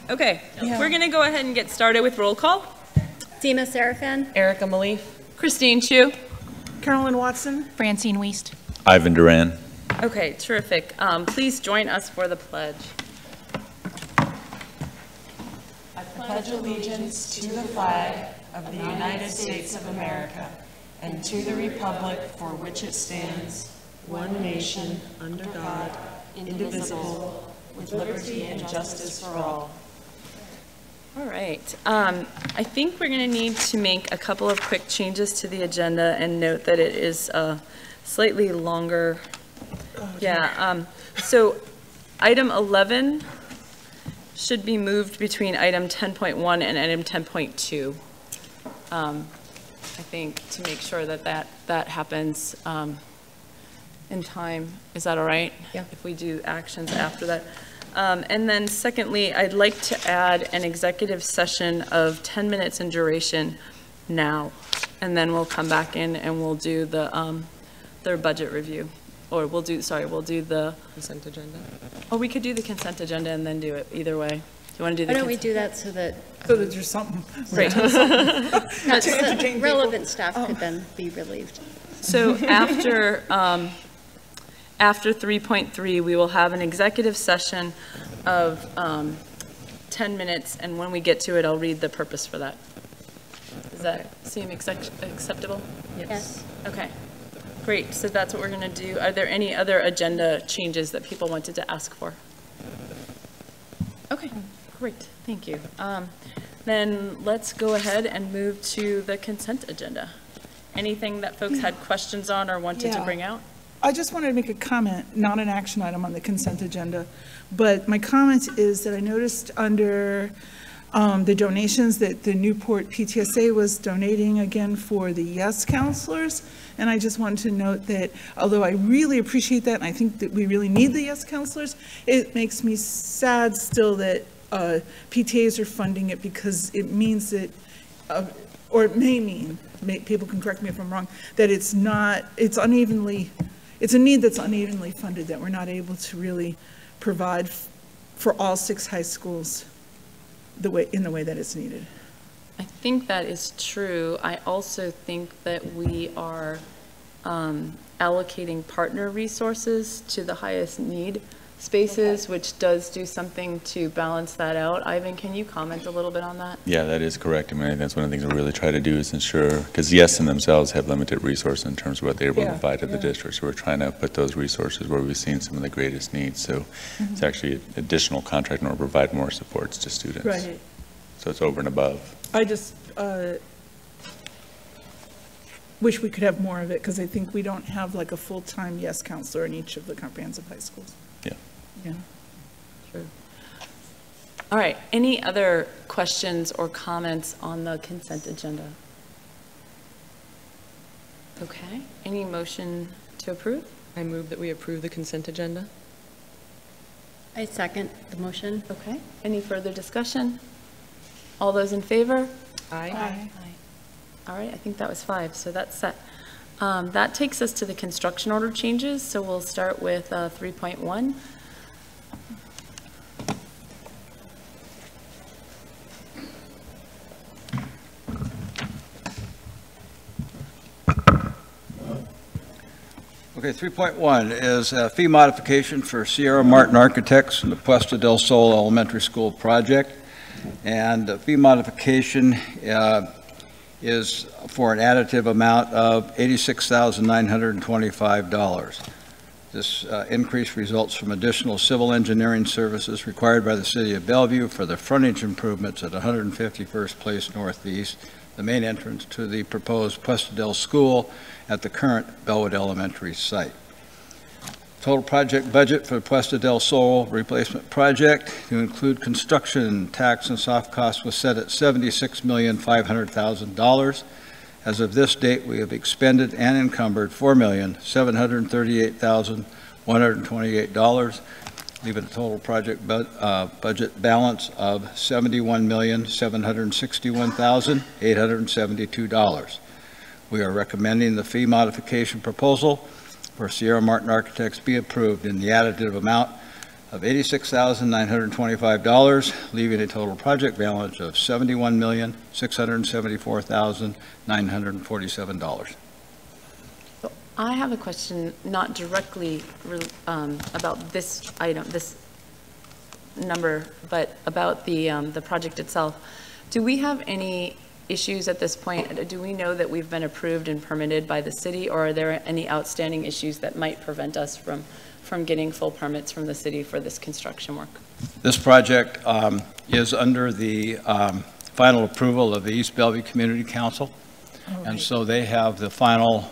Okay, we're going to go ahead and get started with roll call. Dima Serafin. Erica Malif. Christine Chu. Carolyn Watson. Francine Wiest. Ivan Duran. Okay, terrific. Please join us for the pledge. I pledge allegiance to the flag of the United States of America and to the republic for which it stands, one nation, under God, indivisible, with liberty and justice for all. All right. I think we're going to need to make a couple of quick changes to the agenda and note that it is slightly longer. So item 11 should be moved between item 10.1 and item 10.2. I think to make sure that that happens in time. Is that all right? Yeah. If we do actions after that. And then secondly, I'd like to add an executive session of 10 minutes in duration now. And then we'll come back in and we'll do the their budget review. Or we'll do the Consent agenda. Oh, we could do the consent agenda and then do it either way. Do you want to do the Why don't we consent? do that so that there's something. Great. the relevant staff could then be relieved? So after 3.3, we will have an executive session of 10 minutes, and when we get to it, I'll read the purpose for that. Does that seem acceptable? Yes. Okay, great. So that's what we're going to do. Are there any other agenda changes that people wanted to ask for? Okay, great. Thank you. Then let's go ahead and move to the consent agenda. Anything that folks had questions on or wanted to bring out? I just wanted to make a comment, not an action item on the consent agenda, but my comment is that I noticed under the donations that the Newport PTSA was donating again for the YES counselors, and I just wanted to note that although I really appreciate that and I think that we really need the YES counselors, it makes me sad still that PTAs are funding it, because it means that, or it may mean, people can correct me if I'm wrong, that it's a need that's unevenly funded, that we're not able to really provide for all 6 high schools in the way that it's needed. I think that is true. I also think that we are allocating partner resources to the highest need spaces, which does do something to balance that out. Ivan, can you comment a little bit on that? Yeah, that is correct. I mean, I think that's one of the things we really try to do is ensure, because YES in themselves have limited resources in terms of what they're able to provide to the district. So we're trying to put those resources where we've seen some of the greatest needs. So it's actually additional contract in order to provide more supports to students. Right. So it's over and above. I just wish we could have more of it, because I think we don't have like a full-time YES counselor in each of the comprehensive high schools. Yeah. Yeah. True. All right. Any other questions or comments on the consent agenda? Okay. Any motion to approve? I move that we approve the consent agenda. I second the motion. Okay. Any further discussion? All those in favor? Aye. Aye. All right. I think that was 5. So that's set. That takes us to the construction order changes. So we'll start with 3.1. Okay, 3.1 is a fee modification for Sierra Martin Architects and the Puesta del Sol Elementary School project. And the fee modification is for an additive amount of $86,925. This increase results from additional civil engineering services required by the City of Bellevue for the frontage improvements at 151st Place Northeast, the main entrance to the proposed Puesta del School at the current Bellwood Elementary site. Total project budget for the Puesta del Sol replacement project to include construction, tax, and soft costs was set at $76,500,000. As of this date, we have expended and encumbered $4,738,128, leaving a total project budget balance of $71,761,872. We are recommending the fee modification proposal for Sierra Martin Architects be approved in the additive amount of $86,925, leaving a total project balance of $71,674,947. I have a question, not directly about this item, this number, but about the project itself. Do we have any issues at this point? Do we know that we've been approved and permitted by the city, or are there any outstanding issues that might prevent us from getting full permits from the city for this construction work? This project is under the final approval of the East Bellevue Community Council. And so they have the final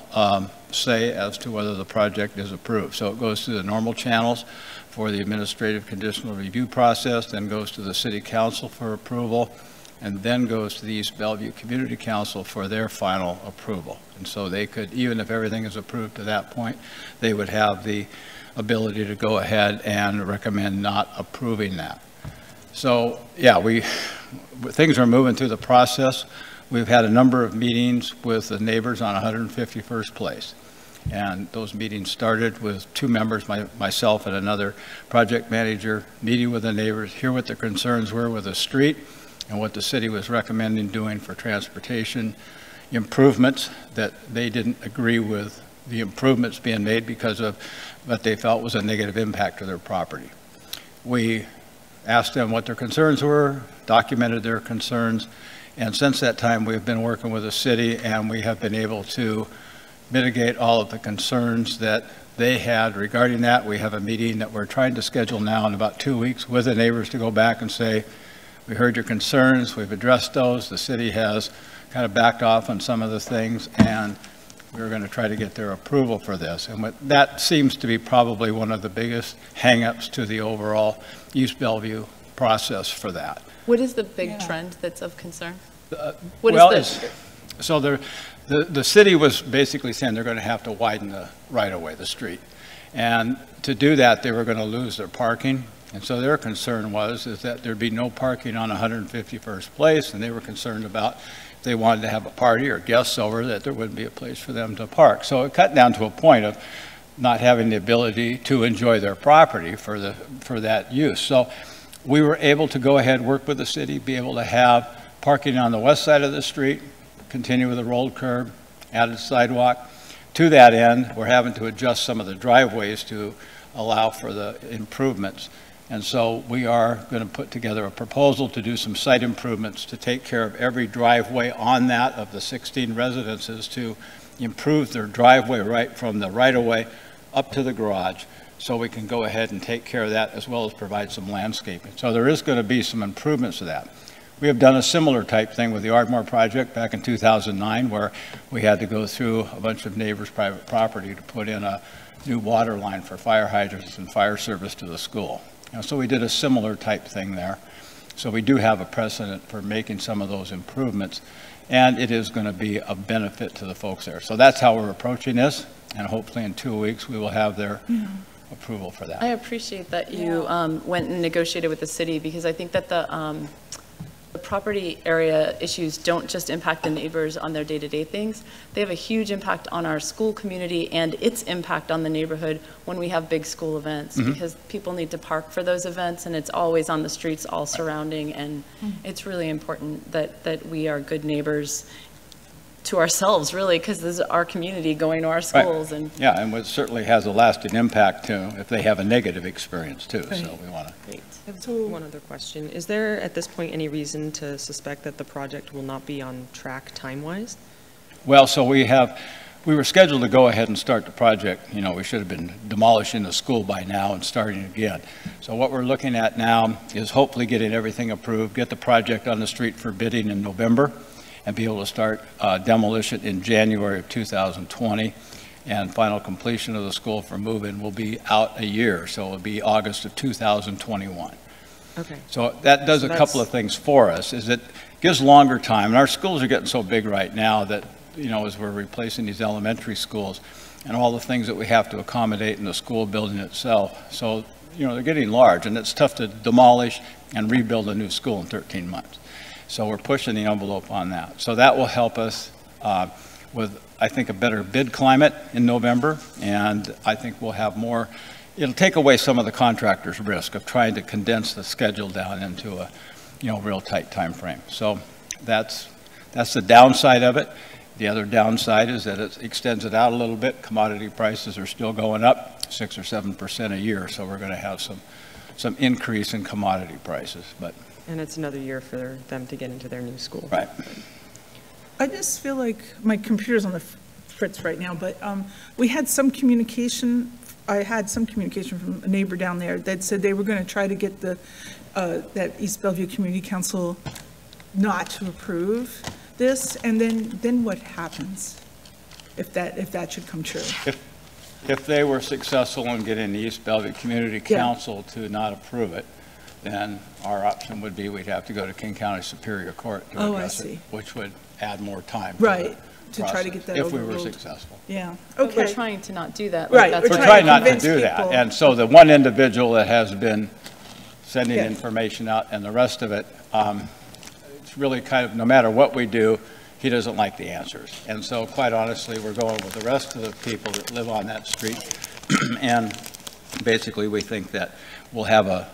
say as to whether the project is approved. So it goes through the normal channels for the administrative conditional review process, then goes to the city council for approval, and then goes to the East Bellevue Community Council for their final approval. And so they could, even if everything is approved to that point, they would have the ability to go ahead and recommend not approving that. So yeah, things are moving through the process. We've had a number of meetings with the neighbors on 151st Place. And those meetings started with two members, myself and another project manager, meeting with the neighbors, hear what their concerns were with the street and what the city was recommending doing for transportation improvements, that they didn't agree with the improvements being made because of what they felt was a negative impact to their property. We asked them what their concerns were, documented their concerns, and since that time we've been working with the city, and we have been able to mitigate all of the concerns that they had regarding that. We have a meeting that we're trying to schedule now in about 2 weeks with the neighbors to go back and say, we heard your concerns, we've addressed those, the city has kind of backed off on some of the things, and we're going to try to get their approval for this. And that seems to be probably one of the biggest hang-ups to the overall East Bellevue process for that. What is the big trend that's of concern? So the city was basically saying they're going to have to widen the right-of-way, the street. And to do that, they were going to lose their parking. And so their concern is that there'd be no parking on 151st Place, and they were concerned about if they wanted to have a party or guests over, that there wouldn't be a place for them to park. So it cut down to a point of not having the ability to enjoy their property for that use. So we were able to go ahead, work with the city, be able to have parking on the west side of the street, continue with a rolled curb, added sidewalk. To that end, we're having to adjust some of the driveways to allow for the improvements. And so we are going to put together a proposal to do some site improvements to take care of every driveway on that of the 16 residences, to improve their driveway right from the right-of-way up to the garage, so we can go ahead and take care of that, as well as provide some landscaping. So there is going to be some improvements to that. We have done a similar type thing with the Ardmore project back in 2009, where we had to go through a bunch of neighbors' private property to put in a new water line for fire hydrants and fire service to the school. And so we did a similar type thing there. So we do have a precedent for making some of those improvements, and it is going to be a benefit to the folks there. So that's how we're approaching this, and hopefully in 2 weeks we will have their approval for that. I appreciate that you went and negotiated with the city, because I think that the property area issues don't just impact the neighbors on their day-to-day things. They have a huge impact on our school community and its impact on the neighborhood when we have big school events, because people need to park for those events, and it's always on the streets all surrounding, and it's really important that we are good neighbors to ourselves, really, because this is our community going to our schools. Right. And yeah, and it certainly has a lasting impact too if they have a negative experience too. Right. So we want to. Great. I have one other question. Is there at this point any reason to suspect that the project will not be on track time-wise? Well, so we were scheduled to go ahead and start the project. You know, we should have been demolishing the school by now and starting again. So what we're looking at now is hopefully getting everything approved, get the project on the street for bidding in November, and be able to start demolition in January of 2020. And final completion of the school for move-in will be out a year, so it'll be August of 2021. Okay. So that does a couple of things for us, is it gives longer time. And our schools are getting so big right now that, you know, as we're replacing these elementary schools and all the things that we have to accommodate in the school building itself. So, you know, they're getting large, and it's tough to demolish and rebuild a new school in 13 months. So we're pushing the envelope on that. So that will help us with, I think, a better bid climate in November, and I think we'll have more it'll take away some of the contractor's risk of trying to condense the schedule down into a, real tight time frame. So that's the downside of it. The other downside is that it extends it out a little bit. Commodity prices are still going up 6 or 7% a year, so we're going to have some increase in commodity prices. And it's another year for them to get into their new school. Right. I just feel like my computer's on the fritz right now, but we had some communication. I had some communication from a neighbor down there that said they were going to try to get that East Bellevue Community Council not to approve this, and then what happens if that should come true? If they were successful in getting the East Bellevue Community Council to not approve it, then our option would be we'd have to go to King County Superior Court to address it, which would add more time. Right, to try to get that if we were overruled. Successful. Yeah, But okay. we're trying to not do that. Right, That's We're why- trying not to convince do that. people. And so the one individual that has been sending Yeah. information out and the rest of it, it's really kind of, no matter what we do, he doesn't like the answers. And so quite honestly, we're going with the rest of the people that live on that street. And basically, we think that we'll have a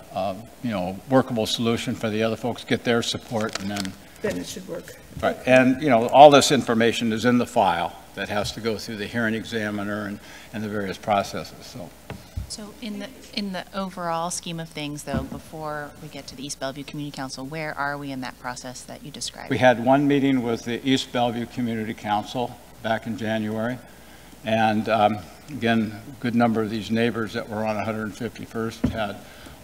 workable solution for the other folks, get their support, and Then it should work. right. And, all this information is in the file that has to go through the hearing examiner and the various processes, so. So in the overall scheme of things, though, before we get to the East Bellevue Community Council, where are we in that process that you described? We had one meeting with the East Bellevue Community Council back in January. And again, a good number of these neighbors that were on 151st had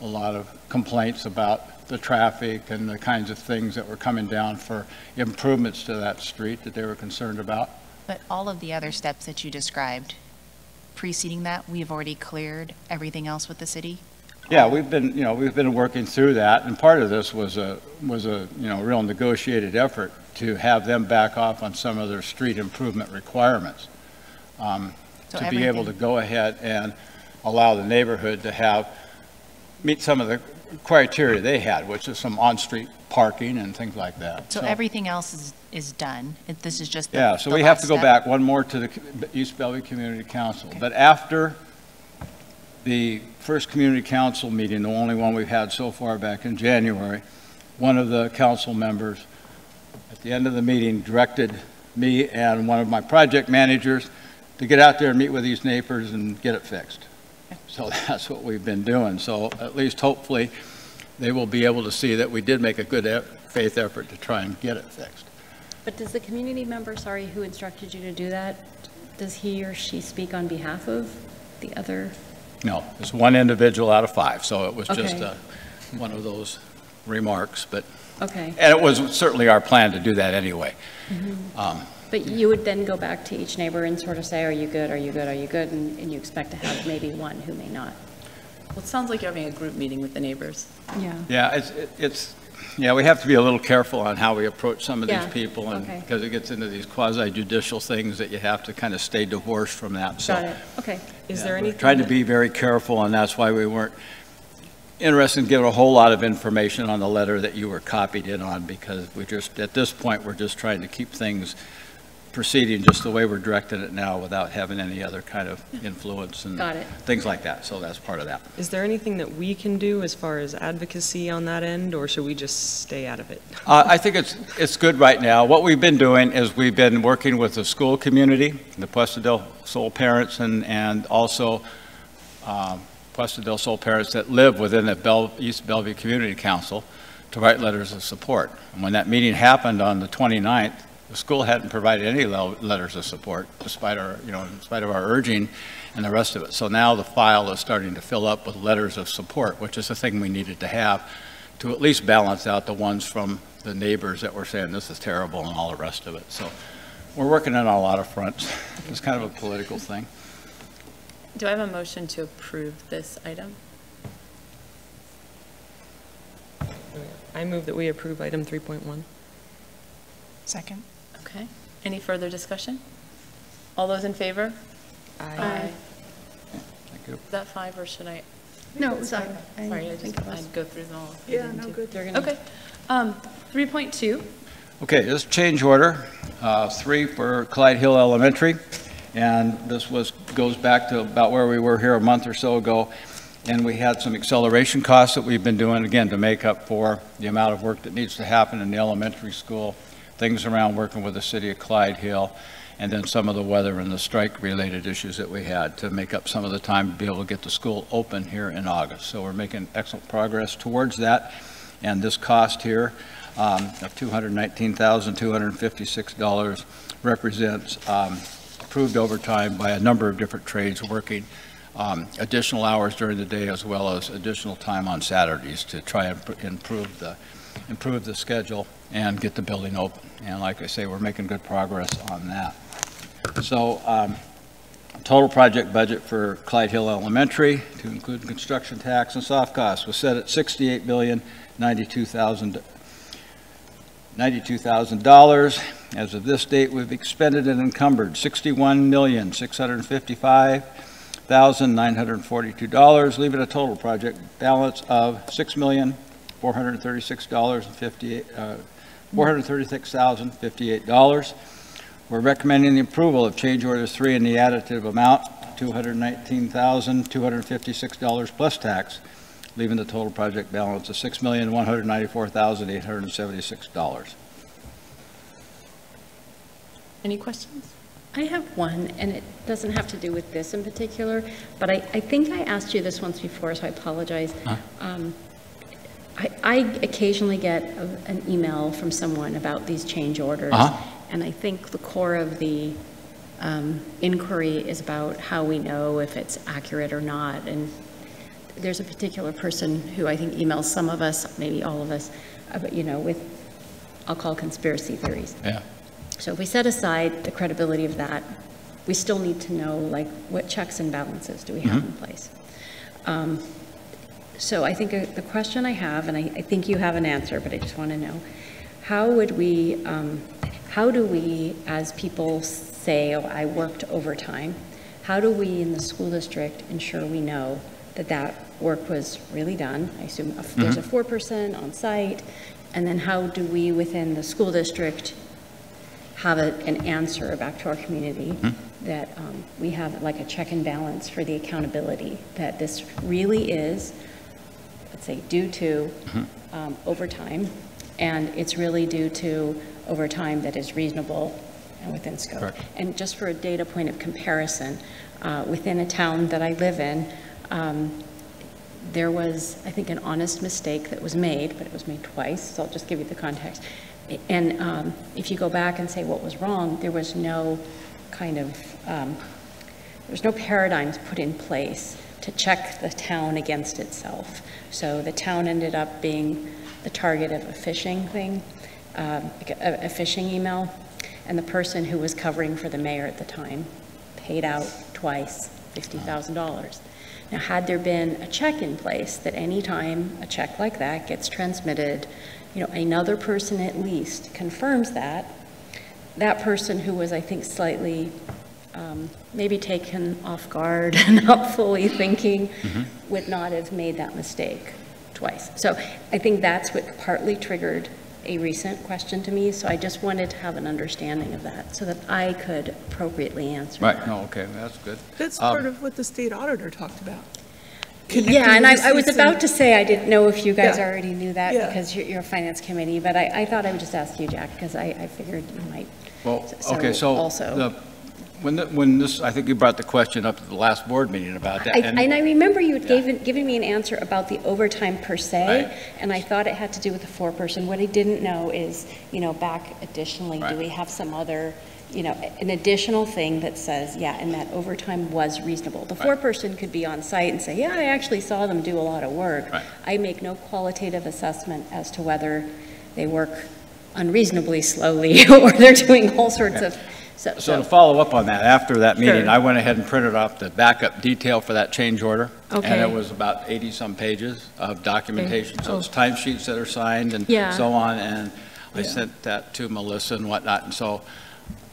a lot of complaints about the traffic and the kinds of things that were coming down for improvements to that street that they were concerned about. But all of the other steps that you described, preceding that, we have already cleared everything else with the city? Yeah, we've been working through that, and part of this was a real negotiated effort to have them back off on some of their street improvement requirements. To be able to go ahead and allow the neighborhood to meet some of the criteria they had, which is some on-street parking and things like that. So everything else is done? This is just the Yeah, so the we have last to go step? back one more to the East Bellevue Community Council. But after the first Community Council meeting, the only one we've had so far back in January, one of the council members at the end of the meeting directed me and one of my project managers to get out there and meet with these neighbors and get it fixed. So that's what we've been doing. So at least hopefully they will be able to see that we did make a good faith effort to try and get it fixed. But does the community member, who instructed you to do that, does he or she speak on behalf of the other? No, it's one individual out of 5, so it was just Okay. one of those remarks, but, Okay. and it was certainly our plan to do that anyway. But you would then go back to each neighbor and sort of say, are you good, are you good, are you good? And you expect to have maybe one who may not. Well, it sounds like you're having a group meeting with the neighbors. Yeah. Yeah, we have to be a little careful on how we approach some of Yeah, these people, and okay. because it gets into these quasi-judicial things that you have to kind of stay divorced from that, so. Got it. Okay. Is Yeah, there we're anything? trying to that- be very careful, and that's why we weren't interested in giving a whole lot of information on the letter that you were copied in on, because at this point, we're just trying to keep things proceeding just the way we're directing it now without having any other kind of influence and Got it. things like that, so that's part of that. Is there anything that we can do as far as advocacy on that end, or should we just stay out of it? I think it's good right now. What we've been doing is we've been working with the school community, the Puesta del Sol parents, and also Puesta del Sol parents that live within the East Bellevue Community Council to write letters of support. And when that meeting happened on the 29th, the school hadn't provided any letters of support, despite in spite of our urging and the rest of it. So now the file is starting to fill up with letters of support, which is the thing we needed to have to at least balance out the ones from the neighbors that were saying this is terrible and all the rest of it. So we're working on a lot of fronts. It's kind of a political thing. Do I have a motion to approve this item? I move that we approve item 3.1. Second. Okay. Any further discussion? All those in favor? Aye. Thank you. Is that 5 or should I? No, it was Sorry, I'd go through them all. if you Yeah, didn't no, do- good. They're gonna- Okay. 3.2. Okay, this change order, 3 for Clyde Hill Elementary, and this goes back to about where we were here a month or so ago. And we had some acceleration costs that we've been doing, again, to make up for the amount of work that needs to happen in the elementary school, things around working with the city of Clyde Hill, and then some of the weather and the strike-related issues that we had to make up some of the time to be able to get the school open here in August. So we're making excellent progress towards that. And this cost here of $219,256 represents approved overtime by a number of different trades working additional hours during the day as well as additional time on Saturdays to try and improve the schedule and get the building open. And like I say, we're making good progress on that. So total project budget for Clyde Hill Elementary, to include construction tax and soft costs, was set at $68,092,000. As of this date, we've expended and encumbered $61,655,942, leaving a total project balance of $436,058. We're recommending the approval of change orders 3 in the additive amount, $219,256 plus tax, leaving the total project balance of $6,194,876. Any questions? I have one, and it doesn't have to do with this in particular, but I think I asked you this once before, so I apologize. I occasionally get an email from someone about these change orders, and I think the core of the inquiry is about how we know if it's accurate or not. And there's a particular person who I think emails some of us, maybe all of us, about, with, I'll call conspiracy theories. Yeah. So if we set aside the credibility of that, we still need to know, like, what checks and balances do we have in place? So I think the question I have, and I think you have an answer, but I just want to know, how do we, as people say, oh, I worked overtime, how do we in the school district ensure we know that that work was really done? I assume there's a 4% on site, and then how do we within the school district have an answer back to our community that we have like a check and balance for the accountability, that this really is, let's say, due to overtime, and it's really due to overtime that is reasonable and within scope. Correct. And just for a data point of comparison, within a town that I live in, there was, I think, an honest mistake that was made, but it was made twice, so I'll just give you the context. And if you go back and say what was wrong, there was no kind of, there's no paradigms put in place to check the town against itself. So the town ended up being the target of a phishing thing, a phishing email, and the person who was covering for the mayor at the time paid out twice $50,000. Now, had there been a check in place that any time a check like that gets transmitted, another person at least confirms that person who was, I think, slightly maybe taken off guard and not fully thinking would not have made that mistake twice. So I think that's what partly triggered a recent question to me. So I just wanted to have an understanding of that so that I could appropriately answer. Right. No, okay, that's good. That's part of what the state auditor talked about. Yeah, and I was about to say I didn't know if you guys already knew that because you're a finance committee, but I thought I would just ask you, Jack, because I figured you might. Well, okay, so also. When this, I think you brought the question up at the last board meeting about that. And I remember you had given me an answer about the overtime per se, and I thought it had to do with the 4%. What I didn't know is, back additionally, do we have some other, an additional thing that says, and that overtime was reasonable. The 4% could be on site and say, yeah, I actually saw them do a lot of work. I make no qualitative assessment as to whether they work unreasonably slowly or they're doing all sorts of. So to follow up on that, after that meeting, I went ahead and printed off the backup detail for that change order. And it was about 80-some pages of documentation. So it's timesheets that are signed and so on. And I sent that to Melissa and whatnot. And so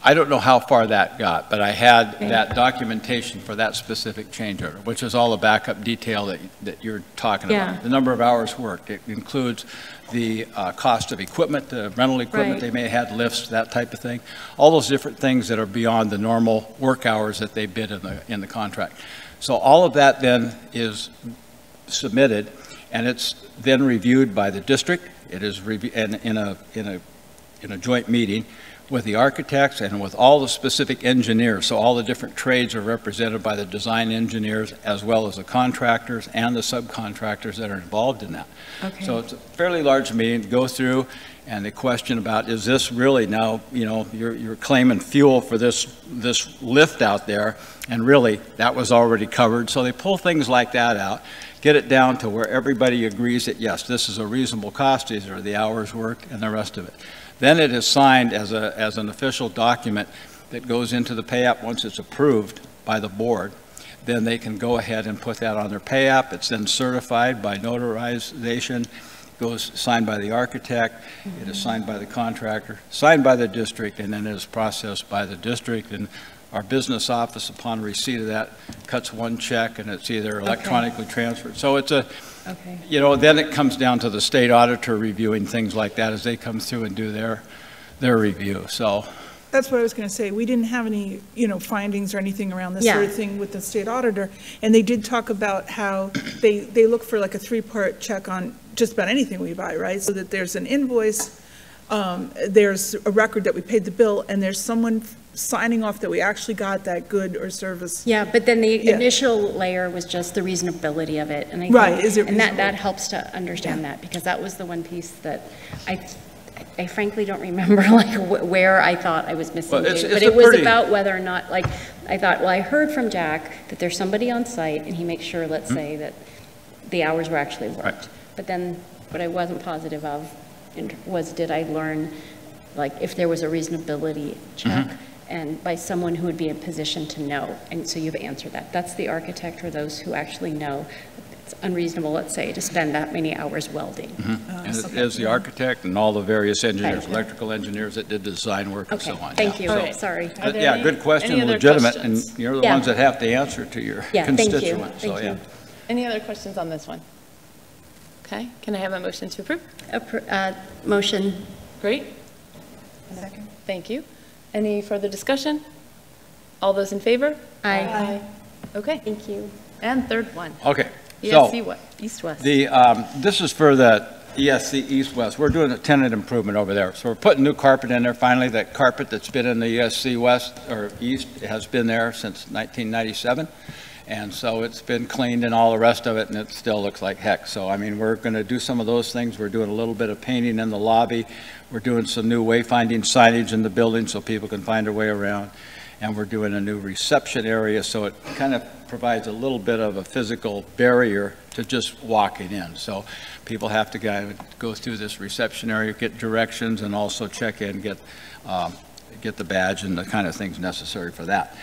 I don't know how far that got, but I had that documentation for that specific change order, which is all the backup detail that you're talking about. The number of hours worked. It includes the cost of equipment, the rental equipment they may have had, lifts, that type of thing. All those different things that are beyond the normal work hours that they bid in the contract. So all of that then is submitted, and it's then reviewed by the district. It is in a joint meeting with the architects and with all the specific engineers. So all the different trades are represented by the design engineers, as well as the contractors and the subcontractors that are involved in that. Okay. So it's a fairly large meeting to go through, and the question about, is this really now, you're claiming fuel for this lift out there, and really that was already covered. So they pull things like that out, get it down to where everybody agrees that yes, this is a reasonable cost, these are the hours worked and the rest of it. Then it is signed as an official document that goes into the pay app once it's approved by the board. Then they can go ahead and put that on their pay app. It's then certified by notarization, goes signed by the architect, it is signed by the contractor, signed by the district, and then it is processed by the district. And our business office, upon receipt of that, cuts one check, and it's either electronically transferred. So it's Okay. then it comes down to the state auditor reviewing things like that as they come through and do their review. So That's what I was going to say. We didn't have any, findings or anything around this sort of thing with the state auditor. And they did talk about how they look for like a 3-part check on just about anything we buy, right? So that there's an invoice, there's a record that we paid the bill, and there's someone signing off that we actually got that good or service. Yeah, but then the initial layer was just the reasonability of it. And I Right, think, is it and that reasonable? helps to understand that, because that was the one piece that I frankly don't remember where I thought I was missing. Well, but it was about whether or not, I thought, well, I heard from Jack that there's somebody on site and he makes sure, let's say, that the hours were actually worked. Right. But then what I wasn't positive of was, did I learn, if there was a reasonability check? And by someone who would be in position to know. And so you've answered that. That's the architect or those who actually know it's unreasonable, let's say, to spend that many hours welding. and it is the architect and all the various engineers, electrical engineers that did the design work and so Okay, on. thank you. All right. Sorry. Are there Yeah, any- good question, any other legitimate, questions? and you're the Yeah. ones that have to answer to your Yeah, thank you. constituents. So, Thank yeah. you. Any other questions on this one? Okay, can I have a motion to approve? Motion. Great. Second. Thank you. Any further discussion? All those in favor? Aye. Okay, Thank you. and third one, Okay, so ESC what? East-West. this is for the ESC East-West. We're doing a tenant improvement over there. So we're putting new carpet in there finally. That carpet that's been in the ESC West or East has been there since 1997. And so it's been cleaned and all the rest of it, and it still looks like heck. So, I mean, we're going to do some of those things. We're doing a little bit of painting in the lobby. We're doing some new wayfinding signage in the building so people can find their way around. And we're doing a new reception area, so it kind of provides a little bit of a physical barrier to just walking in. So people have to go through this reception area, get directions, and also check in, get the badge and the kind of things necessary for that.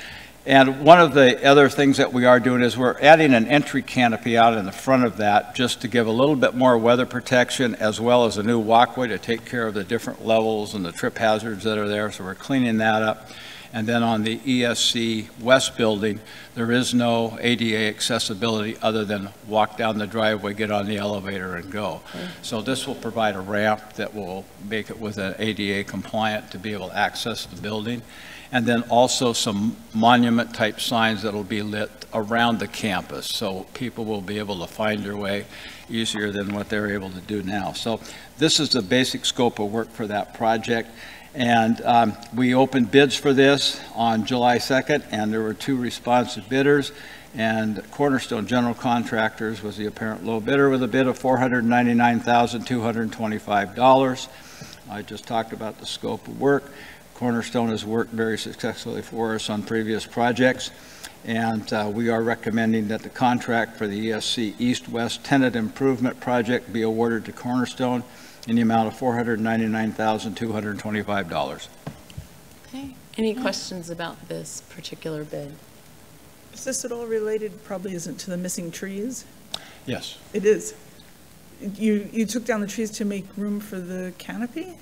And one of the other things that we are doing is we're adding an entry canopy out in the front of that just to give a little bit more weather protection, as well as a new walkway to take care of the different levels and the trip hazards that are there. So we're cleaning that up. And then on the ESC West building, there is no ADA accessibility other than walk down the driveway, get on the elevator and go. So this will provide a ramp that will make it with an ADA compliant to be able to access the building. And then also some monument type signs that'll be lit around the campus. So people will be able to find their way easier than what they're able to do now. So this is the basic scope of work for that project. And we opened bids for this on July 2nd, and there were 2 responsive bidders. And Cornerstone General Contractors was the apparent low bidder with a bid of $499,225. I just talked about the scope of work. Cornerstone has worked very successfully for us on previous projects. And we are recommending that the contract for the ESC East-West Tenant Improvement Project be awarded to Cornerstone in the amount of $499,225. Okay, any questions about this particular bid? Is this at all related? Probably isn't, to the missing trees? Yes. It is. You took down the trees to make room for the canopy?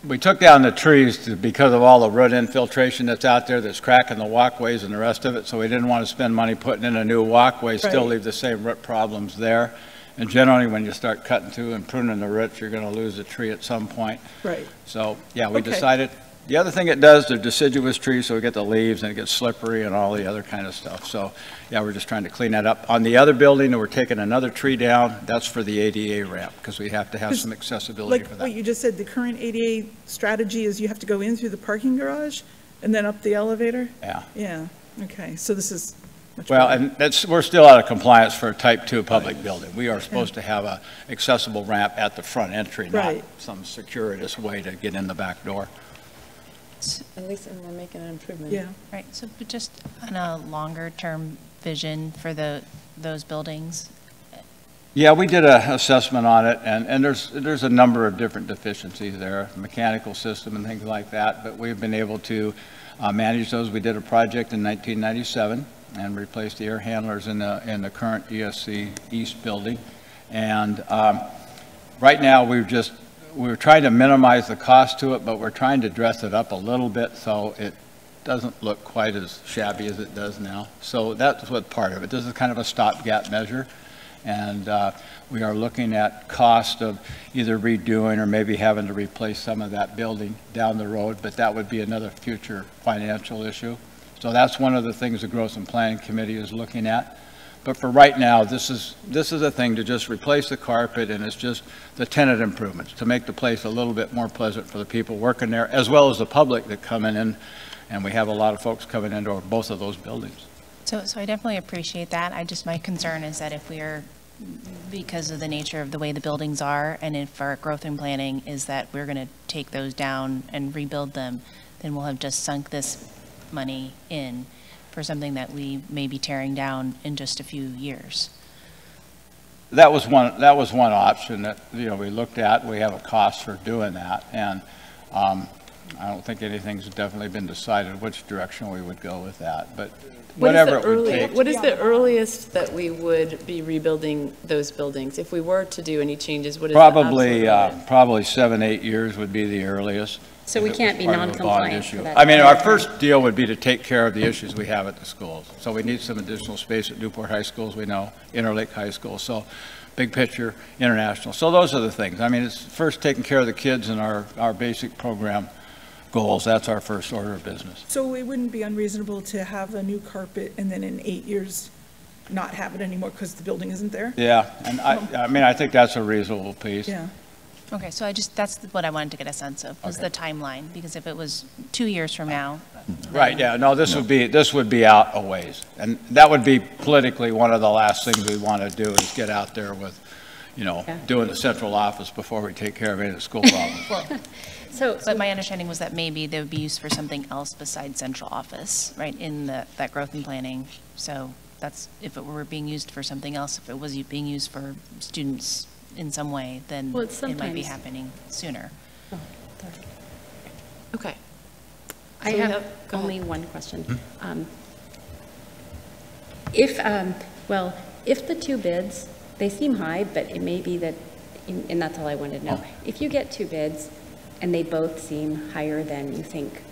We took down the trees because of all the root infiltration that's out there that's cracking the walkways and the rest of it, so we didn't want to spend money putting in a new walkway, still Right. leave the same root problems there. And generally, when you start cutting through and pruning the roots, you're going to lose a tree at some point. Right. So, yeah, we Okay. decided The other thing it does, they're deciduous trees, so we get the leaves and it gets slippery and all the other kind of stuff. So, yeah, we're just trying to clean that up. On the other building, we're taking another tree down. That's for the ADA ramp, because we have to have some accessibility Like for what that. you just said, the current ADA strategy is you have to go in through the parking garage and then up the elevator? Yeah. Yeah, okay, so this is much Well, better. and that's, we're still out of compliance for a type 2 public building. We are supposed to have a accessible ramp at the front entry, not Right. some circuitous way to get in the back door. At least we're making an improvement. Yeah, Right, so but just on a longer-term vision for those buildings, Yeah, we did an assessment on it, and there's a number of different deficiencies there, mechanical system and things like that, but we've been able to manage those. We did a project in 1997 and replaced the air handlers in the current ESC East building. And right now, we're trying to minimize the cost to it, but we're trying to dress it up a little bit so it doesn't look quite as shabby as it does now. So that's what part of it. This is kind of a stopgap measure. And we are looking at cost of either redoing or maybe having to replace some of that building down the road, but that would be another future financial issue. So that's one of the things the Growth and Planning Committee is looking at. But for right now, this is a thing to just replace the carpet, and it's just the tenant improvements to make the place a little bit more pleasant for the people working there, as well as the public that come in, and we have a lot of folks coming into both of those buildings. so I definitely appreciate that. My concern is that if we are, because of the nature of the way the buildings are, and if our growth and planning is that we're going to take those down and rebuild them, then we'll have just sunk this money in for something that we may be tearing down in just a few years. That was one option that, we looked at. We have a cost for doing that, and I don't think anything's definitely been decided which direction we would go with that, but whatever it would take. What is the earliest that we would be rebuilding those buildings? If we were to do any changes, what is the Probably, absolute limit? probably 7-8 years would be the earliest. So we if it can't was be part of a bond non-compliant issue. for that. I mean, our first deal would be to take care of the issues we have at the schools. So we need some additional space at Newport High School, as we know, Interlake High School. So big picture, international. So those are the things. I mean, it's first taking care of the kids and our basic program goals. That's our first order of business. so it wouldn't be unreasonable to have a new carpet and then in 8 years not have it anymore because the building isn't there? Yeah, and I mean, I think that's a reasonable piece. Yeah, Okay, so that's what I wanted to get a sense of, was Okay. the timeline, because if it was 2 years from now. Right, yeah, no, this would be out a ways. And that would be politically one of the last things we want to do is get out there with, Yeah. doing the central office before we take care of any of the school problems. So, But my understanding was that maybe they would be used for something else besides central office, right, in that growth and planning. So that's, if it were being used for something else, if it was being used for students in some way, then Well, it's it might be sometimes- happening sooner. Okay. I So we have go ahead. only one question. Hmm? If the two bids, they seem high, but it may be that, and that's all I wanted to know. Oh. If you get two bids and they both seem higher than you think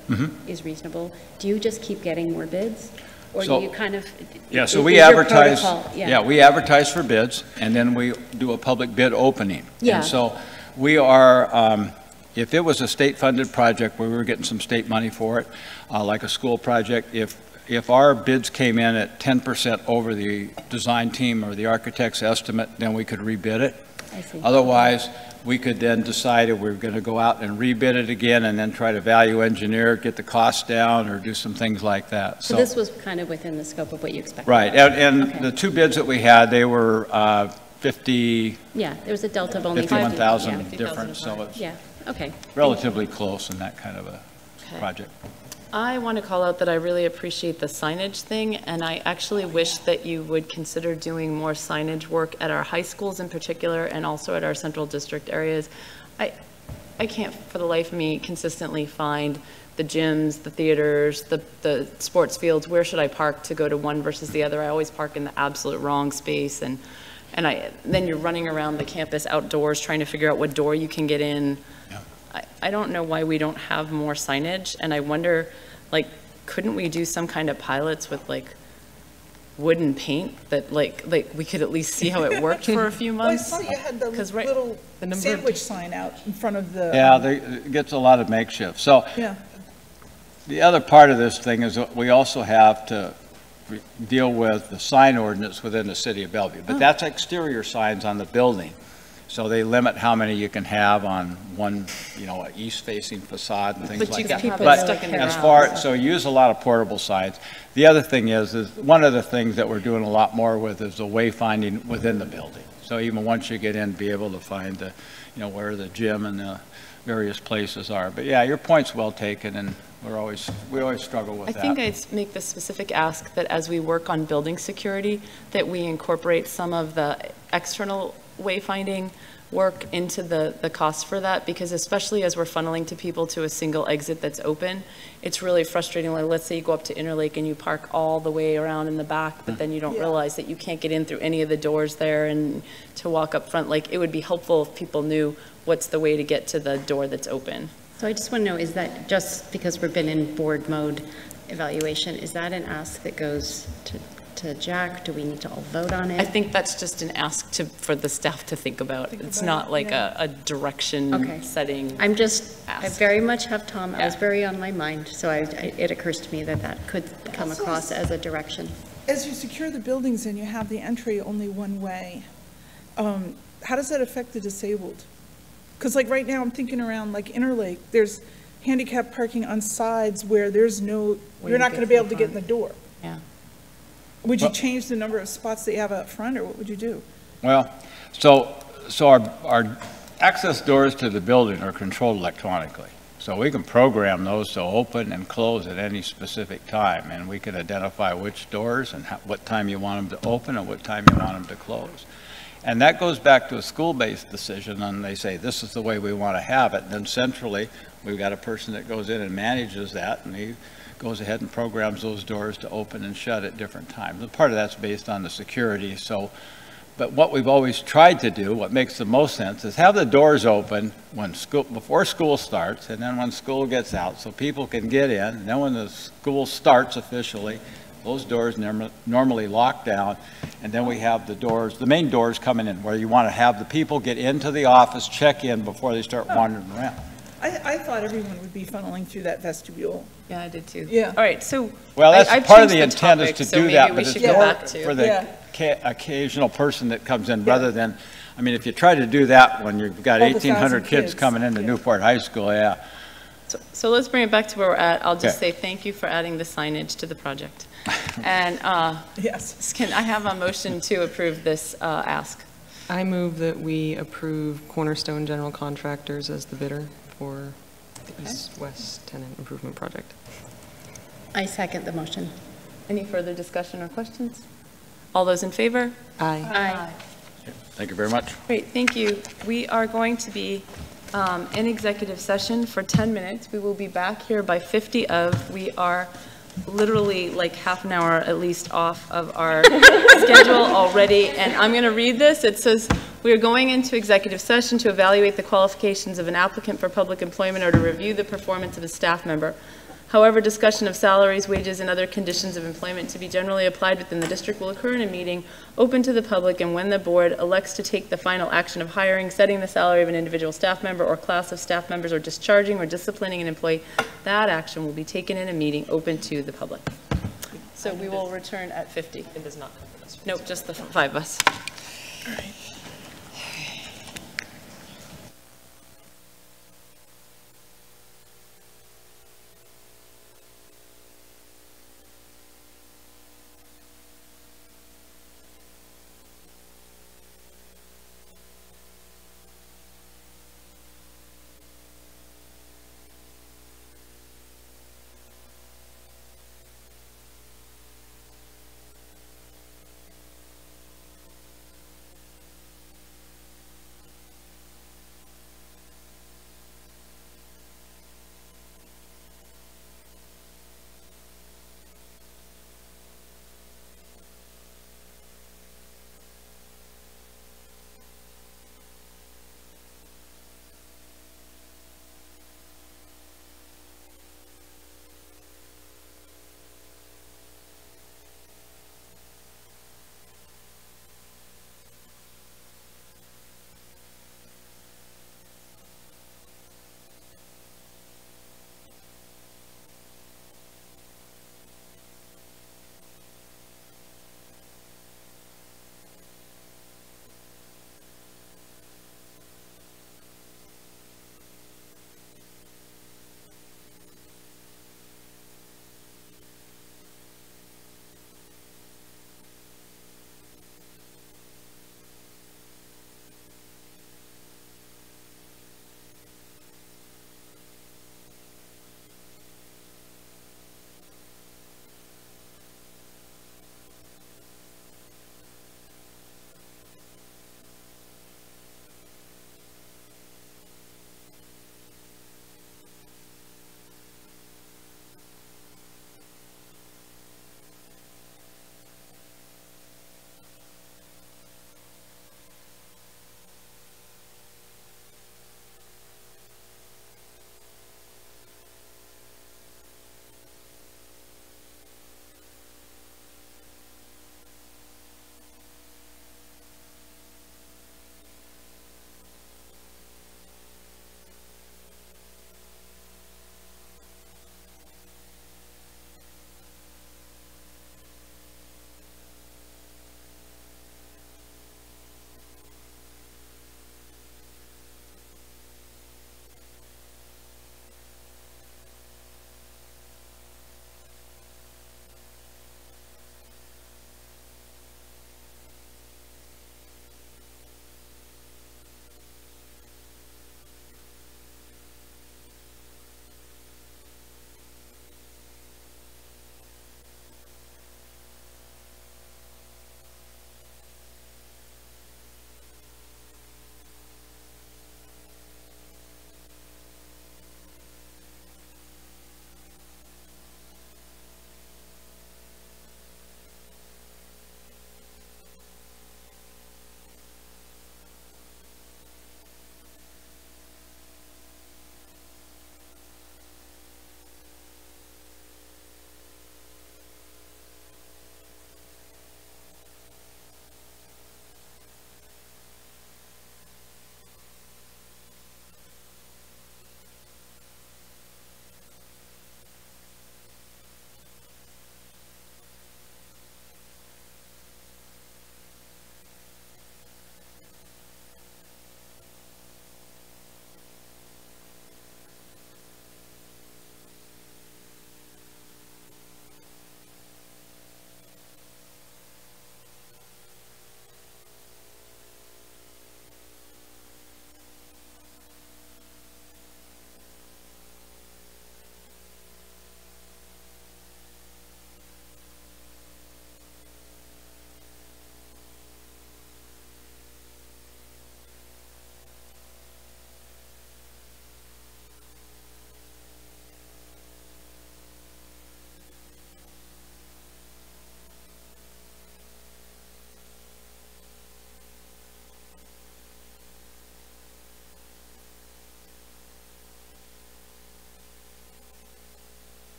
is reasonable, do you just keep getting more bids? Or do So- you kind of? Yeah, so is we your advertise, protocol- we advertise for bids, and then we do a public bid opening. Yeah. And so we are, if it was a state-funded project where we were getting some state money for it, like a school project, if our bids came in at 10% over the design team or the architect's estimate, then we could rebid it. I see. Otherwise, we could then decide if we're going to go out and rebid it again and then try to value engineer, get the cost down, or do some things like that. So this was kind of within the scope of what you expected? Right, and Okay. the two bids that we had, they were 50, Yeah, there was a delta of only 51,000 yeah. difference, so it's Yeah, okay. relatively close in that kind of a Okay. project. I want to call out that I really appreciate the signage thing, and I actually wish that you would consider doing more signage work at our high schools in particular, and also at our central district areas. I can't, for the life of me, consistently find the gyms, the theaters, the sports fields. Where should I park to go to one versus the other? I always park in the absolute wrong space, and then you're running around the campus outdoors trying to figure out what door you can get in. I don't know why we don't have more signage, and I wonder, like, couldn't we do some kind of pilots with, like, wooden paint that, like we could at least see how it worked for a few well, I months? saw you had the 'Cause right- little the number of- sandwich sign out in front of the. Yeah, it gets a lot of makeshift. So Yeah. The other part of this thing is that we also have to deal with the sign ordinance within the city of Bellevue, but that's exterior signs on the building. So they limit how many you can have on one, east-facing facade and things But like you that. can have it But stuck in the as ground. so use a lot of portable signs. The other thing is one of the things that we're doing a lot more with is the wayfinding within the building. So even once you get in, be able to find the, where the gym and the various places are. But yeah, your point's well taken, and we always struggle with I that. think I'd make the specific ask that as we work on building security, that we incorporate some of the external wayfinding work into the cost for that, because especially as we're funneling to people to a single exit that's open, it's really frustrating. Like, let's say you go up to Interlake and you park all the way around in the back, but then you don't realize that you can't get in through any of the doors there and to walk up front. Like, it would be helpful if people knew what's the way to get to the door that's open. So I just want to know, is that just because we've been in board mode evaluation, is that an ask that goes to Jack? Do we need to all vote on it? I think that's just an ask for the staff to think about. It's not like a direction setting. I ask. very much have Tom, I was Yeah. very on my mind, so it occurs to me that could come across as a direction. As you secure the buildings and you have the entry only one way, how does that affect the disabled? Because like right now, I'm thinking around like Interlake, there's handicap parking on sides where there's no, you're not going to be able to get in the door. Yeah. Would you change the number of spots that you have up front, or what would you do? Well, so our access doors to the building are controlled electronically. So we can program those to open and close at any specific time, and we can identify which doors and what time you want them to open and what time you want them to close. And that goes back to a school-based decision, and they say, this is the way we want to have it. And then centrally, we've got a person that goes in and manages that, and he goes ahead and programs those doors to open and shut at different times. And part of that's based on the security. But what we've always tried to do, what makes the most sense, is have the doors open before school starts, and then when school gets out, so people can get in. And then when the school starts officially, those doors normally lock down, and then we have the main doors coming in, where you want to have the people get into the office, check in before they start wandering around. I thought everyone would be funneling through that vestibule. Yeah, I did too. Yeah. All right, so. Well, that's I've part of changed the intent topic, is to so do maybe that, we but should it's go more back to- for the occasional person that comes in, rather than, I mean, if you try to do that when you've got All the 1,800 1,000 kids kids, coming into yeah. Newport High School, yeah. So let's bring it back to where we're at. I'll just Okay. say thank you for adding the signage to the project. And Yes. can I have a motion to approve this ask? I move that we approve Cornerstone General Contractors as the bidder for the East-West Tenant Improvement Project. I second the motion. Any further discussion or questions? All those in favor? Aye. Aye. Thank you very much. Great, thank you. We are going to be in executive session for 10 minutes. We will be back here by 50 of. We are literally like half an hour at least off of our schedule already. And I'm going to read this. It says, we are going into executive session to evaluate the qualifications of an applicant for public employment or to review the performance of a staff member. However, discussion of salaries, wages, and other conditions of employment to be generally applied within the district will occur in a meeting open to the public, and when the board elects to take the final action of hiring, setting the salary of an individual staff member or class of staff members, or discharging or disciplining an employee, that action will be taken in a meeting open to the public. So we will return at 50. It does not cover this. Nope, just the 5 of us. All right.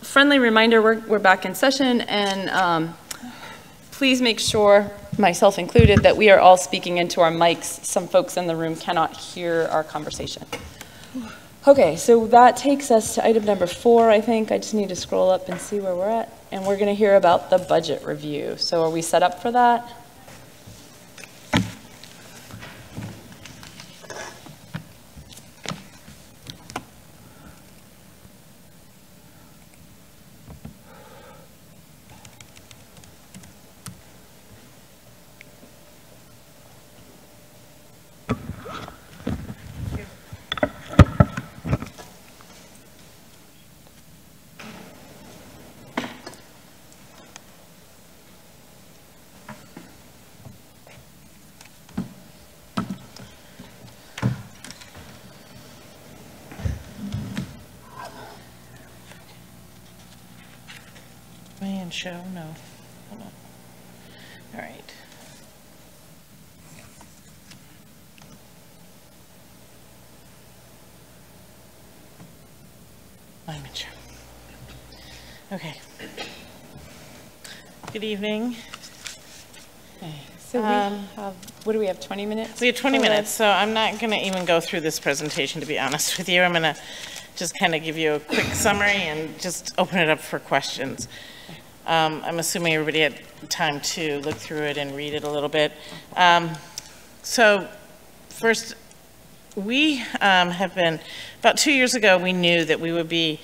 Friendly reminder, we're back in session, and please make sure, myself included, that we are all speaking into our mics. Some folks in the room cannot hear our conversation. Okay, so that takes us to item number 4, I think. I just need to scroll up and see where we're at. And we're going to hear about the budget review. So are we set up for that? Man, show, no. Hold on. All right. I'm in show. Okay. Good evening. So we have, what do we have, 20 minutes? We have 20 minutes, so I'm not going to even go through this presentation, to be honest with you. I'm going to just kind of give you a quick summary and just open it up for questions. I'm assuming everybody had time to look through it and read it a little bit. So first, we have been, about 2 years ago, we knew that we would be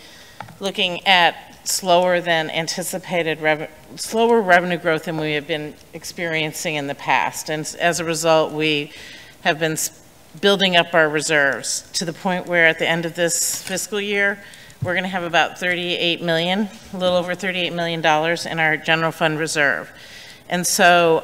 looking at slower than anticipated slower revenue growth than we have been experiencing in the past. And as a result, we have been building up our reserves to the point where at the end of this fiscal year, we're going to have about $38 million, a little over $38 million in our general fund reserve. And so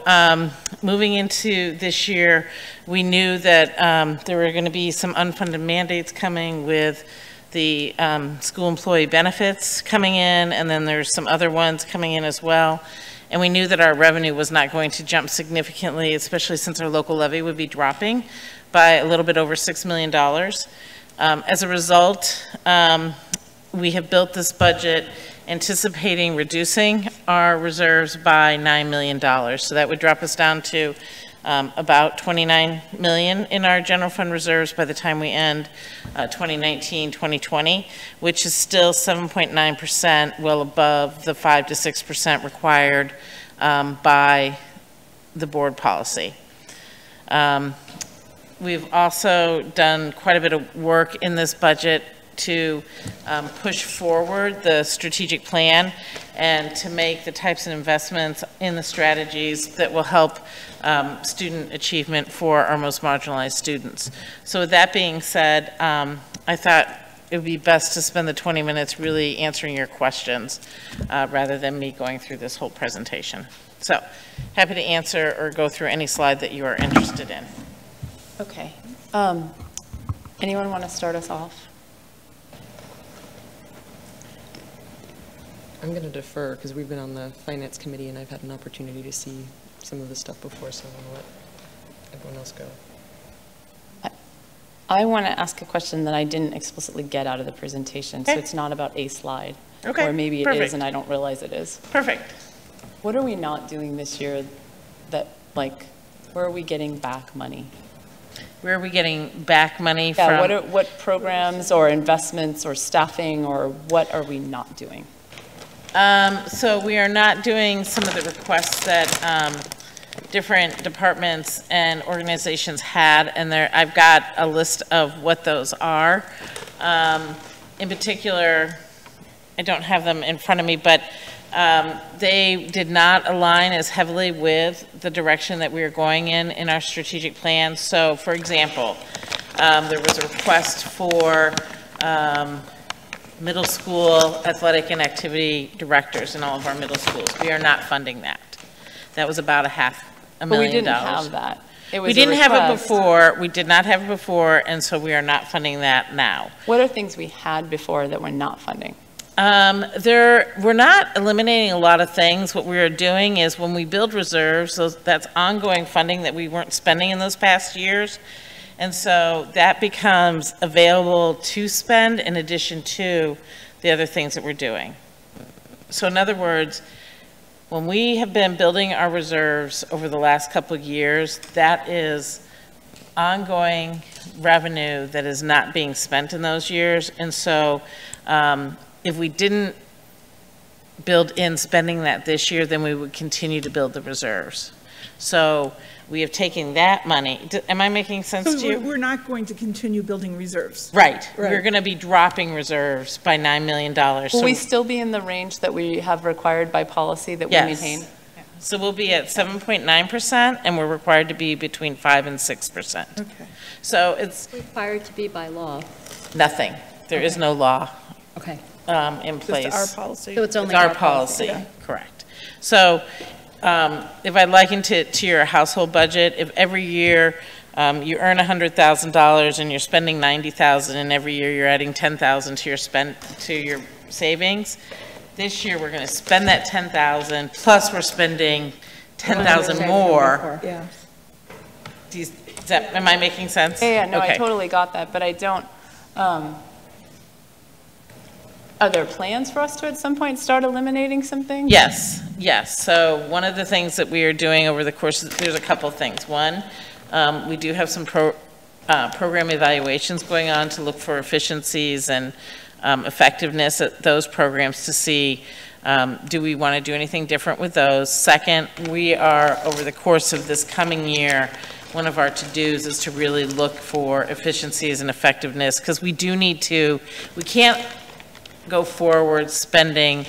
moving into this year, we knew that there were going to be some unfunded mandates coming with the school employee benefits coming in, and then there's some other ones coming in as well. And we knew that our revenue was not going to jump significantly, especially since our local levy would be dropping by a little bit over $6 million. As a result, we have built this budget anticipating reducing our reserves by $9 million. So that would drop us down to about $29 million in our general fund reserves by the time we end 2019-2020, which is still 7.9%, well above the 5 to 6% required by the board policy. We've also done quite a bit of work in this budget to push forward the strategic plan and to make the types of investments in the strategies that will help student achievement for our most marginalized students. So with that being said, I thought it would be best to spend the 20 minutes really answering your questions rather than me going through this whole presentation. So happy to answer or go through any slide that you are interested in. Okay. Anyone want to start us off? I'm going to defer because we've been on the finance committee and I've had an opportunity to see some of the stuff before, so I'm going to let everyone else go. I want to ask a question that I didn't explicitly get out of the presentation, so it's not about a slide. Okay, or maybe it perfect. is and I don't realize it is. Perfect. What are we not doing this year that, like, where are we getting back money? Where are we getting back money from? Yeah, what programs or investments or staffing or what are we not doing? So we are not doing some of the requests that different departments and organizations had, and I've got a list of what those are. In particular, I don't have them in front of me, but they did not align as heavily with the direction that we are going in our strategic plan. So, for example, there was a request for middle school athletic and activity directors in all of our middle schools. We are not funding that. That was about $500,000. But we didn't have that. It was we didn't have it before. We did not have it before, and so we are not funding that now. What are things we had before that we're not funding? We're not eliminating a lot of things. What we are doing is when we build reserves, so that's ongoing funding that we weren't spending in those past years. And so that becomes available to spend in addition to the other things that we're doing. So in other words, when we have been building our reserves over the last couple of years, that is ongoing revenue that is not being spent in those years. And so if we didn't build in spending that this year, then we would continue to build the reserves. So we have taken that money. Am I making sense to you? We're not going to continue building reserves. Right. We're going to be dropping reserves by $9 million. Will we still be in the range that we have required by policy that we maintain? So we'll be at 7.9%, and we're required to be between 5 and 6%. Okay. So it's Required to be by law. nothing. There is no law Okay. in place. Just our policy. So it's only It's our policy, correct. So if I liken it to your household budget, if every year you earn $100,000 and you're spending $90,000, and every year you're adding $10,000 to your savings, this year we're going to spend that $10,000 plus we're spending $10,000 more. Yeah. Am I making sense? Yeah, no, I Okay. totally got that, but I don't, are there plans for us to at some point start eliminating some things? Yes, yes. So one of the things that we are doing over the course of, there's a couple things. One, we do have some program evaluations going on to look for efficiencies and effectiveness at those programs to see, do we want to do anything different with those? Second, we are, over the course of this coming year, one of our to-dos is to really look for efficiencies and effectiveness, because we do need to, we can't go forward spending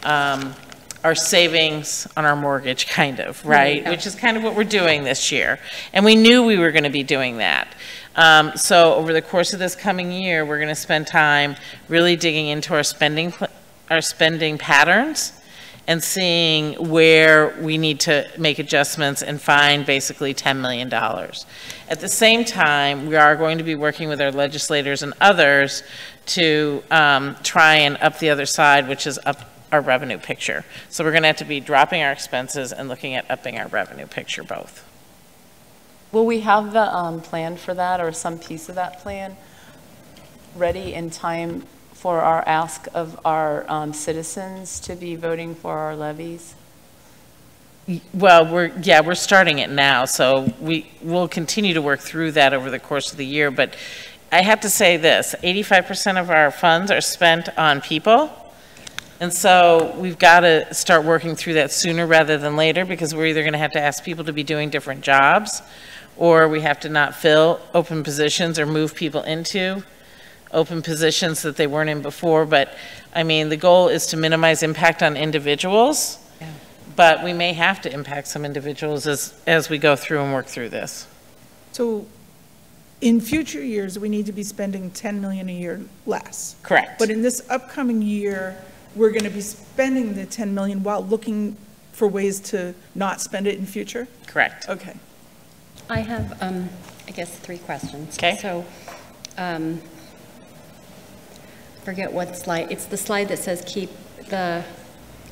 our savings on our mortgage, kind of, right? Yeah. Which is kind of what we're doing this year. And we knew we were going to be doing that. So over the course of this coming year, we're going to spend time really digging into our spending patterns and seeing where we need to make adjustments and find basically $10 million. At the same time, we are going to be working with our legislators and others to try and up the other side, which is up our revenue picture. So we're going to have to be dropping our expenses and looking at upping our revenue picture both. Will we have the plan for that, or some piece of that plan ready in time for our ask of our citizens to be voting for our levies? Well, we're starting it now, so we'll continue to work through that over the course of the year. But I have to say this, 85% of our funds are spent on people. And so we've got to start working through that sooner rather than later, because we're either going to have to ask people to be doing different jobs, or we have to not fill open positions or move people into open positions that they weren't in before. But I mean, the goal is to minimize impact on individuals, but we may have to impact some individuals as we go through and work through this. So in future years, we need to be spending 10 million a year less. Correct. But in this upcoming year, we're going to be spending the 10 million while looking for ways to not spend it in future? Correct. Okay. I have, I guess, 3 questions. Okay. So, forget what slide, it's the slide that says I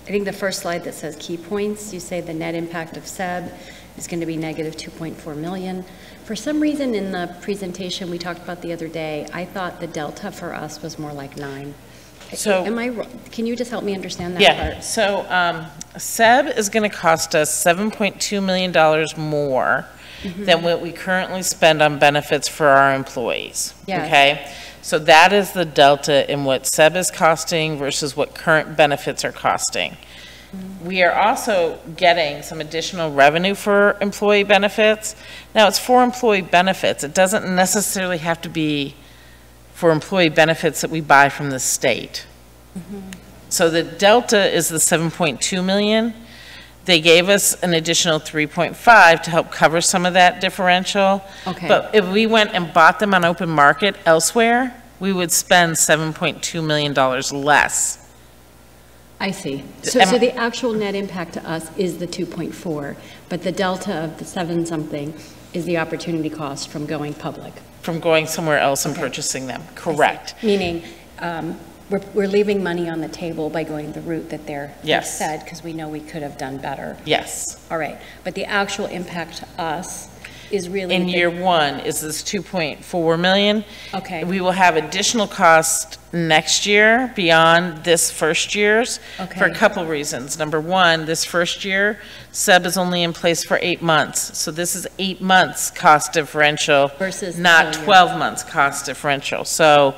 think the first slide that says key points, you say the net impact of SEB is going to be negative 2.4 million. For some reason in the presentation we talked about the other day, I thought the delta for us was more like 9. So, am I wrong? Can you just help me understand that yeah, part? so SEB is going to cost us $7.2 million more than what we currently spend on benefits for our employees. Yes. Okay? So that is the delta in what SEB is costing versus what current benefits are costing. We are also getting some additional revenue for employee benefits. Now, it's for employee benefits. It doesn't necessarily have to be for employee benefits that we buy from the state. So the delta is the 7.2 million. They gave us an additional 3.5 to help cover some of that differential. Okay. But if we went and bought them on open market elsewhere, we would spend $7.2 million less. I see. So the actual net impact to us is the 2.4, but the delta of the 7-something is the opportunity cost from going public. From going somewhere else and purchasing them, correct. Meaning, we're leaving money on the table by going the route that they're Yes. said, because we know we could have done better. Yes. All right, but the actual impact to us is really. in the- year one is this 2.4 million. Okay. We will have additional cost next year beyond this first year's for a Okay. couple reasons. Number one, this first year, SEB is only in place for 8 months. So this is 8 months cost differential. Versus the not full year. 12 months cost differential. So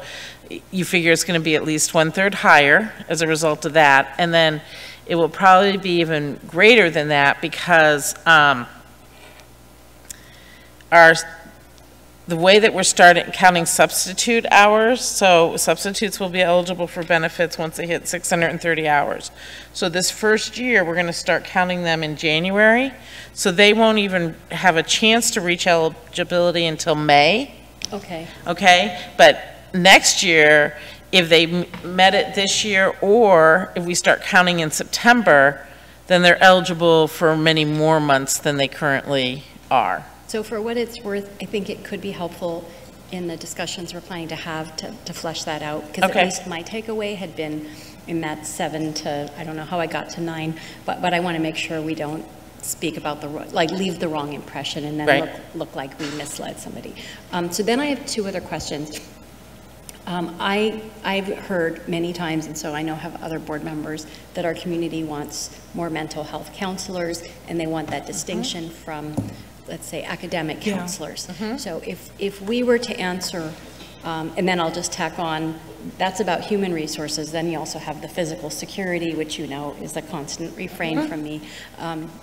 you figure it's going to be at least 1/3 higher as a result of that. And then it will probably be even greater than that because the way that we're starting counting substitute hours, so substitutes will be eligible for benefits once they hit 630 hours. So this first year, we're going to start counting them in January. So they won't even have a chance to reach eligibility until May. Okay, Okay, but next year, if they met it this year, or if we start counting in September, then they're eligible for many more months than they currently are. so for what it's worth, I think it could be helpful in the discussions we're planning to have to flesh that out. Because Okay. at least my takeaway had been in that 7 to, I don't know how I got to 9, but I want to make sure we don't speak about leave the wrong impression and then Right. look like we misled somebody. So then I have 2 other questions. I've heard many times, and so I know have other board members, that our community wants more mental health counselors, and they want that distinction from, let's say, academic Yeah. counselors. So if we were to answer, and then I'll just tack on, that's about human resources, then you also have the physical security, which you know is a constant refrain from me.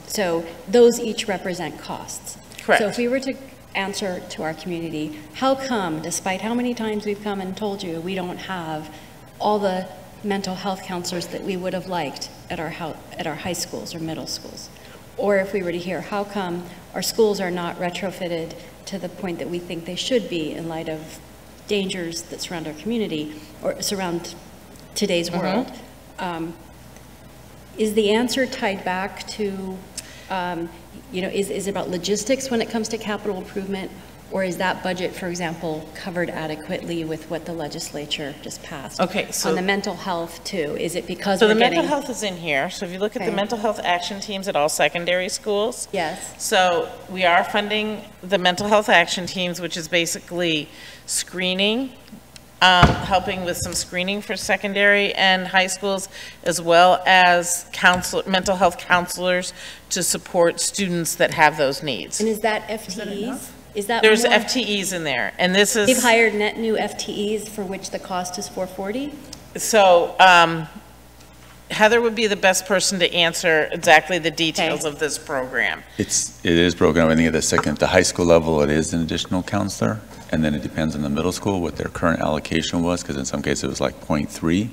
So those each represent costs. Correct. So if we were to answer to our community, how come, despite how many times we've come and told you, we don't have all the mental health counselors that we would have liked at our high schools or middle schools? Or if we were to hear, how come our schools are not retrofitted to the point that we think they should be in light of dangers that surround our community or surround today's world? Is the answer tied back to, is it about logistics when it comes to capital improvement? Or is that budget, for example, covered adequately with what the legislature just passed? Okay, so- On the mental health too, is it because So we're the getting? mental health is in here. So if you look at the Okay. mental health action teams at all secondary schools. Yes. So we are funding the mental health action teams, which is basically screening, helping with some screening for secondary and high schools, as well as mental health counselors to support students that have those needs. And is that FTEs? Is that There's more? FTEs in there, and this is. They've hired net new FTEs for which the cost is $440? So Heather would be the best person to answer exactly the details Okay. of this program. It is broken up. I think at the high school level, it is an additional counselor, and then it depends on the middle school what their current allocation was, because in some cases it was like 0.3,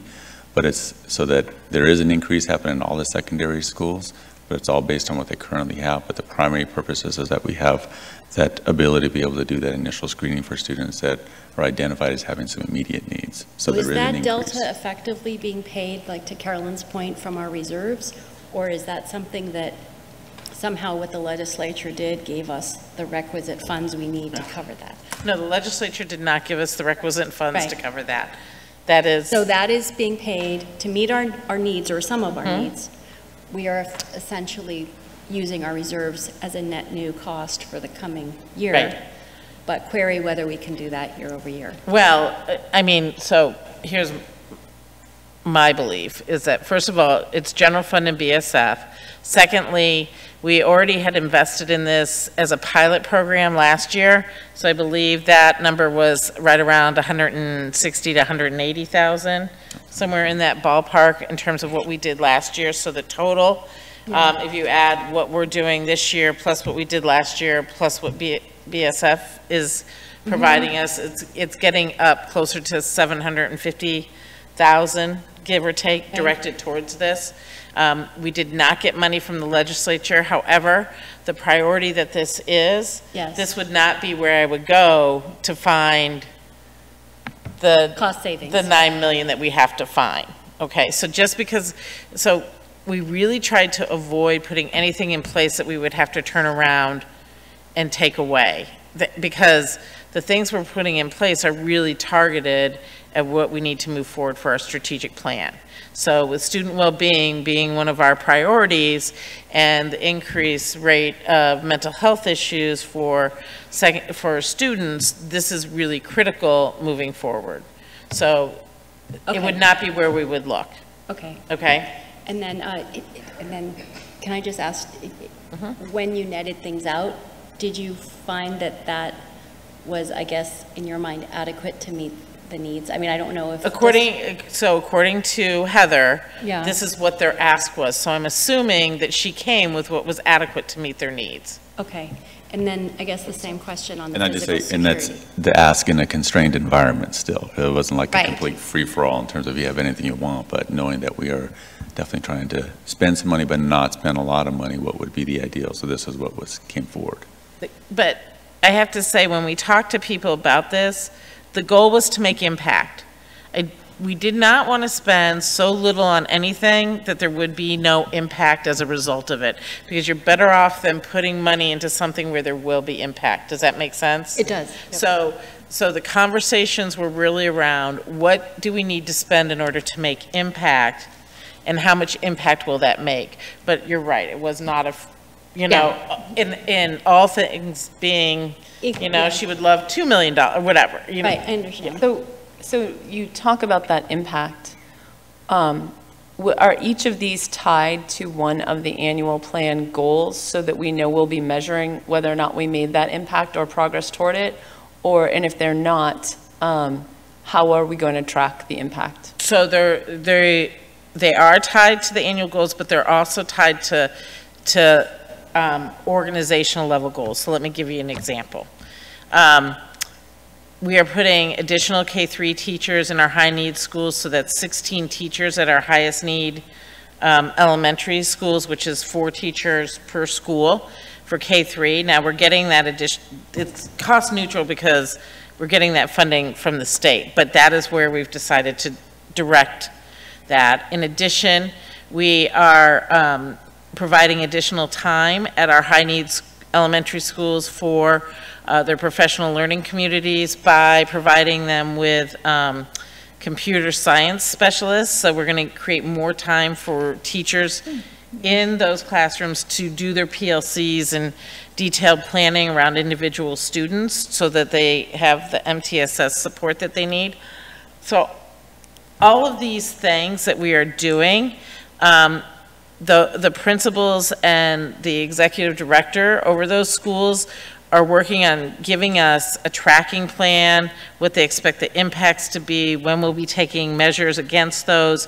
but it's so that there is an increase happening in all the secondary schools, but it's all based on what they currently have. But the primary purpose is that we have that ability to be able to do that initial screening for students that are identified as having some immediate needs. So there Is is an that increase. delta effectively being paid, like to Carolyn's point, from our reserves? Or is that something that somehow what the legislature did gave us the requisite funds we need to cover that? No, the legislature did not give us the requisite funds to Right. cover that. That is. So that is being paid to meet our needs, or some of our Mm-hmm. needs. We are essentially using our reserves as a net new cost for the coming year. Right. But query whether we can do that year over year. Well, I mean, so here's my belief, is that, first of all, it's general fund and BSF. Secondly, we already had invested in this as a pilot program last year, so I believe that number was right around 160 to 180,000, somewhere in that ballpark in terms of what we did last year. So the total, if you add what we're doing this year plus what we did last year plus what BSF is providing us, it's getting up closer to 750,000, give or take, directed towards this. We did not get money from the legislature. However, the priority that this is, Yes. this would not be where I would go to find the Cost savings. the 9 million that we have to find. Okay, so just because, so we really tried to avoid putting anything in place that we would have to turn around and take away. Because the things we're putting in place are really targeted at what we need to move forward for our strategic plan. So with student well-being being one of our priorities and the increased rate of mental health issues for students, this is really critical moving forward. So it would not be where we would look. Okay. Okay? And then, can I just ask, when you netted things out, did you find that that was, I guess, in your mind, adequate to meet the needs? I mean, I don't know if according to Heather, Yeah. this is what their ask was. So I'm assuming that she came with what was adequate to meet their needs. Okay. And then I guess the same question on the And I just physical say, and that's security. the ask in a constrained environment still. It wasn't like a Right. complete free-for-all in terms of you have anything you want, but knowing that we are definitely trying to spend some money but not spend a lot of money, what would be the ideal? So this is what came forward. But I have to say, when we talked to people about this, the goal was to make impact. We did not want to spend so little on anything that there would be no impact as a result of it, because you're better off than putting money into something where there will be impact. Does that make sense? It does. Yep. So the conversations were really around, what do we need to spend in order to make impact, and how much impact will that make? But you're right, it was not in all things being, she would love $2 million, or whatever. Right, I understand. So you talk about that impact. Are each of these tied to one of the annual plan goals so that we know we'll be measuring whether or not we made that impact or progress toward it? And if they're not, how are we going to track the impact? So they are tied to the annual goals, but they're also tied to organizational level goals. So let me give you an example. We are putting additional K-3 teachers in our high-need schools, so that's 16 teachers at our highest need elementary schools, which is 4 teachers per school for K-3. Now, we're getting that addition, it's cost neutral because we're getting that funding from the state, but that is where we've decided to direct that. In addition, we are providing additional time at our high-need elementary schools for their professional learning communities by providing them with computer science specialists. So we're going to create more time for teachers in those classrooms to do their PLCs and detailed planning around individual students so that they have the MTSS support that they need. So all of these things that we are doing, the principals and the executive director over those schools are working on giving us a tracking plan, what they expect the impacts to be, when we'll be taking measures against those.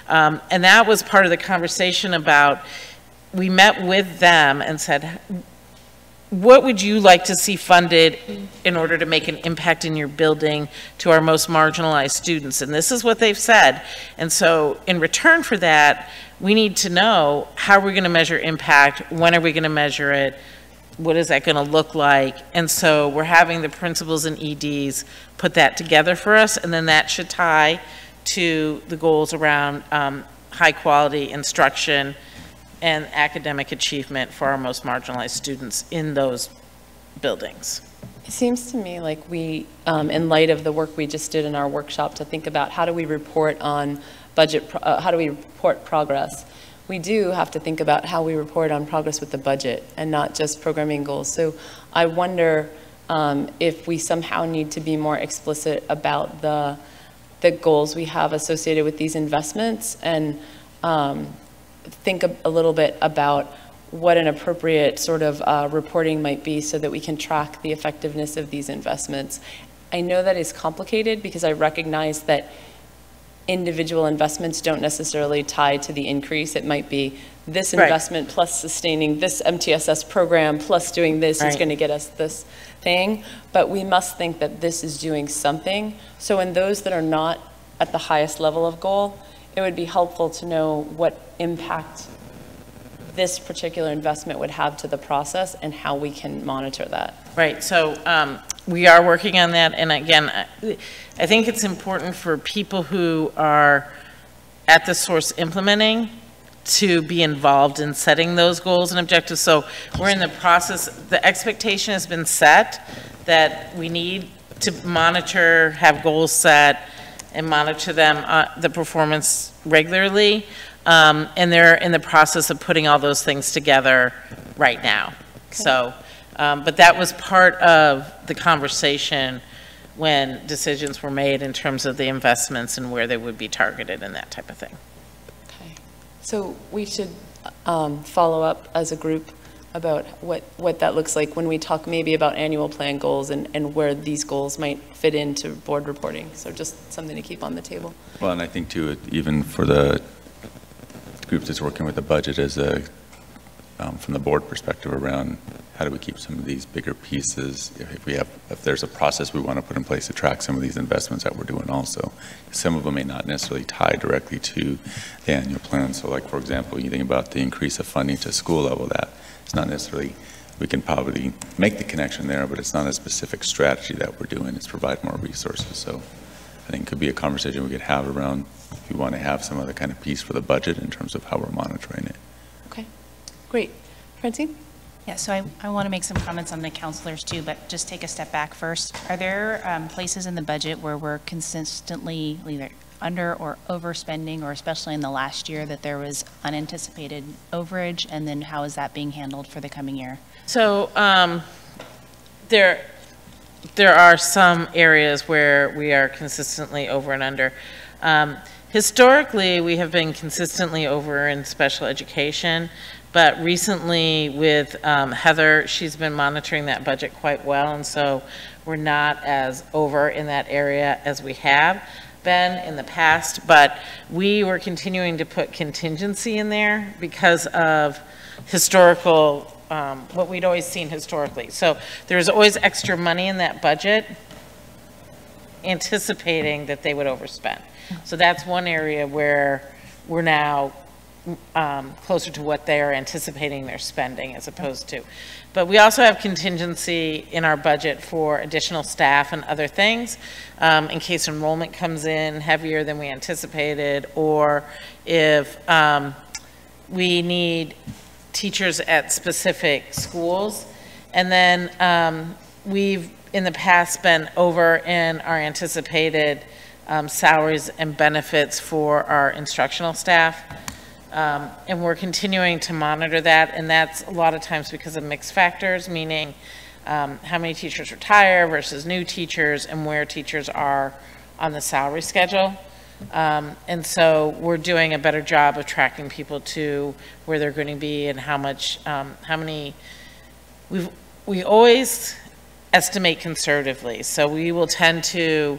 And that was part of the conversation about, we met with them and said, what would you like to see funded in order to make an impact in your building to our most marginalized students? And this is what they've said. And so in return for that, we need to know, how are we going to measure impact? When are we going to measure it? What is that going to look like? And so we're having the principals and EDs put that together for us, and then that should tie to the goals around high quality instruction and academic achievement for our most marginalized students in those buildings. It seems to me like we, in light of the work we just did in our workshop to think about how do we report on budget, how do we report progress? We do have to think about how we report on progress with the budget and not just programming goals. So I wonder if we somehow need to be more explicit about the goals we have associated with these investments, and think a little bit about what an appropriate sort of reporting might be so that we can track the effectiveness of these investments. I know that is complicated because I recognize that individual investments don't necessarily tie to the increase. It might be this investment plus sustaining this MTSS program plus doing this is going to get us this thing. But we must think that this is doing something. So in those that are not at the highest level of goal, it would be helpful to know what impact this particular investment would have to the process and how we can monitor that. Right, so we are working on that, and again, I think it's important for people who are at the source implementing to be involved in setting those goals and objectives. So we're in the process, the expectation has been set that we need to monitor, have goals set, and monitor them, the performance regularly. And they're in the process of putting all those things together right now. So, but that was part of the conversation when decisions were made in terms of the investments and where they would be targeted and that type of thing. Okay. So we should follow up as a group about what that looks like when we talk maybe about annual plan goals and where these goals might fit into board reporting. So just something to keep on the table. Well, and I think too, even for the group that's working with the budget as a, from the board perspective around how do we keep some of these bigger pieces, if there's a process we want to put in place to track some of these investments that we're doing also. Some of them may not necessarily tie directly to the annual plan. So like, for example, you think about the increase of funding to school level, that it's not necessarily, we can probably make the connection there, but it's not a specific strategy that we're doing. It's provide more resources. So I think it could be a conversation we could have around if you want to have some other kind of piece for the budget in terms of how we're monitoring it. Okay, great. Francine? Yeah, so I want to make some comments on the counselors too, but just take a step back first. Are there places in the budget where we're consistently either under or overspending, or especially in the last year that there was unanticipated overage, and then how is that being handled for the coming year? So there are some areas where we are consistently over and under. Historically, we have been consistently over in special education, but recently with Heather, she's been monitoring that budget quite well, and so we're not as over in that area as we have been in the past, but we were continuing to put contingency in there because of historical, what we'd always seen historically. So there's always extra money in that budget anticipating that they would overspend. So that's one area where we're now closer to what they are anticipating their spending as opposed to. But we also have contingency in our budget for additional staff and other things in case enrollment comes in heavier than we anticipated, or if we need teachers at specific schools. And then we've in the past been over in our anticipated salaries and benefits for our instructional staff. And we're continuing to monitor that, and that's a lot of times because of mixed factors, meaning how many teachers retire versus new teachers and where teachers are on the salary schedule. And so we're doing a better job of tracking people to where they're going to be and how much, how many, we always estimate conservatively. So we will tend to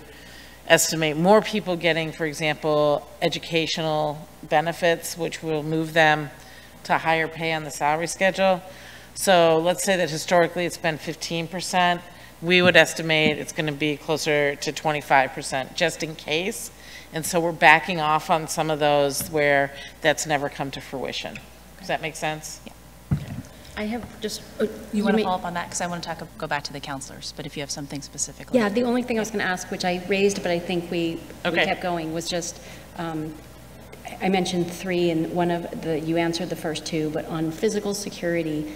estimate more people getting, for example, educational benefits, which will move them to higher pay on the salary schedule. So let's say that historically it's been 15%. We would estimate it's going to be closer to 25% just in case. And so we're backing off on some of those where that's never come to fruition. Does that make sense? Yeah. I have just. You want to follow up on that? Because I want to go back to the counselors, but if you have something specifically. Yeah, the only thing I was going to ask, which I raised, but I think we kept going, was just, I mentioned 3, and one of you answered the first 2, but on physical security,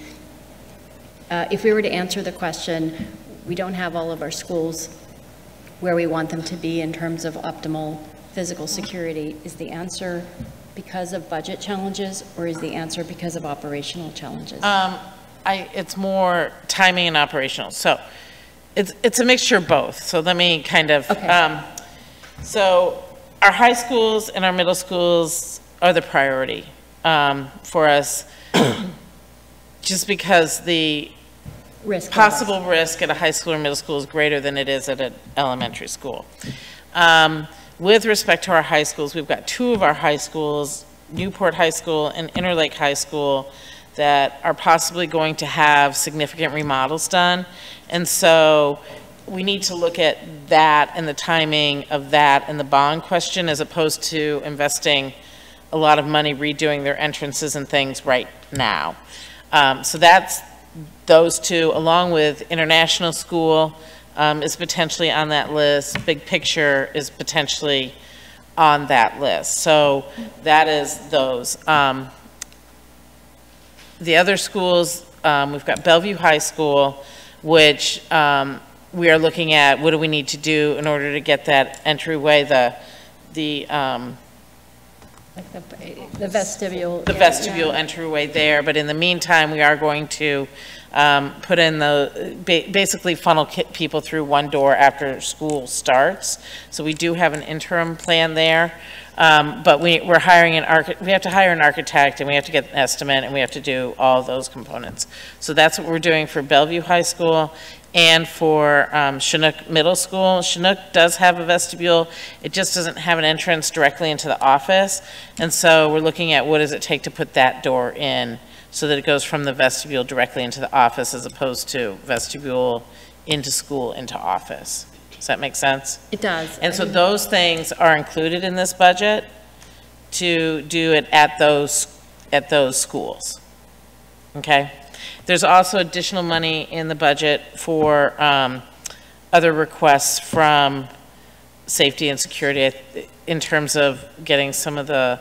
if we were to answer the question, we don't have all of our schools where we want them to be in terms of optimal physical security, is the answer because of budget challenges, or is the answer because of operational challenges? It's more timing and operational. So it's a mixture of both. So let me kind of, so our high schools and our middle schools are the priority for us, just because the possible risk at a high school or middle school is greater than it is at an elementary school. With respect to our high schools, we've got 2 of our high schools, Newport High School and Interlake High School, that are possibly going to have significant remodels done. And so we need to look at that and the timing of that and the bond question, as opposed to investing a lot of money redoing their entrances and things right now. So that's those 2, along with International School, is potentially on that list. Big Picture is potentially on that list. So that is those. The other schools, we've got Bellevue High School, which we are looking at what do we need to do in order to get that entryway, the Like the vestibule. the vestibule entryway there, but in the meantime, we are going to put in basically funnel people through one door after school starts. So we do have an interim plan there, but we're hiring we have to hire an architect, and we have to get an estimate, and we have to do all those components. So that's what we're doing for Bellevue High School and for Chinook Middle School. Chinook does have a vestibule. It just doesn't have an entrance directly into the office. And so we're looking at what does it take to put that door in so that it goes from the vestibule directly into the office as opposed to vestibule into school into office. Does that make sense? It does. And so those things are included in this budget to do it at those schools. Okay? There's also additional money in the budget for other requests from safety and security in terms of getting some of the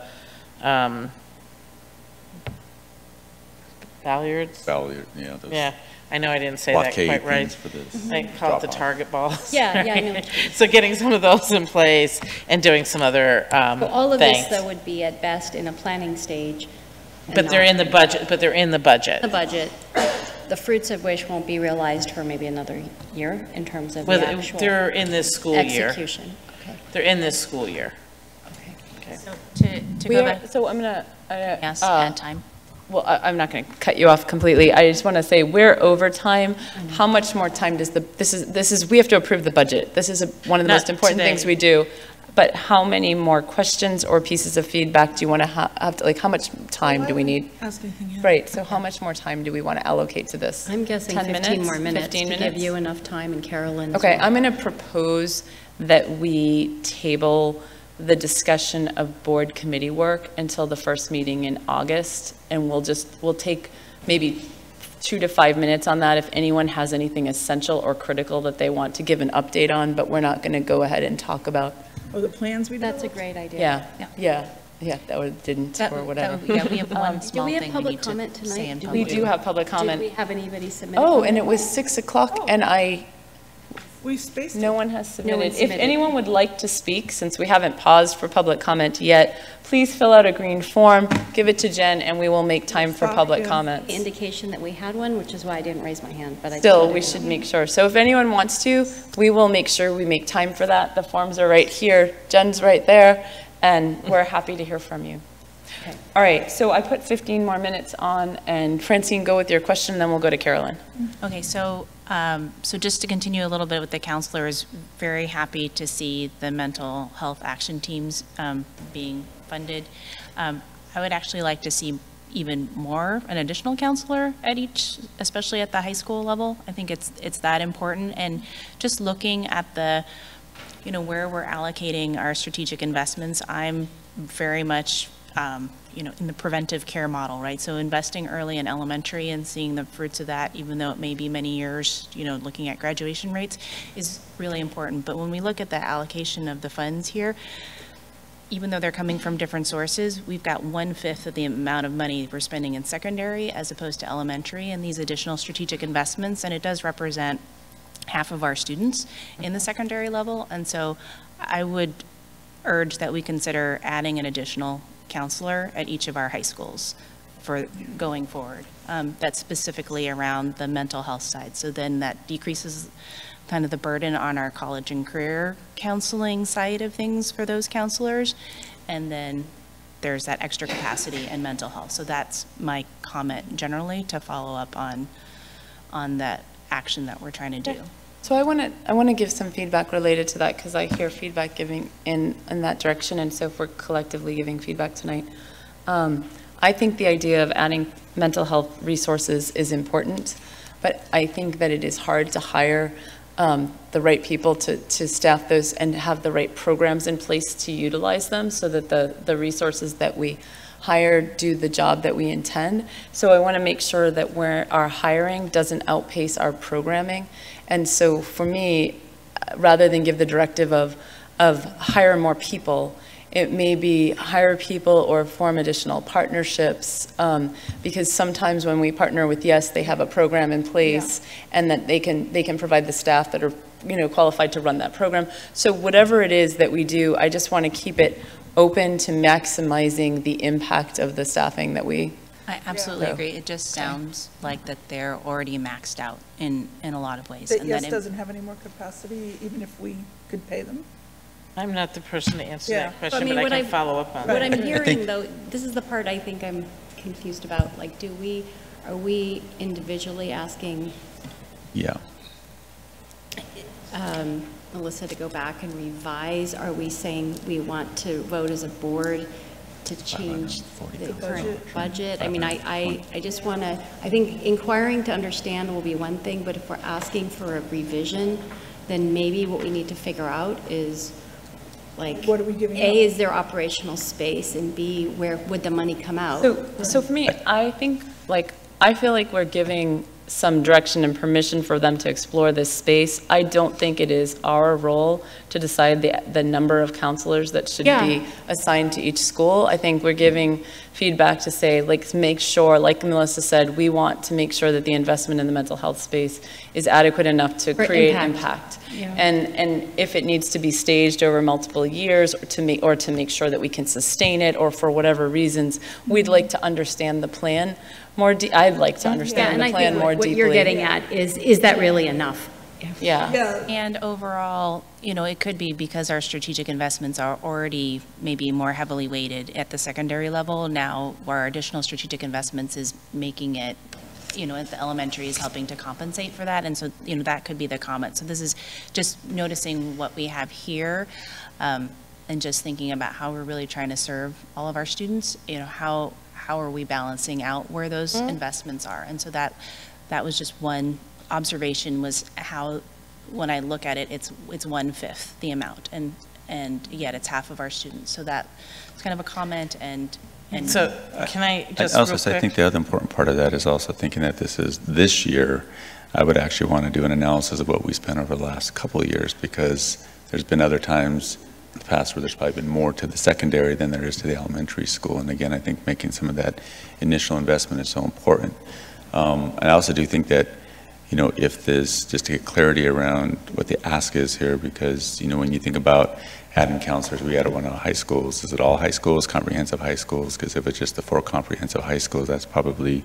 ballards. Yeah. Those Yeah, I know I didn't say that blockade quite right. things for this I call it the drop-off. target balls. Yeah, I know. So getting some of those in place and doing some other So all of things. this, though, would be at best in a planning stage. and But they're not in the budget, The budget, the fruits of which won't be realized for maybe another year in terms of the Well, actual they're in this school year. execution. Okay, They're in this school year. okay. So to We go are, back, so I'm gonna, yes, add time. well, I'm not going to cut you off completely. I just want to say, we're over time. How much more time does we have to approve the budget. This is one of the Not most important today. things we do. But how many more questions or pieces of feedback do you want to have, like, how much time do we need? Ask anything, yeah. Right, so how much more time do we want to allocate to this? I'm guessing 10 15 more minutes 15 to give minutes? you enough time, and Carolyn as Okay, well. I'm going to propose that we table the discussion of board committee work until the first meeting in August, and we'll take maybe 2 to 5 minutes on that if anyone has anything essential or critical that they want to give an update on, but we're not going to go ahead and talk about, Oh, the plans we That's a developed? great idea. yeah, that or didn't, or whatever. Yeah, we have one Do small we have thing we public need to comment tonight? say in Do public. We do have public Did we comment. have anybody submit? a Oh, comment? and it was 6 o'clock, and We spaced it. no one has submitted. If submitted. anyone would like to speak, since we haven't paused for public comment yet, please fill out a green form, give it to Jen, and we will make time for public Yeah. comments. Indication that we had one, which is why I didn't raise my hand, but I. Still, thought I we did. should make sure. So if anyone wants to, we will make sure we make time for that. The forms are right here, Jen's right there, and we're happy to hear from you. Okay. All right, so I put 15 more minutes on, and Francine, go with your question, then we'll go to Carolyn. Okay, so just to continue a little bit with the counselors, very happy to see the mental health action teams being funded. I would actually like to see even more, an additional counselor at each, especially at the high school level. I think it's that important. And just looking at where we're allocating our strategic investments, I'm very much in the preventive care model, right? So investing early in elementary and seeing the fruits of that, even though it may be many years, looking at graduation rates is really important. But when we look at the allocation of the funds here, even though they're coming from different sources, we've got 1/5 of the amount of money we're spending in secondary as opposed to elementary and these additional strategic investments, and it does represent half of our students in the secondary level. And so I would urge that we consider adding an additional counselor at each of our high schools for going forward. That's specifically around the mental health side. So then that decreases kind of the burden on our college and career counseling side of things for those counselors. And then there's that extra capacity in mental health. So that's my comment generally to follow up on that action that we're trying to do. So I want to give some feedback related to that, because I hear feedback giving in that direction, and so if we're collectively giving feedback tonight. I think the idea of adding mental health resources is important, but I think that it is hard to hire the right people to staff those and have the right programs in place to utilize them so that the resources that we hire do the job that we intend. So I want to make sure that our hiring doesn't outpace our programming. And so for me, rather than give the directive of hire more people, it may be hire people or form additional partnerships, because sometimes when we partner with YES, they have a program in place, and that they can provide the staff that are qualified to run that program. So whatever it is that we do, I just want to keep it open to maximizing the impact of the staffing that we. I absolutely Yeah. agree. It just sounds like that they're already maxed out in a lot of ways. That and YES that doesn't have any more capacity, even if we could pay them? I'm not the person to answer Yeah. that question, mean, but I what can I've- follow up on What that. I'm hearing, though, this is the part I think I'm confused about, like, are we individually asking Yeah. Melissa to go back and revise? Are we saying we want to vote as a board to change the current budget? I mean, I just want to, I think inquiring to understand will be one thing, but if we're asking for a revision, then maybe what we need to figure out is, like, What are we giving A, up? is there operational space, and B, where would the money come out? So for me, I think, I feel like we're giving some direction and permission for them to explore this space. I don't think it is our role to decide the number of counselors that should Yeah. be assigned to each school. I think we're giving feedback to say, make sure, like Melissa said, we want to make sure that the investment in the mental health space is adequate enough to For create impact. impact. Yeah. And if it needs to be staged over multiple years or to make sure that we can sustain it, or for whatever reasons, we'd like to understand the plan more. I'd like to Yeah, understand and the I plan think more what deeply. you're getting at is that really enough? Yeah. Yeah, And overall, it could be because our strategic investments are already maybe more heavily weighted at the secondary level. Now, where our additional strategic investments is making it, at the elementary is helping to compensate for that. And so, that could be the comment. So this is just noticing what we have here, and just thinking about how we're really trying to serve all of our students. How are we balancing out where those investments are? And so that was just one observation, was how, when I look at it, it's 1/5 the amount, and yet it's half of our students. So that's kind of a comment, and So can I just I also real say, I quick- think the other important part of that is also thinking that this year, I would actually want to do an analysis of what we spent over the last couple of years, because there's been other times in the past where there's probably been more to the secondary than there is to the elementary school. And again, I think making some of that initial investment is so important. And I also do think that, if there's, just to get clarity around what the ask is here, because, when you think about adding counselors, we added one to high schools. Is it all high schools, comprehensive high schools? Because if it's just the 4 comprehensive high schools, that's probably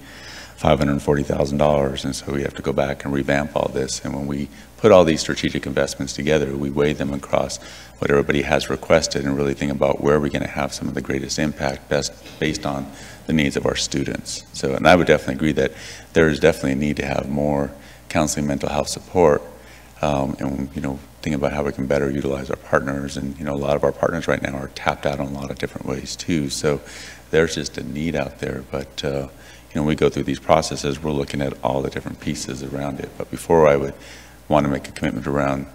$540,000. And so we have to go back and revamp all this. And when we put all these strategic investments together, we weigh them across what everybody has requested and really think about where we're going to have some of the greatest impact based on the needs of our students. So, and I would definitely agree that there is definitely a need to have more counseling, mental health support, and think about how we can better utilize our partners. And a lot of our partners right now are tapped out in a lot of different ways too. So there's just a need out there. But when we go through these processes, we're looking at all the different pieces around it. But before I would want to make a commitment around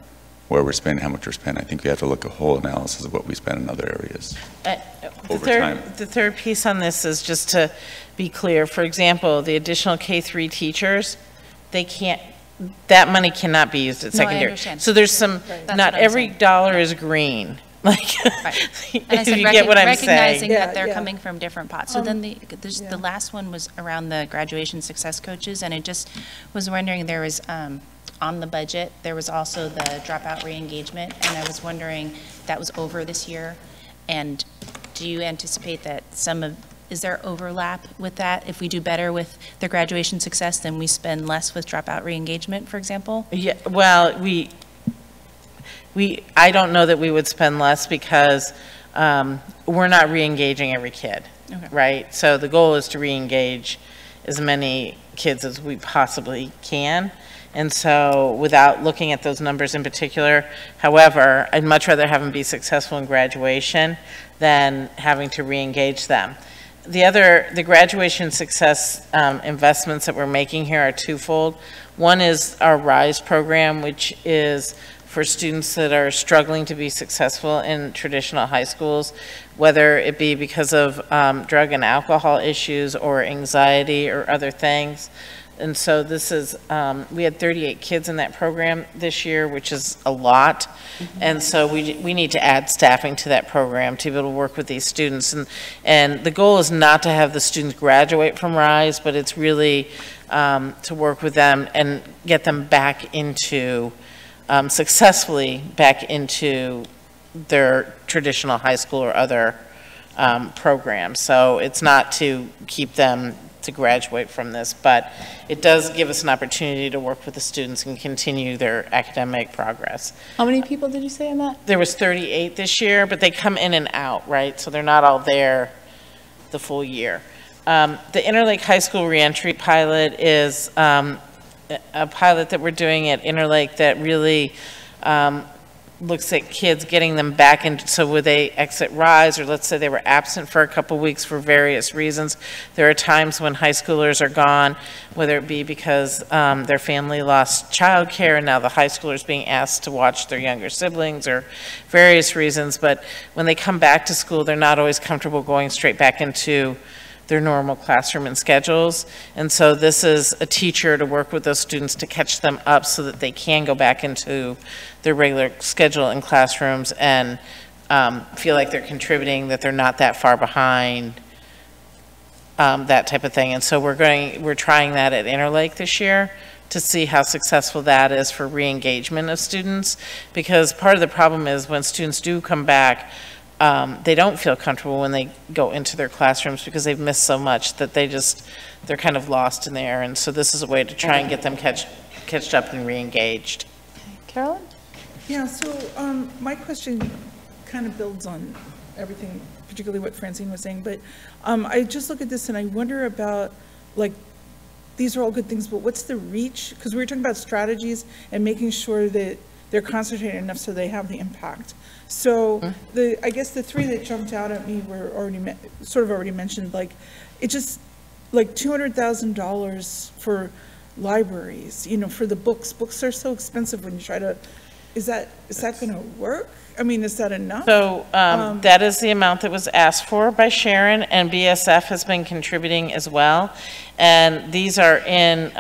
where we're spending, how much we're spending, I think we have to look at a whole analysis of what we spend in other areas over time. The third piece on this is just to be clear. For example, the additional K-3 teachers, that money cannot be used at No, I secondary. understand. So there's some, That's not what I'm every saying. dollar is green. Like, And I if said you get what I'm recognizing saying. that they're Yeah. coming from different pots. So then the yeah. last one was around the graduation success coaches, and I just was wondering, there was, on the budget, there was also the dropout re-engagement, and I was wondering, that was over this year, and do you anticipate that is there overlap with that? If we do better with the graduation success, then we spend less with dropout re-engagement, for example? Yeah, well, I don't know that we would spend less, because we're not re-engaging every kid, Okay. right? So the goal is to re-engage as many kids as we possibly can. And so without looking at those numbers in particular, however, I'd much rather have them be successful in graduation than having to re-engage them. The graduation success investments that we're making here are twofold. One is our RISE program, which is for students that are struggling to be successful in traditional high schools, whether it be because of drug and alcohol issues or anxiety or other things. And so this is, we had 38 kids in that program this year, which is a lot. And so we need to add staffing to that program to be able to work with these students. And the goal is not to have the students graduate from RISE, but it's really to work with them and get them back into successfully back into their traditional high school or other programs. So it's not to keep them to graduate from this, but it does give us an opportunity to work with the students and continue their academic progress. How many people did you say in that? There was 38 this year, but they come in and out, right? So they're not all there the full year. The Interlake High School reentry pilot is a pilot that we're doing at Interlake that really looks at kids, getting them back in, so where they exit RISE, or let's say they were absent for a couple weeks for various reasons. There are times when high schoolers are gone, whether it be because their family lost childcare and now the high schoolers being asked to watch their younger siblings, or various reasons, but when they come back to school, they're not always comfortable going straight back into their normal classroom and schedules. And so this is a teacher to work with those students to catch them up so that they can go back into their regular schedule in classrooms and feel like they're contributing, that they're not that far behind, that type of thing. And so we're trying that at Interlake this year to see how successful that is for re-engagement of students, because part of the problem is when students do come back, they don't feel comfortable when they go into their classrooms because they've missed so much that they're kind of lost in there. And so this is a way to try and get them catched up and re-engaged. Carolyn? Yeah, so my question kind of builds on everything, particularly what Francine was saying, but I just look at this and I wonder about, like, these are all good things, but what's the reach? Because we were talking about strategies and making sure that they're concentrated enough so they have the impact. So I guess the three that jumped out at me were already mentioned, like, it just, like $200,000 for libraries, you know, for the books. Books are so expensive when you try to, is that going to work? I mean, is that enough? So that is the amount that was asked for by Sharon, and BSF has been contributing as well. And these are in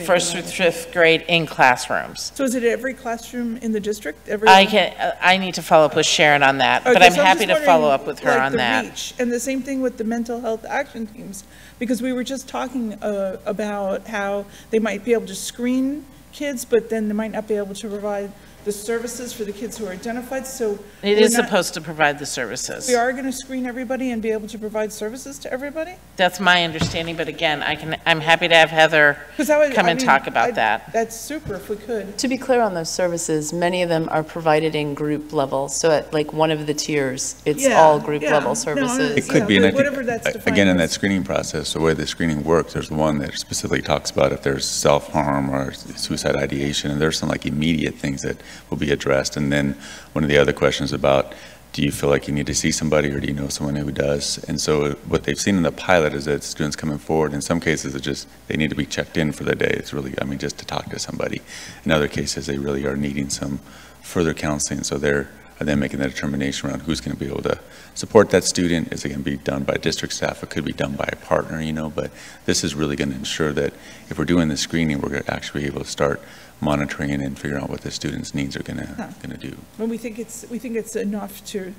first through fifth grade in classrooms. So is it every classroom in the district? I need to follow up with Sharon on that, but I'm happy to follow up with her on that. Reach. And the same thing with the mental health action teams, because we were just talking about how they might be able to screen kids, but then they might not be able to provide the services for the kids who are identified. So it is supposed to provide the services. We are going to screen everybody and be able to provide services to everybody? That's my understanding, but again, I'm happy to have Heather come and talk about that. That's super if we could. To be clear on those services, many of them are provided in group level. So at like one of the tiers, it's all group level services. It could be, and I whatever that's think, defined again, in as. that screening process, the way the screening works, there's one that specifically talks about if there's self-harm or suicide ideation, and there's some like immediate things that will be addressed. And then one of the other questions about, do you feel like you need to see somebody, or do you know someone who does? And so what they've seen in the pilot is that students coming forward, in some cases it's just, they need to be checked in for the day. It's really, I mean, just to talk to somebody. In other cases, they really are needing some further counseling. So they're then making the determination around who's going to be able to support that student. Is it going to be done by district staff? It could be done by a partner, you know, but this is really going to ensure that if we're doing the screening, we're going to actually be able to start monitoring and figuring out what the students' needs are going to do. When we think it's enough to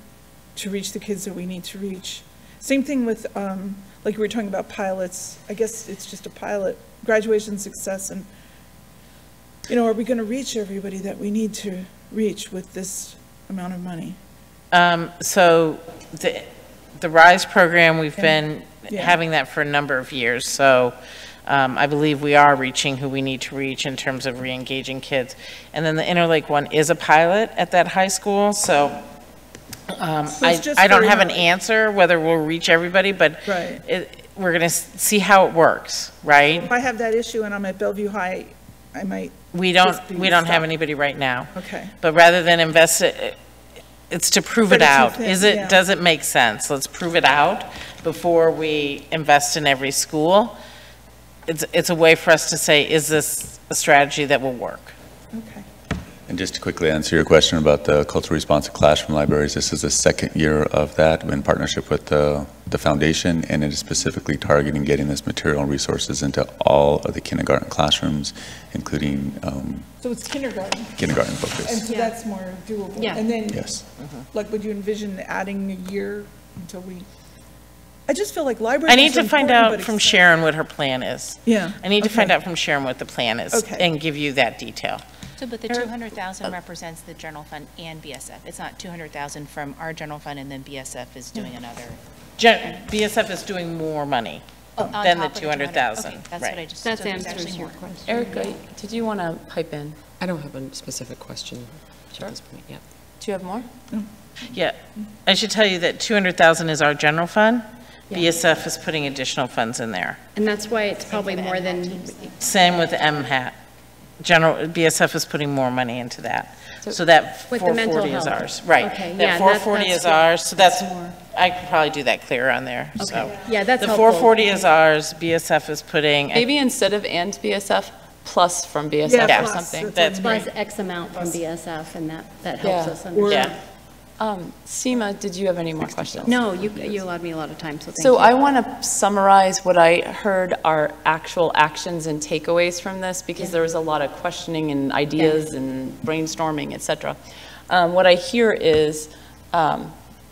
reach the kids that we need to reach. Same thing with like we were talking about pilots. I guess it's just a pilot, graduation success, and you know, are we going to reach everybody that we need to reach with this amount of money? So the RISE program, we've been having that for a number of years. So I believe we are reaching who we need to reach in terms of re-engaging kids. And then the Interlake one is a pilot at that high school. So I don't have an answer whether we'll reach everybody, but we're going to see how it works, right? If I have that issue and I'm at Bellevue High, I might. We don't have anybody right now. Okay. But rather than invest it, it's to prove it out. Does it make sense? Let's prove it out before we invest in every school. It's a way for us to say, is this a strategy that will work? Okay. And just to quickly answer your question about the culturally responsive classroom libraries, this is the second year of that in partnership with the foundation, and it is specifically targeting getting this material and resources into all of the kindergarten classrooms, including so it's kindergarten focus. and so that's more doable. Yeah. And then yes, like, would you envision adding a year until we I just feel like libraries. I need to find out from expensive. Sharon what her plan is. Yeah. I need to find okay. out from Sharon what the plan is Okay. and give you that detail. So, but the 200,000 represents the general fund and BSF. It's not 200,000 from our general fund and then BSF is doing another. BSF is doing more money on than the top of 200,000. Okay, that's what I Right. just. That so there's answers actually your more. question. Erica, did you want to pipe in? I don't have a specific question at this point yet. Do you have more? Yeah, I should tell you that 200,000 is our general fund. Yeah. BSF is putting additional funds in there. And that's why it's probably more than, Same with MHAT. BSF is putting more money into that. So that With the mental 440 is health. ours. Right. Okay, yeah, That and 440 that's is what- ours, so that's, more. I could probably do that clearer on there, so. okay, yeah, that's The helpful. 440 is ours, BSF is putting, Maybe instead of and BSF, plus from BSF Yeah, or plus. something. that's Plus great. X amount from BSF, and that helps Yeah. us understand. Yeah. Seema, did you have any more questions? No, you allowed me a lot of time, so thank you. So I want to summarize what I heard are actual actions and takeaways from this, because there was a lot of questioning and ideas and brainstorming, et cetera. What I hear is,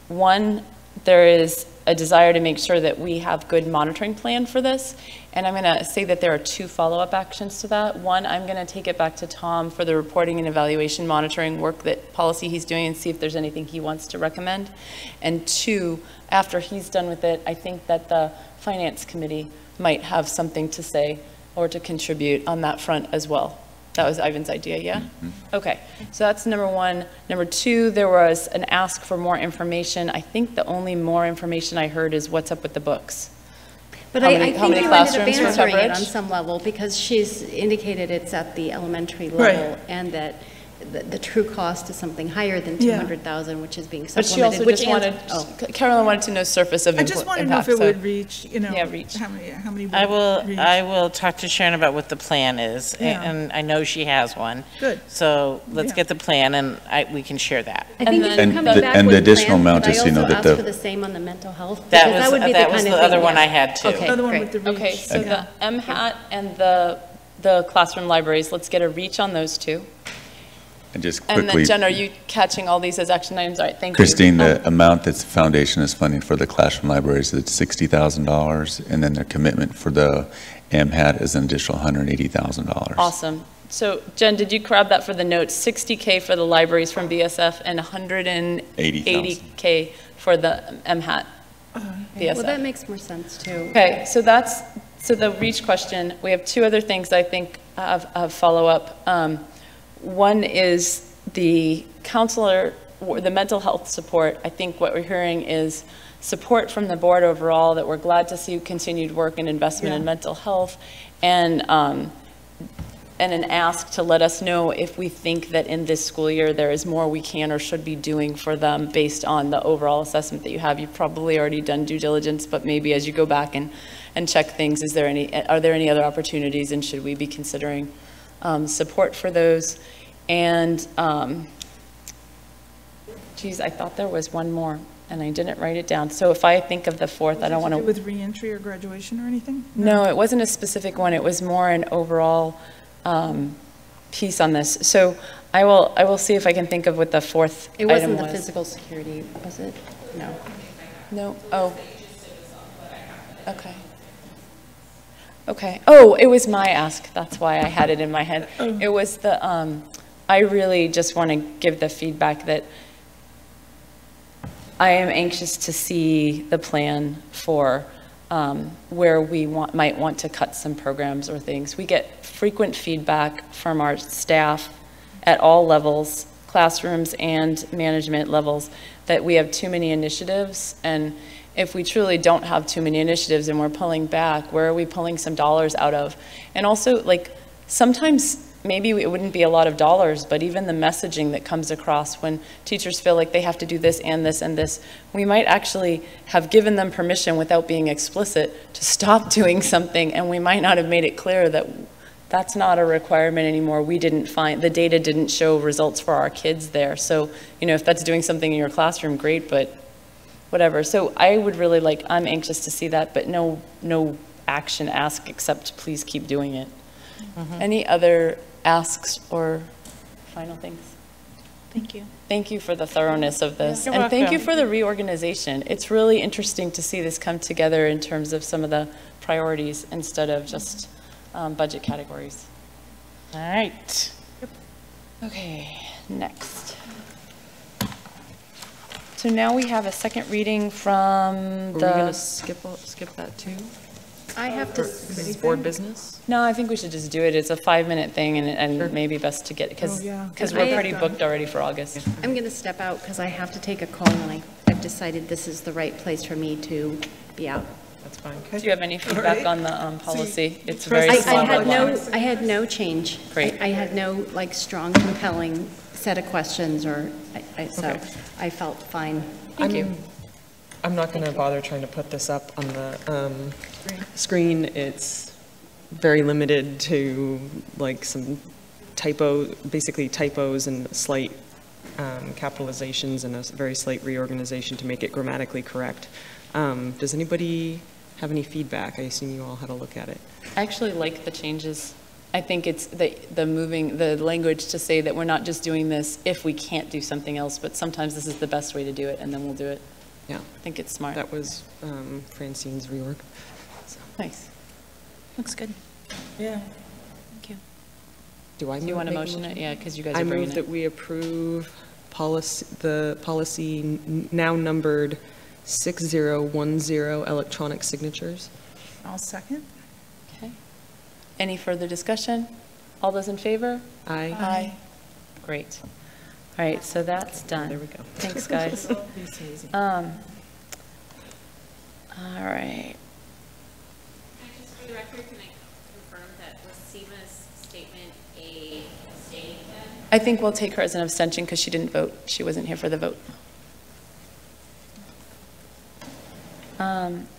one, there is a desire to make sure that we have good monitoring plan for this. And I'm going to say that there are two follow-up actions to that. One, I'm going to take it back to Tom for the reporting and evaluation monitoring work that policy he's doing and see if there's anything he wants to recommend. And two, after he's done with it, I think that the finance committee might have something to say or to contribute on that front as well. That was Ivan's idea, yeah? Okay, so that's number one. Number two, there was an ask for more information. I think the only more information I heard is what's up with the books. But How I many think you ended up classrooms for answering it on coverage? some level, because she's indicated it's at the elementary Right. level, and that the true cost is something higher than Yeah. 200,000, which is being But she supplemented. also which just wanted, oh. Carolyn wanted to know surface of I just want to know if impact, it so- would reach, Yeah, reach. how many would I will, reach? I will talk to Sharon about what the plan is, Yeah. and I know she has one. Good. So let's Yeah. get the plan, and we can share that. I think if then- you're And coming the- back and the with additional plans, amount, could I just, you know, also that ask the- for the same on the mental health? That Because was would be the kind of other thing, one yeah. I had too. Okay, Another one great. with the reach. Okay, so Yeah. the MHAT and the classroom libraries, let's get a reach on those two. And just And then quickly, Jen, are you catching all these as action items? All right, thank you. Christine, the amount that the foundation is funding for the classroom libraries is $60,000, and then their commitment for the MHAT is an additional $180,000. Awesome. So Jen, did you grab that for the notes? 60K for the libraries from BSF and 180K for the MHAT BSF. Well, that makes more sense, too. Okay, so the reach question. We have two other things I think have follow-up. One is the counselor, the mental health support. I think what we're hearing is support from the board overall, that we're glad to see continued work and investment in mental health, and an ask to let us know if we think that in this school year there is more we can or should be doing for them based on the overall assessment that you have. You've probably already done due diligence, but maybe as you go back and check things, are there any other opportunities, and should we be considering support for those? And geez, I thought there was one more and I didn't write it down. So if I think of the fourth, I don't want to. With reentry or graduation or anything? No, it wasn't a specific one. It was more an overall piece on this. So I will see if I can think of what the fourth It item wasn't the was. physical security, was it? No. No, oh. Okay. Okay, oh, it was my ask, that's why I had it in my head. It was the, I really just want to give the feedback that I am anxious to see the plan for where we might want to cut some programs or things. We get frequent feedback from our staff at all levels, classrooms and management levels, that we have too many initiatives, and if we truly don't have too many initiatives and we're pulling back, where are we pulling some dollars out of? And also, like, sometimes maybe it wouldn't be a lot of dollars, but even the messaging that comes across when teachers feel like they have to do this and this and this, we might actually have given them permission without being explicit to stop doing something, and we might not have made it clear that that's not a requirement anymore. We didn't find, the data didn't show results for our kids there. So, you know, if that's doing something in your classroom, great, but whatever. So I would really like, I'm anxious to see that, but no action ask except please keep doing it. Any other asks or final things? Thank you. Thank you for the thoroughness of this. You're And thank you welcome. for the reorganization. It's really interesting to see this come together in terms of some of the priorities instead of just budget categories. All right. Okay, next. So now we have a second reading from Are we going to the, skip that too? I have to, This is board business? no, I think we should just do it. It's a 5-minute thing and maybe best to get, because Oh, yeah. we're I- pretty booked already for August. I'm going to step out because I have to take a call, and I've decided this is the right place for me to be out. That's fine. Do you have any feedback on the policy? It's very Trustee small. I had no change. Great. I had no, like, strong, compelling set of questions, or, so Okay. I felt fine. Thank you. I'm not going to bother trying to put this up on the screen. It's very limited to like some basically typos and slight capitalizations and a very slight reorganization to make it grammatically correct. Does anybody have any feedback? I assume you all had a look at it. I actually like the changes. I think it's the moving, the language to say that we're not just doing this if we can't do something else, but sometimes this is the best way to do it, and then we'll do it. Yeah, I think it's smart. that was Francine's reorg. So, Nice. Looks good. Yeah. Thank you. do I Do you want to make a motion it? Yeah, because you guys I are bringing move it. that we approve the policy now numbered 6010 electronic signatures. I'll second. Okay. Any further discussion? All those in favor? Aye. Aye. Great. All right, so that's done. There we go. Thanks, guys. All right. Just for the record, can I confirm that was Seema's statement a abstaining then? I think we'll take her as an abstention because she didn't vote. She wasn't here for the vote.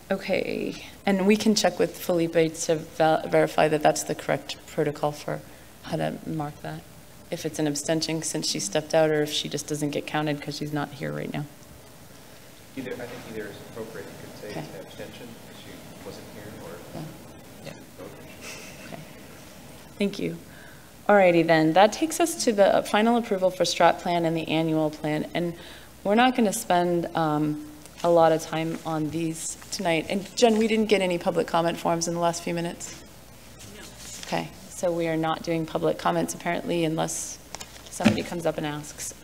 Okay, and we can check with Felipe to verify that that's the correct protocol for how to mark that. If it's an abstention since she stepped out, or if she just doesn't get counted because she's not here right now. I think either is appropriate. You could say Okay. it's an abstention because she wasn't here, or Yeah. vote. Okay. Thank you. All righty then, that takes us to the final approval for strat plan and the annual plan. And we're not going to spend a lot of time on these tonight. And Jen, we didn't get any public comment forms in the last few minutes? No. Okay, so we are not doing public comments apparently unless somebody comes up and asks.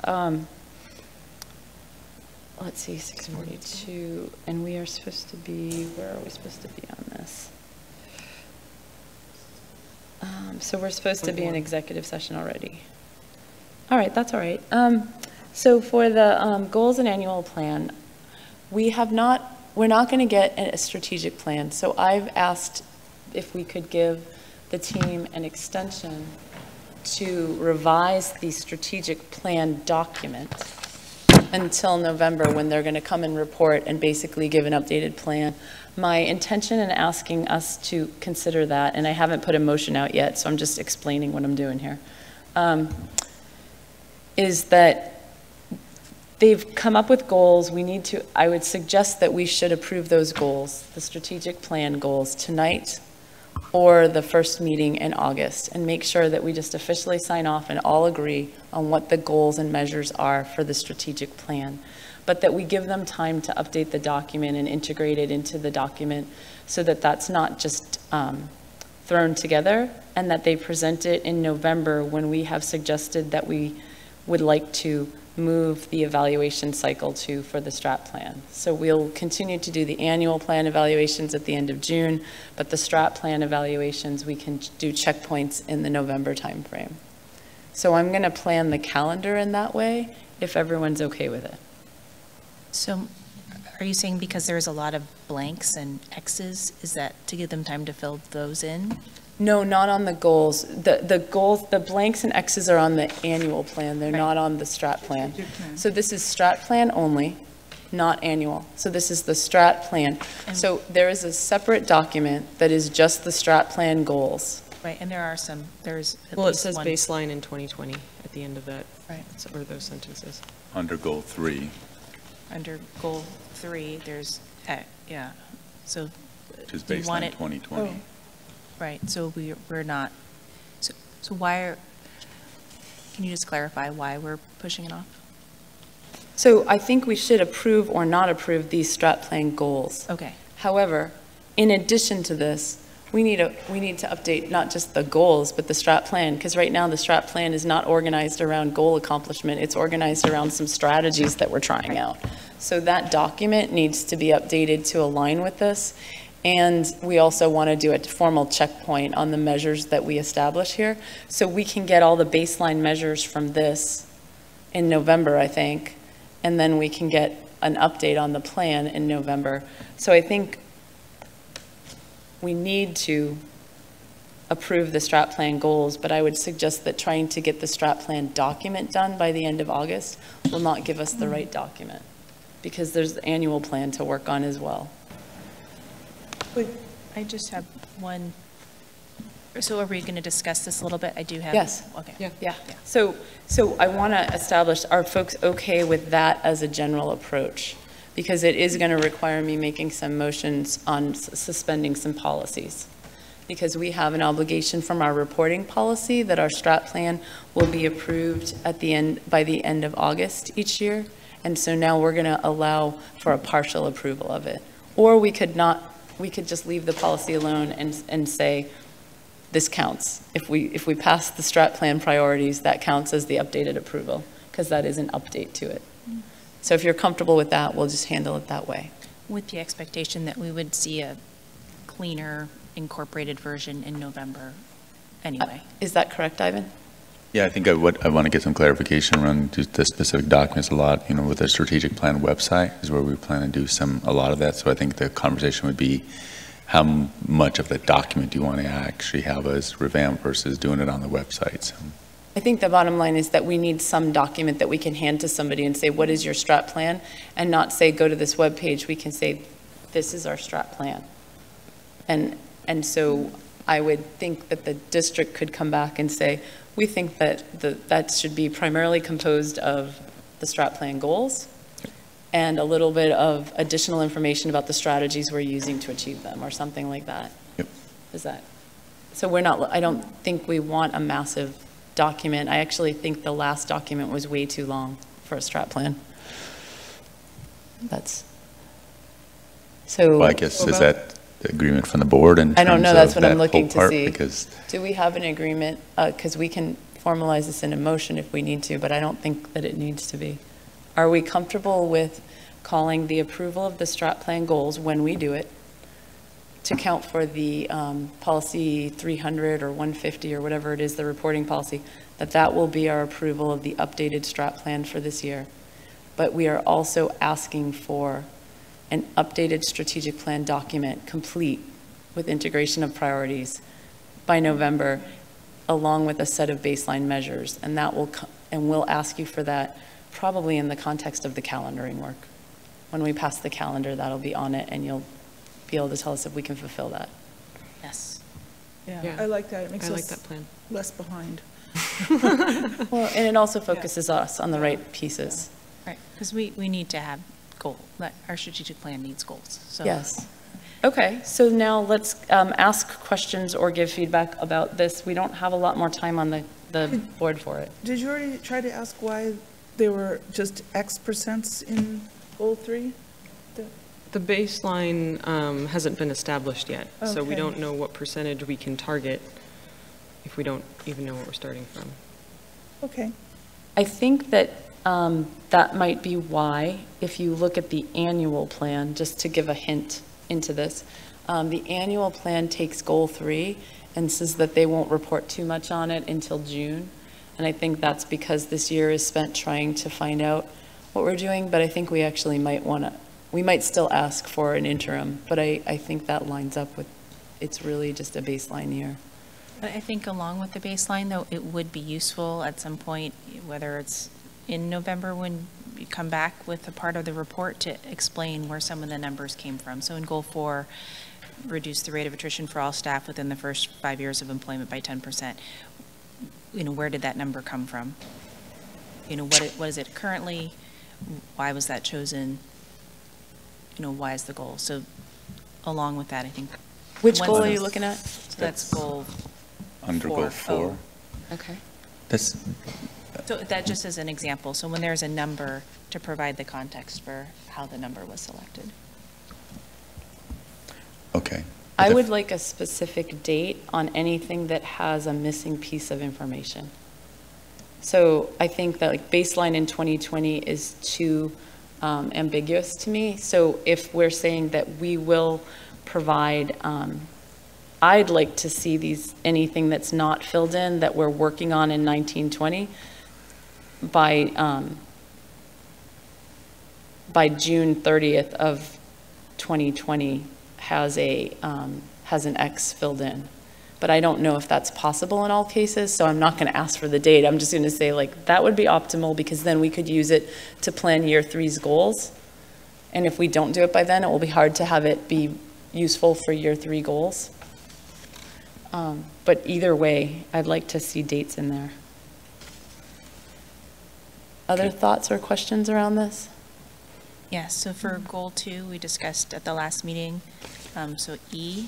Let's see, 6:42, and we are supposed to be, where are we supposed to be on this? So we're supposed to be in executive session already. All right, that's all right. So for the goals and annual plan, we're not going to get a strategic plan. So I've asked if we could give the team an extension to revise the strategic plan document until November, when they're going to come and report and basically give an updated plan. My intention in asking us to consider that, and I haven't put a motion out yet, so I'm just explaining what I'm doing here, is that they've come up with goals. I would suggest that we should approve those goals, the strategic plan goals, tonight or the first meeting in August, and make sure that we just officially sign off and all agree on what the goals and measures are for the strategic plan, but that we give them time to update the document and integrate it into the document so that that's not just thrown together, and that they present it in November when we have suggested that we would like to move the evaluation cycle for the strat plan. So we'll continue to do the annual plan evaluations at the end of June, but the strat plan evaluations, we can do checkpoints in the November timeframe. So I'm going to plan the calendar in that way, if everyone's okay with it. So are you saying because there's a lot of blanks and X's, is that to give them time to fill those in? No, not on the goals. The goals, the blanks and X's are on the annual plan. They're not on the strat plan. So this is strat plan only, not annual. So this is the strat plan. So there is a separate document that is just the strat plan goals. Right, and there's at Well, it least says one. baseline in 2020 at the end of that, Right. or those sentences. Under goal 3, Under goal 3, there's, yeah, so. which is do you based want on it- 2020. Right, so we're not, so why are, Can you just clarify why we're pushing it off? So I think we should approve or not approve these strat plan goals. Okay. However, in addition to this, we need to update not just the goals, but the strat plan, because right now the strat plan is not organized around goal accomplishment. It's organized around some strategies that we're trying out. So that document needs to be updated to align with this. And we also want to do a formal checkpoint on the measures that we establish here. So we can get all the baseline measures from this in November, I think. And then we can get an update on the plan in November. So I think we need to approve the strat plan goals, but I would suggest that trying to get the strat plan document done by the end of August will not give us the right document, because there's the annual plan to work on as well. I just have one. So are we going to discuss this a little bit? I do have. Yes. Okay. Yeah. So I want to establish, are folks okay with that as a general approach? Because it is going to require me making some motions on suspending some policies. Because we have an obligation from our reporting policy that our strat plan will be approved at the end, by the end of August each year. And so now we're going to allow for a partial approval of it. Or we could just leave the policy alone and say, this counts. If we pass the strat plan priorities, that counts as the updated approval, because that is an update to it. So if you're comfortable with that, we'll just handle it that way. With the expectation that we would see a cleaner, incorporated version in November anyway. Is that correct, Ivan? Yeah, I think I want to get some clarification around the specific documents a lot. You know, with the strategic plan website is where we plan to do a lot of that. So I think the conversation would be, how much of the document do you want to actually have us revamp versus doing it on the website? So. I think the bottom line is that we need some document that we can hand to somebody and say, what is your strat plan? And not say, go to this web page. We can say, this is our strat plan. And so I would think that the district could come back and say, we think that that should be primarily composed of the strat plan goals and a little bit of additional information about the strategies we're using to achieve them, or something like that. Yep. Is that? So I don't think we want a massive document. I actually think the last document was way too long for a strat plan. Well, I guess, is that the agreement from the board in terms I don't know, that's what I'm that looking whole part? to see. Because do we have an agreement? Because we can formalize this in a motion if we need to, but I don't think that it needs to be. Are we comfortable with calling the approval of the strat plan goals when we do it to count for the policy 300 or 150 or whatever it is, the reporting policy, that will be our approval of the updated strat plan for this year? But we are also asking for an updated strategic plan document, complete with integration of priorities, by November, along with a set of baseline measures. And we'll ask you for that probably in the context of the calendaring work. When we pass the calendar, that'll be on it, and you'll be able to tell us if we can fulfill that. Yes. Yeah, I like that. It makes I like us that plan. less behind. Well, and it also focuses us on the right pieces. Right, because we need to have our strategic plan needs goals. So. Yes. Okay, so now let's ask questions or give feedback about this. We don't have a lot more time on the board for it. Did you already try to ask why there were just X percents in goal 3? The baseline hasn't been established yet, so we Okay. don't know what percentage we can target if we don't even know what we're starting from. Okay. I think that that might be why, if you look at the annual plan, just to give a hint into this, the annual plan takes goal 3 and says that they won't report too much on it until June. And I think that's because this year is spent trying to find out what we're doing, but I think we actually we might still ask for an interim, but I think that lines up with, it's really just a baseline year. But I think along with the baseline, though, it would be useful at some point, whether it's in November when you come back with a part of the report, to explain where some of the numbers came from. So in goal 4, reduce the rate of attrition for all staff within the first 5 years of employment by 10%. Where did that number come from? What is it currently? Why was that chosen? Why is the goal? So along with that, I think. Which goal are you looking at? So that's goal under 4. goal 4. Okay. So that just as an example, so when there's a number, to provide the context for how the number was selected. Okay. I would like a specific date on anything that has a missing piece of information. So I think that like baseline in 2020 is too ambiguous to me. So if we're saying that we will provide, I'd like to see anything that's not filled in that we're working on in 1920 by June 30th of 2020 has an X filled in. But I don't know if that's possible in all cases, so I'm not going to ask for the date. I'm just going to say, like, that would be optimal, because then we could use it to plan year 3's goals. And if we don't do it by then, it will be hard to have it be useful for year 3 goals. But either way, I'd like to see dates in there. Other thoughts or questions around this? Yes, so for goal 2, we discussed at the last meeting, so E.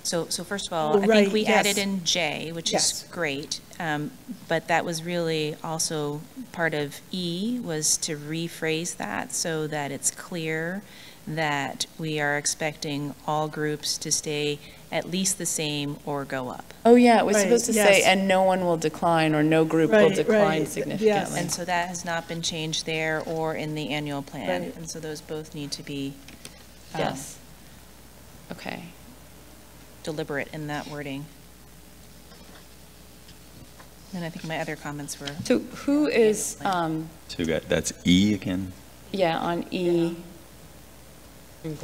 So first of all, I think we added in J, which is great, but that was really also part of E, was to rephrase that so that it's clear that we are expecting all groups to stay at least the same or go up. Oh, yeah, it was supposed to say, and no one will decline, or no group will decline significantly. Yes. And so that has not been changed there or in the annual plan. Right. And so those both need to be Yes. Okay. deliberate in that wording. And I think my other comments were. So who is, So you got, that's E again? yeah, on E.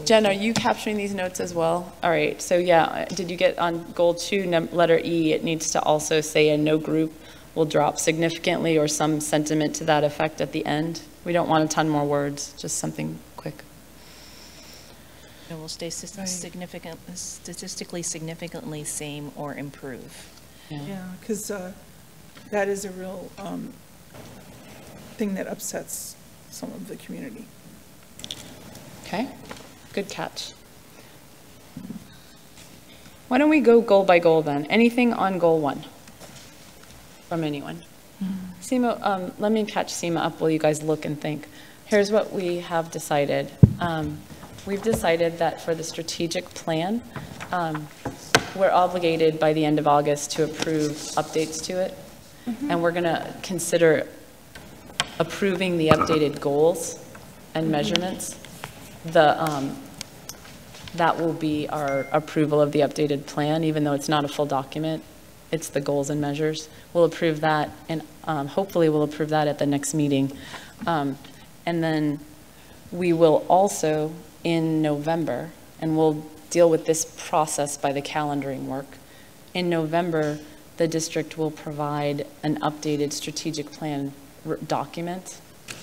Jen, are you capturing these notes as well? All right, so yeah, did you get on goal 2, letter E, it needs to also say, and no group will drop significantly, or some sentiment to that effect at the end. We don't want a ton more words, just something quick. It will stay statistically significantly same or improve. Yeah, because that is a real thing that upsets some of the community. Okay, good catch. Why don't we go goal by goal then? Anything on goal 1 from anyone? Seema, let me catch Seema up while you guys look and think. Here's what we have decided. We've decided that for the strategic plan, we're obligated by the end of August to approve updates to it. And we're going to consider approving the updated goals and measurements. That will be our approval of the updated plan, even though it's not a full document. It's the goals and measures. We'll approve that, and hopefully we'll approve that at the next meeting. And then we will also, in November, and we'll deal with this process by the calendaring work. In November, the district will provide an updated strategic plan document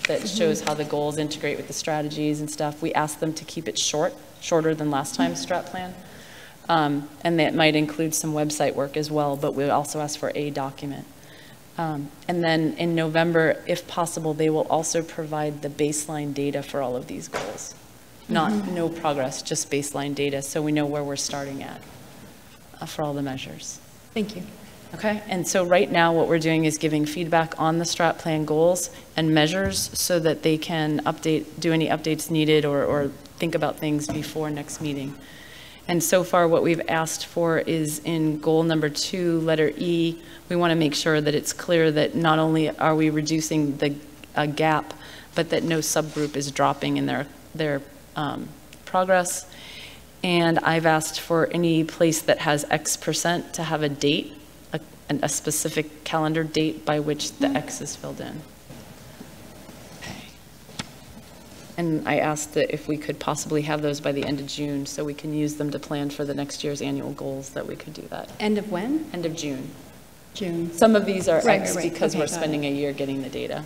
that shows how the goals integrate with the strategies and stuff. We asked them to keep it shorter than last time's strat plan. And that might include some website work as well, but we also asked for a document. And then in November, if possible, they will also provide the baseline data for all of these goals. No progress, just baseline data, so we know where we're starting at for all the measures. Thank you. Okay, and so right now what we're doing is giving feedback on the strat plan goals and measures so that they can do any updates needed or think about things before next meeting. And so far what we've asked for is in goal number 2, letter E, we want to make sure that it's clear that not only are we reducing the gap, but that no subgroup is dropping in their progress. And I've asked for any place that has X% to have a date, a specific calendar date by which the X is filled in. And I asked that if we could possibly have those by the end of June so we can use them to plan for the next year's annual goals, that we could do that. End of when? End of June. June. Some of these are X Right. because Okay, we're got spending a year getting the data.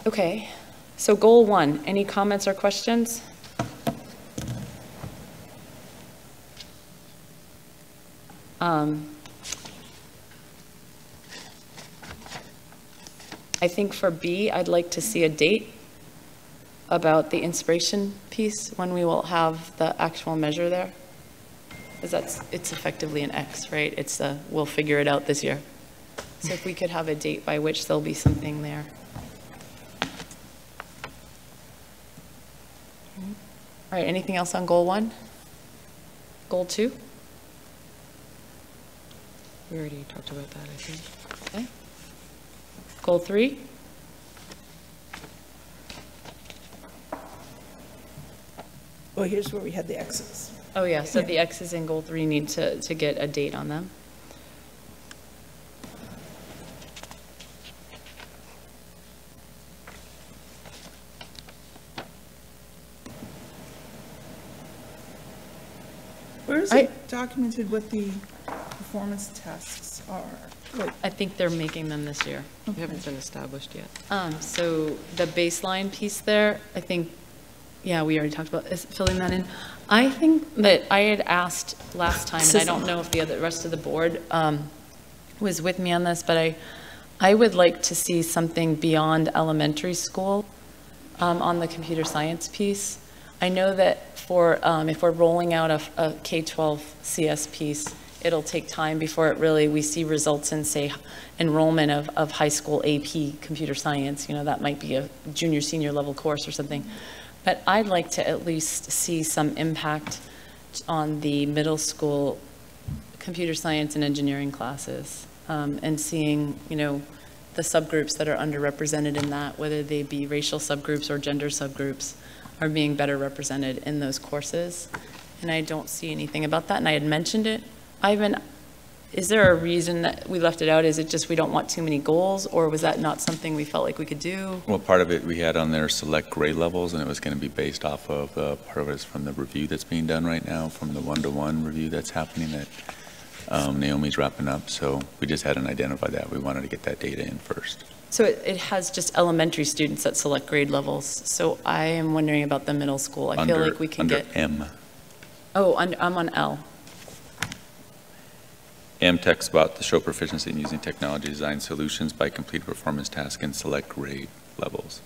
Okay, so goal 1, any comments or questions? I think for B, I'd like to see a date about the inspiration piece when we will have the actual measure there. Because it's effectively an X, right? It's we'll figure it out this year. So if we could have a date by which there'll be something there. All right, anything else on goal 1? Goal 2? We already talked about that, I think. Okay. Goal 3? Well, here's where we had the X's. Oh, yeah, so the X's in goal 3 need to get a date on them. Where is it documented what the performance tests are? Like, I think they're making them this year. They haven't been established yet. So the baseline piece there, I think, yeah, we already talked about filling that in. I think that I had asked last time, and I don't know if the rest of the board was with me on this, but I would like to see something beyond elementary school on the computer science piece. I know that for if we're rolling out a K-12 CS piece, it'll take time before we see results in, say, enrollment of high school AP computer science. You know, that might be a junior, senior level course or something. But I'd like to at least see some impact on the middle school computer science and engineering classes, and seeing, you know, the subgroups that are underrepresented in that, whether they be racial subgroups or gender subgroups, are being better represented in those courses. And I don't see anything about that, and I had mentioned it. Ivan, is there a reason that we left it out? Is it just we don't want too many goals, or was that not something we felt like we could do? Well, part of it we had on there select grade levels, and it was going to be based off of, part of it is from the review that's being done right now, from the one-to-one review that's happening that Naomi's wrapping up. So we just hadn't identified that. We wanted to get that data in first. So it has just elementary students at select grade levels. So I am wondering about the middle school. I feel like we can get... M. Oh, I'm on L. M talks about the show proficiency in using technology design solutions by complete performance task and select grade levels.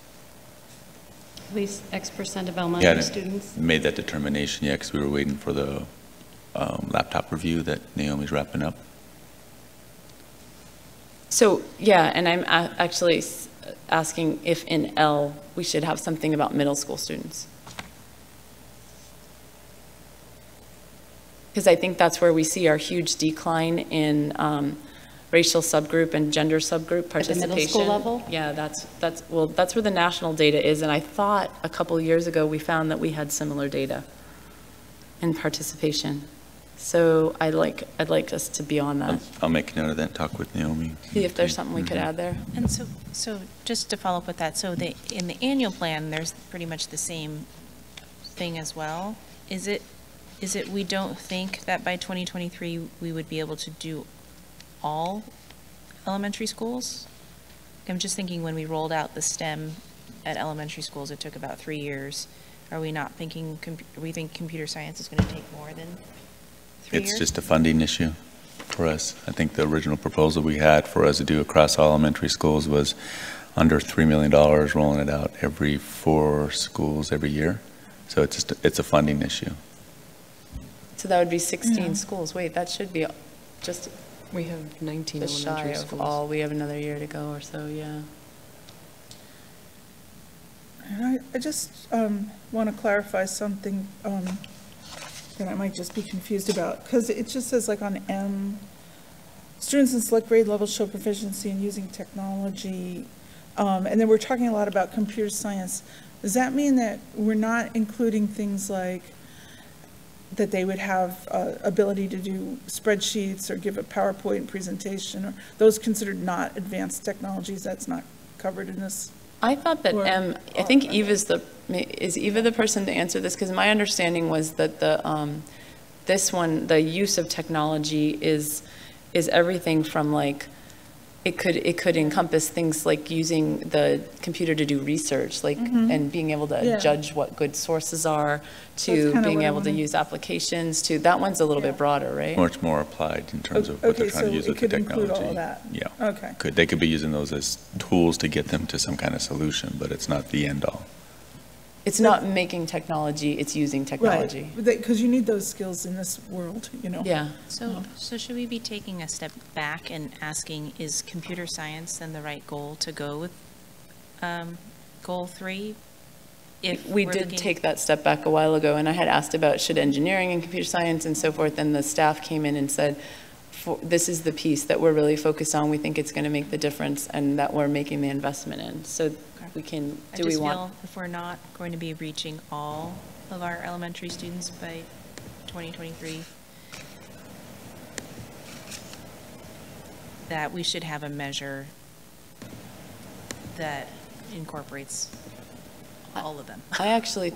At least X% of Yeah, elementary students. made that determination, yeah, because we were waiting for the laptop review that Naomi's wrapping up. So, yeah, and I'm actually asking if in L, we should have something about middle school students. Because I think that's where we see our huge decline in racial subgroup and gender subgroup participation. At the middle school level? Yeah, that's where the national data is, and I thought a couple of years ago we found that we had similar data in participation. So I'd like us to be on that. I'll make a note of that and talk with Naomi. See if there's something we could add there. And so just to follow up with that, so in the annual plan, there's pretty much the same thing as well. Is it we don't think that by 2023 we would be able to do all elementary schools? I'm just thinking when we rolled out the STEM at elementary schools, it took about 3 years. Are we not thinking, we think computer science is going to take more than 3 years? It's just a funding issue for us. I think the original proposal we had for us to do across all elementary schools was under $3 million, rolling it out every 4 schools every year. So it's a funding issue. So that would be 16 schools. Wait, that should be just We have 19 just shy elementary of schools. all. We have another year to go or so, yeah. And I just want to clarify something that I might just be confused about, because it just says like on M, students in select grade levels show proficiency in using technology, and then we're talking a lot about computer science. Does that mean that we're not including things like that they would have ability to do spreadsheets or give a PowerPoint presentation, or those considered not advanced technologies? That's not covered in this? I thought that I think is Eva the person to answer this? Because my understanding was that the use of technology is everything from like, it could encompass things like using the computer to do research, like, and being able to judge what good sources are, to being able to use applications, to, that one's a little bit broader, right? Much more applied in terms of what they're trying to use with the technology. Okay, so it could include all of that? Yeah. Okay. They could be using those as tools to get them to some kind of solution, but it's not the end all. It's not making technology, it's using technology. Right, because you need those skills in this world, you know? Yeah. So should we be taking a step back and asking, is computer science then the right goal to go with goal 3? If We we're did looking- take that step back a while ago, and I had asked about should engineering and computer science and so forth, and the staff came in and said, this is the piece that we're really focused on, we think it's going to make the difference, and that we're making the investment in. So we can, I do we just want? feel if we're not going to be reaching all of our elementary students by 2023, that we should have a measure that incorporates all of them. I actually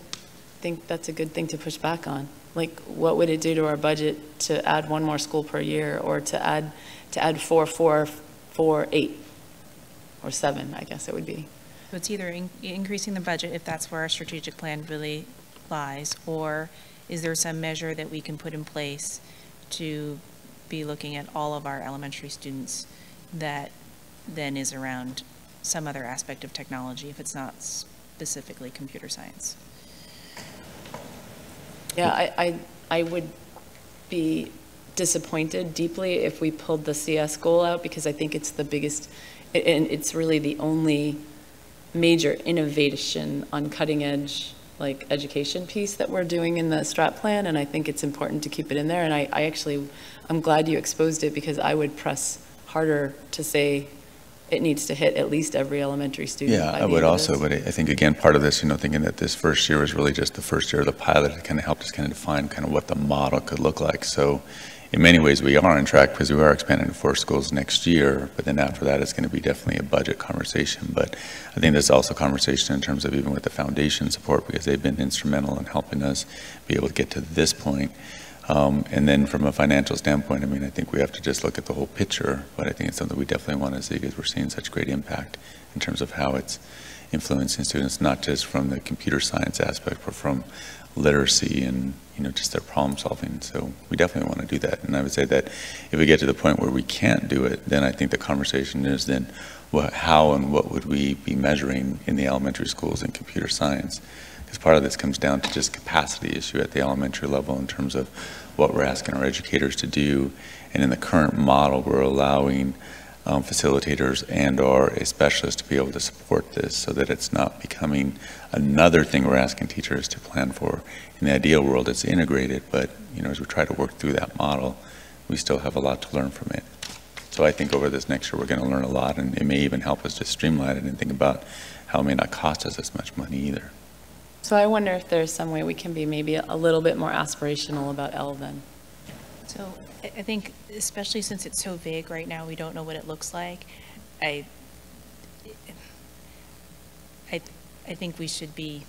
think that's a good thing to push back on. Like, what would it do to our budget to add one more school per year, or to add 4, 8, or 7, I guess it would be. So it's either increasing the budget, if that's where our strategic plan really lies, or is there some measure that we can put in place to be looking at all of our elementary students that then is around some other aspect of technology, if it's not specifically computer science? Yeah, I would be disappointed deeply if we pulled the CS goal out, because I think it's the biggest, and it's really the only major innovation on cutting edge like education piece that we're doing in the strat plan, and I think it's important to keep it in there. And I'm glad you exposed it, because I would press harder to say it needs to hit at least every elementary student. Yeah, by I the would end of also, this. but I think again, part of this, thinking that this first year was really just the first year of the pilot, it kind of helped us kind of define kind of what the model could look like. So in many ways we are on track, because we are expanding to 4 schools next year, but then after that it's going to be definitely a budget conversation. But I think there's also conversation in terms of even with the foundation support, because they've been instrumental in helping us be able to get to this point. And then from a financial standpoint, I mean, I think we have to just look at the whole picture, but I think it's something we definitely want to see, because we're seeing such great impact in terms of how it's influencing students, not just from the computer science aspect, but from literacy and, just their problem solving. So we definitely want to do that. And I would say that if we get to the point where we can't do it, then I think the conversation is then how and what would we be measuring in the elementary schools in computer science? Because part of this comes down to just capacity issue at the elementary level in terms of what we're asking our educators to do. And in the current model, we're allowing facilitators and or a specialist to be able to support this, so that it's not becoming another thing we're asking teachers to plan for. In the ideal world, it's integrated, but as we try to work through that model, we still have a lot to learn from it. So I think over this next year, we're going to learn a lot, and it may even help us just streamline it and think about how it may not cost us as much money either. So I wonder if there's some way we can be maybe a little bit more aspirational about L then. So I think, especially since it's so vague right now, we don't know what it looks like. I think we should be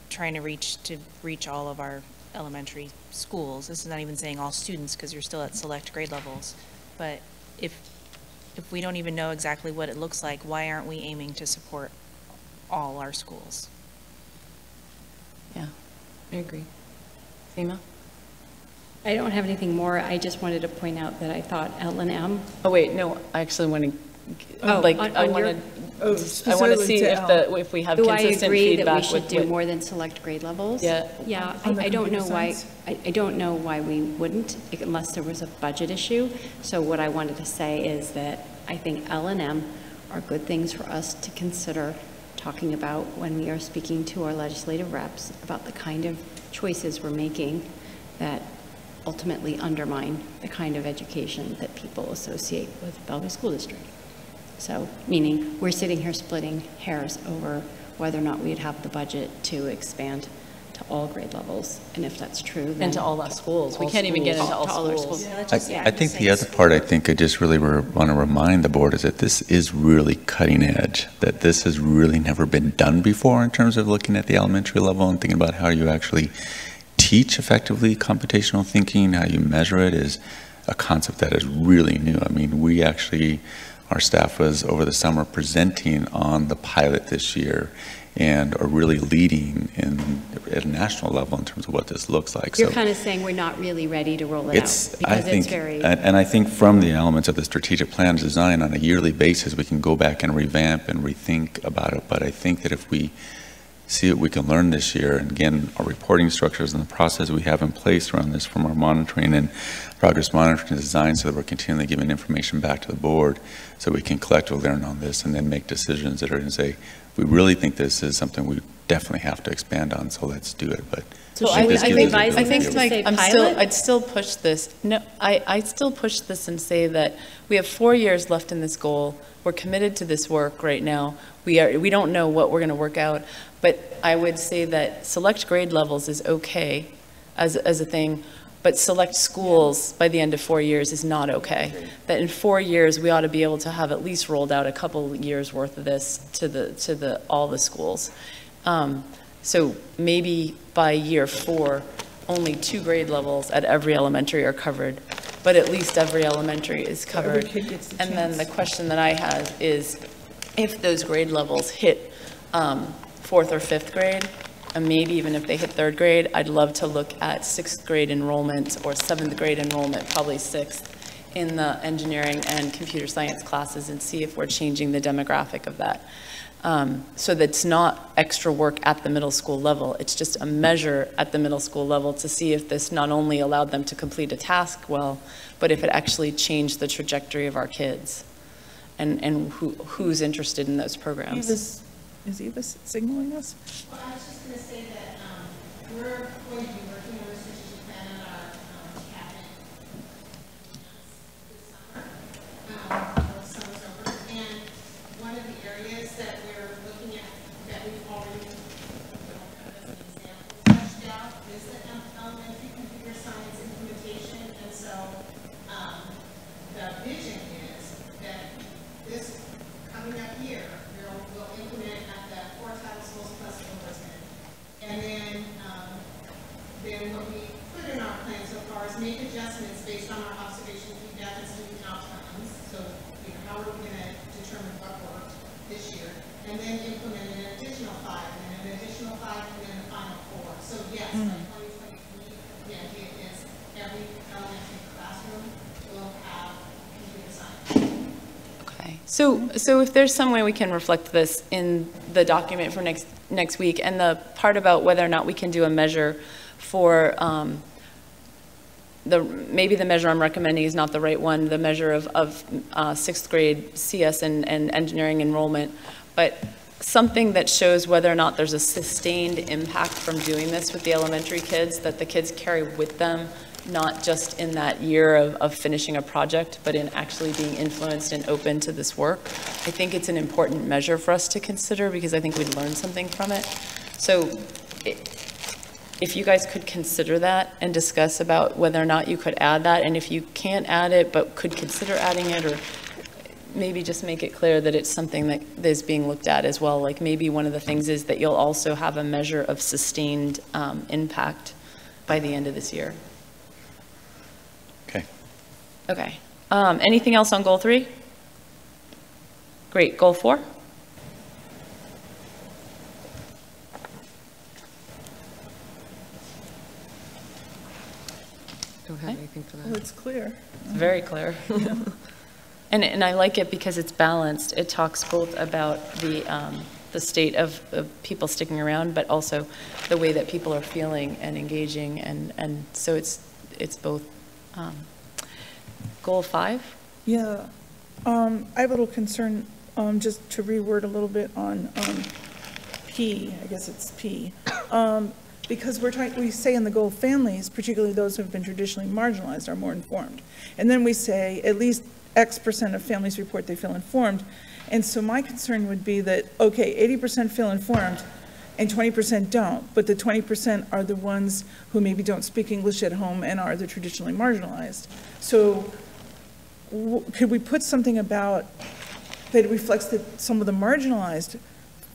trying to reach all of our elementary schools. This is not even saying all students, because you're still at select grade levels. But if we don't even know exactly what it looks like, why aren't we aiming to support all our schools? Yeah, I agree. Seema? I don't have anything more. I just wanted to point out that I thought L&M. Oh, wait, no, I actually want to, Oh, I want to specifically see to if we have Do I consistent agree feedback that we should with do more than select grade levels? Yeah. Yeah, On the I don't know computer why, science? I don't know why we wouldn't, unless there was a budget issue. So what I wanted to say is that I think L&M are good things for us to consider talking about when we are speaking to our legislative reps about the kind of choices we're making that ultimately undermine the kind of education that people associate with Bellevue School District. So, meaning we're sitting here splitting hairs over whether or not we'd have the budget to expand to all grade levels, and if that's true, then... And to all our schools. We all can't even get into schools, all to our schools. I think the other part, I think I just really want to remind the board is that this is really cutting edge, that this has really never been done before in terms of looking at the elementary level and thinking about how you actually teach effectively computational thinking, how you measure it is a concept that is really new. I mean, we actually, our staff was over the summer presenting on the pilot this year and are really leading at a national level in terms of what this looks like. You're kind of saying we're not really ready to roll it out, because it's very... And I think from the elements of the strategic plan design on a yearly basis, we can go back and revamp and rethink about it. But I think that if we see what we can learn this year. And again, our reporting structures and the process we have in place around this from our monitoring and progress monitoring design, so that we're continually giving information back to the board so we can collectively learn on this and then make decisions that are going to say, we really think this is something we definitely have to expand on, so let's do it. But So I should we think, revise I think this to like, say I'd still push this. No, I still push this and say that we have 4 years left in this goal. We're committed to this work right now. We don't know what we're going to work out, but I would say that select grade levels is okay as a thing, but select schools by the end of 4 years is not okay. That in 4 years, we ought to be able to have at least rolled out a couple years worth of this to all the schools. So maybe by year 4, only 2 grade levels at every elementary are covered, but at least every elementary is covered. Every kid gets the And then chance. the question that I have is, if those grade levels hit 4th or 5th grade, and maybe even if they hit 3rd grade, I'd love to look at 6th grade enrollment or 7th grade enrollment, probably 6th, in the engineering and computer science classes and see if we're changing the demographic of that. So that's not extra work at the middle school level. It's just a measure at the middle school level to see if this not only allowed them to complete a task well, but if it actually changed the trajectory of our kids and who's interested in those programs. Is Eva signaling us? Well, I was just going to say that we're going to be working on a strategic plan at our cabinet this summer. Summer's over. And one of the areas that we're looking at that we've already, as an example, fleshed out is the elementary computer science implementation. And so the vision is that this coming up year, we'll implement at the 4 title schools plus Overton. And then what we put in our plan so far is make adjustments based on our observation feedback and student outcomes. So, how are we going to determine what worked this year? And then implement an additional 5, and an additional 5, and then the final 4. So yes, by 2023, the idea is every elementary classroom will have computer science. Okay. So if there's some way we can reflect this in the document for next week, and the part about whether or not we can do a measure for maybe the measure I'm recommending is not the right one, the measure of 6th grade CS and engineering enrollment, but something that shows whether or not there's a sustained impact from doing this with the elementary kids, that the kids carry with them, not just in that year of finishing a project, but in actually being influenced and open to this work. I think it's an important measure for us to consider because I think we'd learn something from it. So if you guys could consider that and discuss about whether or not you could add that, and if you can't add it but could consider adding it, or maybe just make it clear that it's something that is being looked at as well. Like maybe one of the things is that you'll also have a measure of sustained impact by the end of this year. Okay. Okay. Anything else on goal 3? Great. Goal 4? Don't have anything for that. Well, it's clear. It's very clear. And I like it because it's balanced. It talks both about the state of people sticking around, but also the way that people are feeling and engaging, and so it's both. Goal 5? Yeah. I have a little concern, just to reword a little bit on P, I guess it's P. Because we say in the goal, families, particularly those who have been traditionally marginalized, are more informed. And then we say at least X% of families report they feel informed. And so my concern would be that, okay, 80% feel informed and 20% don't, but the 20% are the ones who maybe don't speak English at home and are the traditionally marginalized. So could we put something about that reflects that some of the marginalized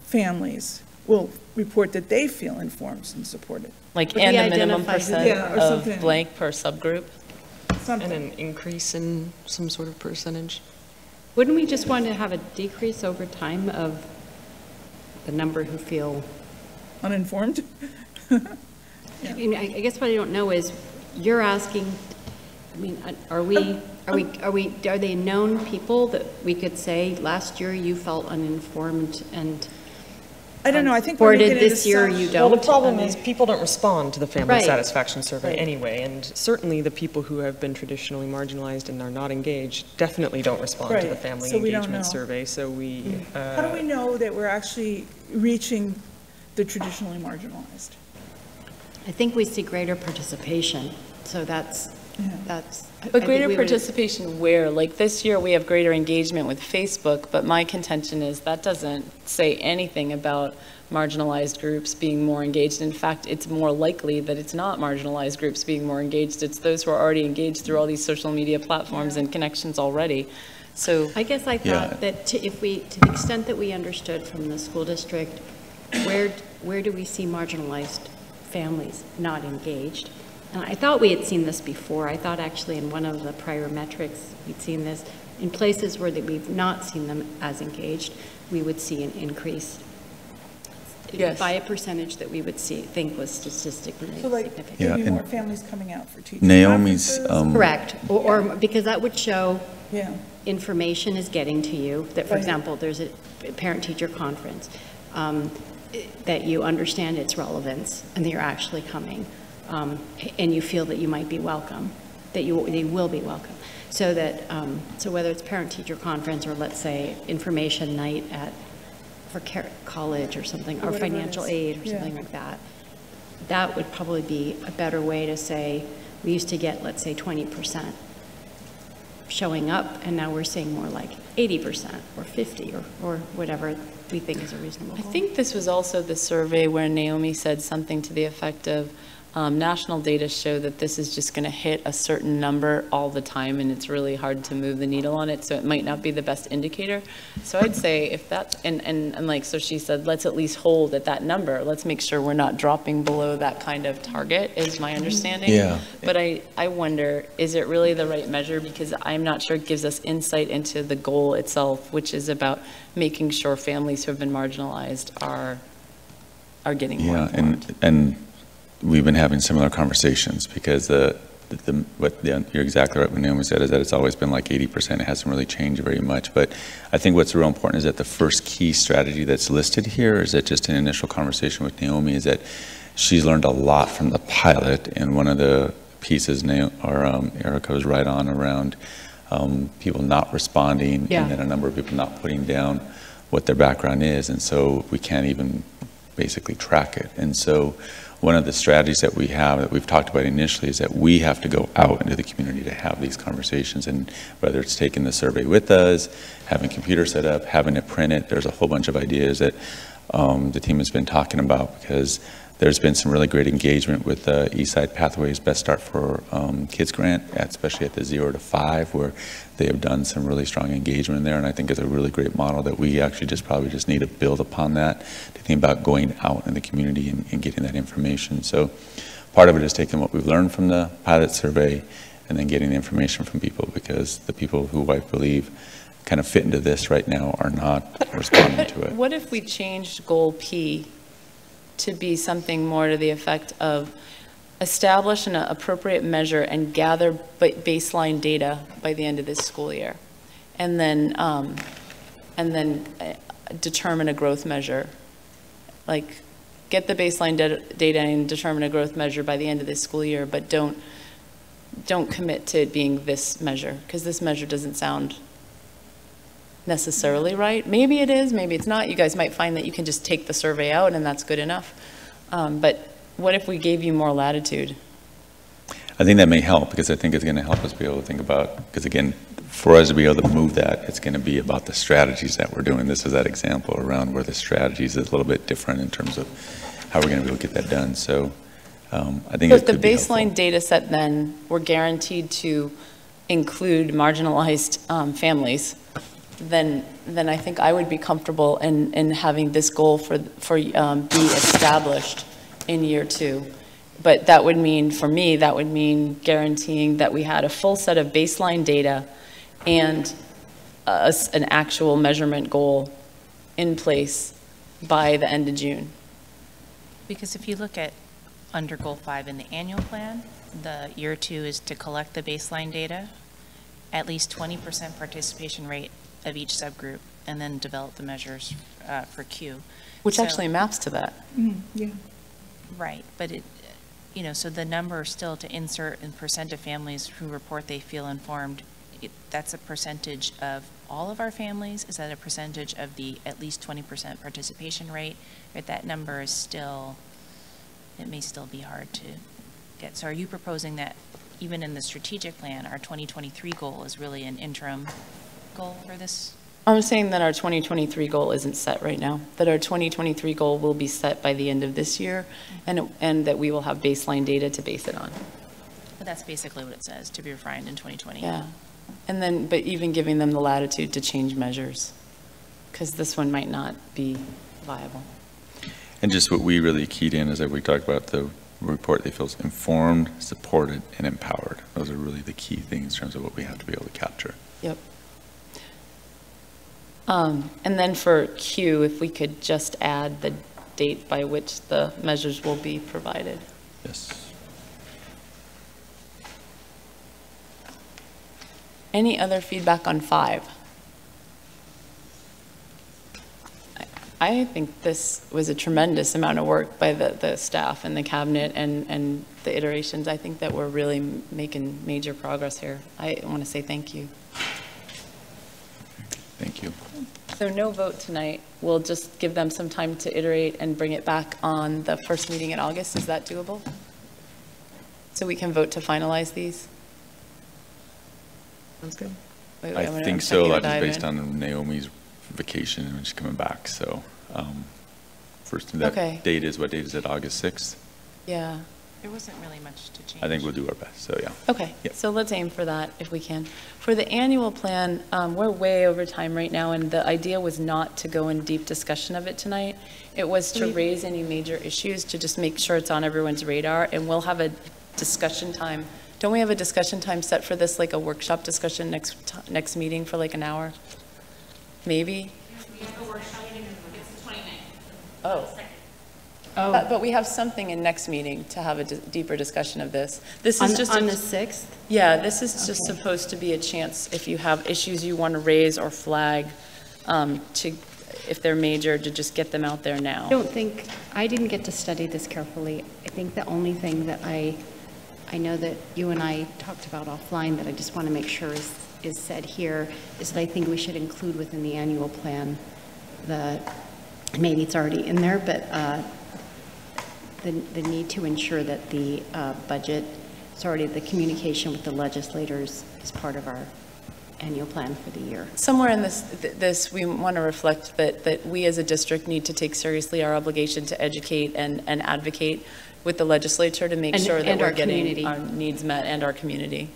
families will report that they feel informed and supported? Like, and the minimum percent or of something. blank per subgroup? Something. And an increase in some sort of percentage. Wouldn't we just want to have a decrease over time of the number who feel uninformed? I mean, I guess what I don't know is, you're asking, I mean, are they known people that we could say, last year you felt uninformed, and I don't know, I think we're Or did making it this year you don't? Well, the problem I mean- is people don't respond to the family Right. satisfaction survey Right. anyway, and certainly the people who have been traditionally marginalized and are not engaged definitely don't respond to the Right. family So we don't engagement know. survey, so we. How do we know that we're actually reaching the traditionally marginalized? I think we see greater participation, so that's. I But think greater we would- participation where? Like this year, we have greater engagement with Facebook, but my contention is that doesn't say anything about marginalized groups being more engaged. In fact, it's more likely that it's not marginalized groups being more engaged. It's those who are already engaged through all these social media platforms and connections already. So I guess I Yeah. thought that to the extent that we understood from the school district, where do we see marginalized families not engaged? And I thought we had seen this before. I thought actually in one of the prior metrics, we'd seen this. In places where we've not seen them as engaged, we would see an increase. Yes. By a percentage that we would think was statistically So like, significant. Yeah, maybe and more families coming out for teaching Naomi's, conferences? Correct, or because that would show Yeah, information is getting to you, that, for Right. example, there's a parent-teacher conference, that you understand its relevance and that you're actually coming, and you feel that you might be welcome, they will be welcome. So that, so whether it's parent-teacher conference or let's say information night for college or something, or whatever it financial is. aid or Yeah. something like that, that would probably be a better way to say, we used to get, let's say, 20% showing up, and now we're seeing more like 80% or 50 or whatever we think is a reasonable I goal. think this was also the survey where Naomi said something to the effect of, national data show that this is just going to hit a certain number all the time, and it's really hard to move the needle on it, so it might not be the best indicator. So I'd say if that, and like, so she said, let's at least hold at that number. Let's make sure we're not dropping below that kind of target, is my understanding. Yeah. But I wonder, is it really the right measure? Because I'm not sure it gives us insight into the goal itself, which is about making sure families who have been marginalized are getting more Yeah, informed. and we've been having similar conversations because you're exactly right. What Naomi said is that it's always been like 80%. It hasn't really changed very much. But I think what's real important is that the first key strategy that's listed here is that just an initial conversation with Naomi is that she's learned a lot from the pilot. And one of the pieces Erica was right on around people not responding, Yeah. and then a number of people not putting down what their background is. And so we can't even basically track it. And so one of the strategies that we have that we've talked about initially is that we have to go out into the community to have these conversations, and whether it's taking the survey with us, having computers set up, having it printed, there's a whole bunch of ideas that the team has been talking about, because there's been some really great engagement with the Eastside Pathways Best Start for Kids grant, especially at the 0 to 5, where they have done some really strong engagement there, and I think it's a really great model that we actually probably just need to build upon that, to think about going out in the community and getting that information. So part of it is taking what we've learned from the pilot survey and then getting the information from people, because the people who I believe kind of fit into this right now are not responding to it. What if we changed goal P to be something more to the effect of establish an appropriate measure and gather baseline data by the end of this school year, and then determine a growth measure? Like, get the baseline data and determine a growth measure by the end of this school year, but don't commit to it being this measure, because this measure doesn't sound necessarily right. Maybe it is, maybe it's not. You guys might find that you can just take the survey out and that's good enough. But what if we gave you more latitude? I think that may help, because I think it's going to help us be able to think about, because again, for us to be able to move that, it's going to be about the strategies that we're doing. This is that example around where the strategies is a little bit different in terms of how we're going to be able to get that done. So I think So it if the could be baseline helpful. data set then, we're guaranteed to include marginalized families, then I think I would be comfortable in having this goal be established in year 2. But that would mean, for me, that would mean guaranteeing that we had a full set of baseline data and an actual measurement goal in place by the end of June. Because if you look at under Goal 5 in the annual plan, the year 2 is to collect the baseline data, at least 20% participation rate of each subgroup and then develop the measures for Q. Which So- actually maps to that. Yeah. Right, but it, so the number still to insert in percent of families who report they feel informed, that's a percentage of all of our families? Is that a percentage of the at least 20% participation rate? Right, that number is still, it may still be hard to get. So are you proposing that even in the strategic plan, our 2023 goal is really an interim goal for this? I'm saying that our 2023 goal isn't set right now, that our 2023 goal will be set by the end of this year, and that we will have baseline data to base it on. But that's basically what it says, to be refined in 2020. Yeah. And then, but even giving them the latitude to change measures, because this one might not be viable. And just what we really keyed in is that we talked about the report, they feel informed, supported, and empowered. Those are really the key things in terms of what we have to be able to capture. Yep. And then for Q, if we could just add the date by which the measures will be provided. Yes. Any other feedback on 5? I think this was a tremendous amount of work by the staff and the cabinet and the iterations. I think that we're really making major progress here. I want to say thank you. Thank you. So no vote tonight. We'll just give them some time to iterate and bring it back on the first meeting in August. Is that doable? So we can vote to finalize these? Sounds good. I think so, a lot is based on Naomi's vacation and she's coming back, so first, that date is, what date is it, August 6th? Yeah. There wasn't really much to change. I think we'll do our best, so yeah. Okay, Yep. so let's aim for that if we can. For the annual plan, we're way over time right now, and the idea was not to go in deep discussion of it tonight. It was to raise any major issues, to just make sure it's on everyone's radar, and we'll have a discussion time. Don't we have a discussion time set for this, like a workshop discussion next meeting for like an hour? Maybe? We have a workshop meeting, it's the 29th. Oh. But we have something in next meeting to have a deeper discussion of this. This is just on the 6th? Yeah, this is just supposed to be a chance, if you have issues you want to raise or flag, if they're major, to just get them out there now. I didn't get to study this carefully. I think the only thing that I know that you and I talked about offline that I just want to make sure is said here is that I think we should include within the annual plan maybe it's already in there, but the need to ensure that the budget, the communication with the legislators is part of our annual plan for the year. Somewhere in this we want to reflect that we as a district need to take seriously our obligation to educate and advocate with the legislature to make sure that we're getting our needs met and our community.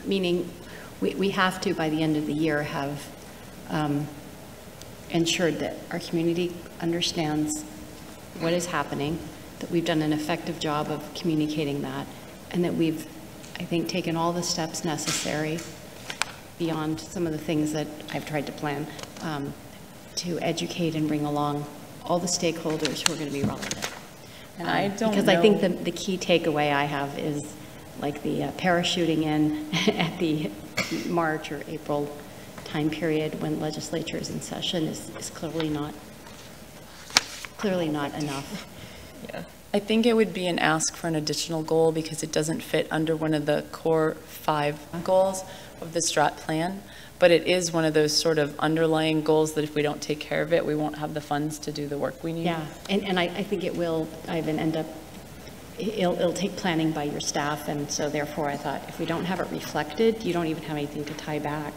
Meaning we have to, by the end of the year, have ensured that our community understands what is happening, that we've done an effective job of communicating that, and that we've, I think, taken all the steps necessary beyond some of the things that I've tried to plan to educate and bring along all the stakeholders who are going to be relevant. And I don't because know. I think the key takeaway I have is like the parachuting in at the March or April time period when legislature is in session is clearly not enough. Yeah. I think it would be an ask for an additional goal because it doesn't fit under one of the core 5 goals of the strat plan, but it is one of those sort of underlying goals that if we don't take care of it, we won't have the funds to do the work we need. Yeah, and I think it will, it'll take planning by your staff, and so therefore I thought if we don't have it reflected, you don't even have anything to tie back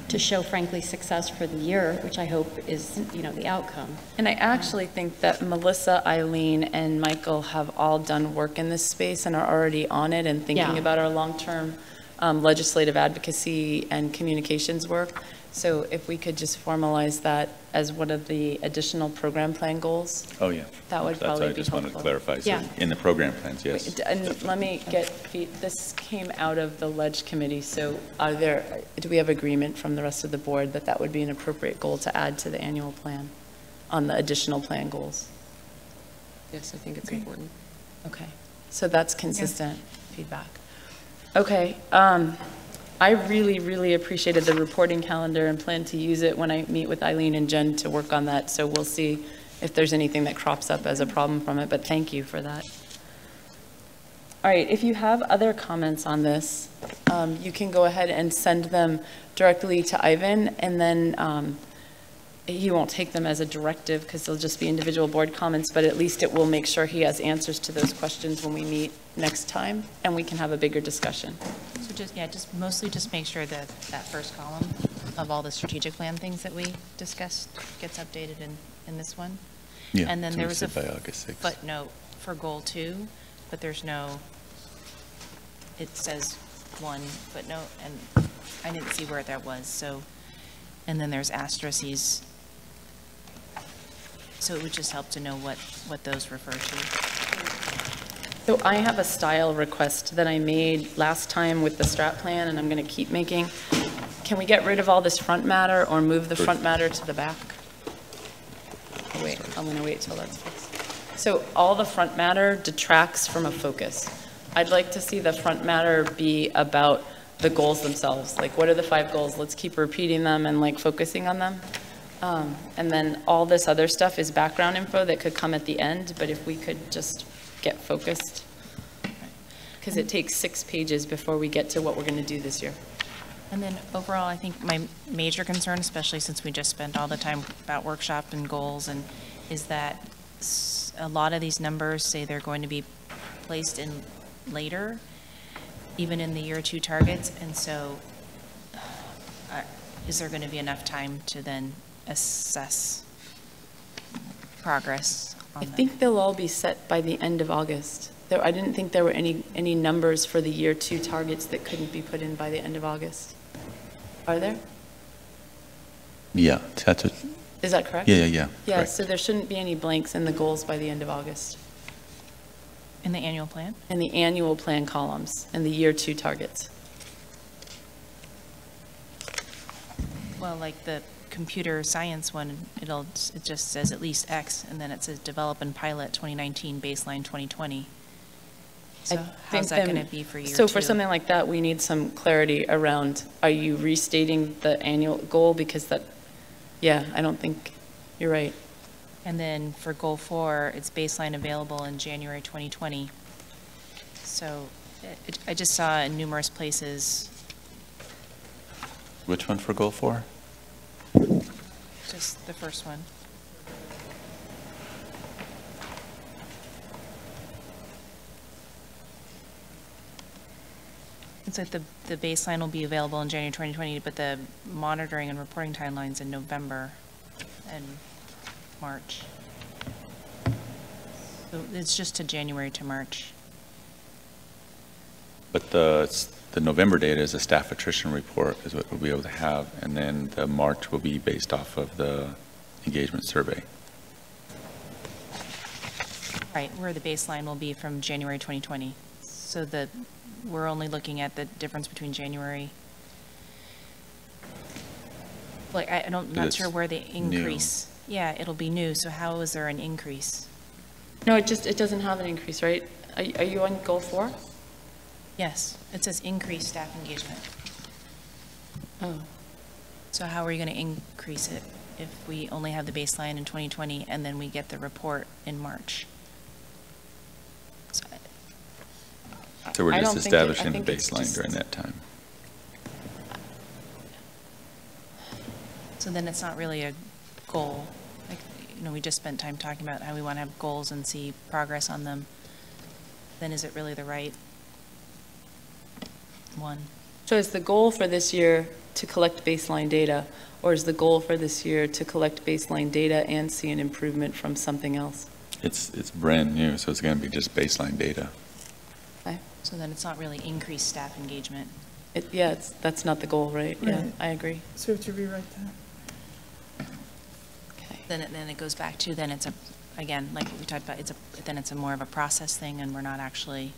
to show, frankly, success for the year, which I hope is, the outcome. And I actually think that Melissa, Eileen, and Michael have all done work in this space and are already on it and thinking about our long-term legislative advocacy and communications work. So if we could just formalize that as one of the additional program plan goals. Oh, yeah. That would probably be helpful. That's what I just wanted to clarify. So Yeah. in the program plans, yes. Wait, and let me this came out of the Ledge Committee, so do we have agreement from the rest of the board that that would be an appropriate goal to add to the annual plan on the additional plan goals? Yes, I think it's important. Okay, so that's consistent feedback. Okay, I really, really appreciated the reporting calendar and plan to use it when I meet with Eileen and Jen to work on that. So we'll see if there's anything that crops up as a problem from it, but thank you for that. All right, if you have other comments on this, you can go ahead and send them directly to Ivan, and then he won't take them as a directive because they'll just be individual board comments, but at least it will make sure he has answers to those questions when we meet next time, and we can have a bigger discussion. So just, yeah, just mostly just make sure that that first column of all the strategic plan things that we discussed gets updated in this one. Yeah, And then so there we was a said by August 6th. footnote for goal 2, but there's no, it says 1 footnote, and I didn't see where that was, so, and then there's asterisks. So it would just help to know what those refer to. So I have a style request that I made last time with the strat plan, and I'm going to keep making. Can we get rid of all this front matter or move the front matter to the back? Wait, I'm going to wait till that's fixed. So all the front matter detracts from a focus. I'd like to see the front matter be about the goals themselves. Like, what are the 5 goals? Let's keep repeating them and like focusing on them. And then all this other stuff is background info that could come at the end, but if we could just get focused, because it takes 6 pages before we get to what we're going to do this year. And then overall, I think my major concern, especially since we just spent all the time about workshop and goals, and is that a lot of these numbers say they're going to be placed in later, even in the year 2 targets, and so is there going to be enough time to then assess progress on I them? think they'll all be set by the end of August. I didn't think there were any numbers for the year 2 targets that couldn't be put in by the end of August. Are there? Yeah, that's what, Is that correct? yeah. Yeah, correct. so there shouldn't be any blanks in the goals by the end of August. In the annual plan? In the annual plan columns and the year 2 targets. Well, like the computer science one, it just says at least X, and then it says develop and pilot 2019, baseline 2020. So how's that going to be for year 2? So for something like that, we need some clarity around, are you restating the annual goal? Because that, yeah, I don't think, you're right. And then for goal 4, it's baseline available in January 2020. So I just saw in numerous places, Which one for goal 4? just the first one. It's like the baseline will be available in January 2020, but the monitoring and reporting timelines in November and March. So it's just to January to March. But the November data is a staff attrition report is what we'll be able to have, and then the March will be based off of the engagement survey. Right, where the baseline will be from January 2020. So we're only looking at the difference between January. Like, I'm not sure where the increase. Yeah, it'll be new, so how is there an increase? No, it doesn't have an increase, right? Are you on goal 4? Yes, it says increase staff engagement. Oh. So how are you going to increase it if we only have the baseline in 2020 and then we get the report in March? So we're I just don't think it- I establishing the think it's baseline just- during that time. So then it's not really a goal. Like, we just spent time talking about how we want to have goals and see progress on them. Then is it really the right one? So is the goal for this year to collect baseline data, or is the goal for this year to collect baseline data and see an improvement from something else? It's brand new, so it's going to be just baseline data. Okay. So then it's not really increased staff engagement. Yeah, that's not the goal, right? Yeah, Right. I agree. So we have to rewrite that. Then it goes back to, then it's again, like we talked about, then it's more of a process thing, and we're not actually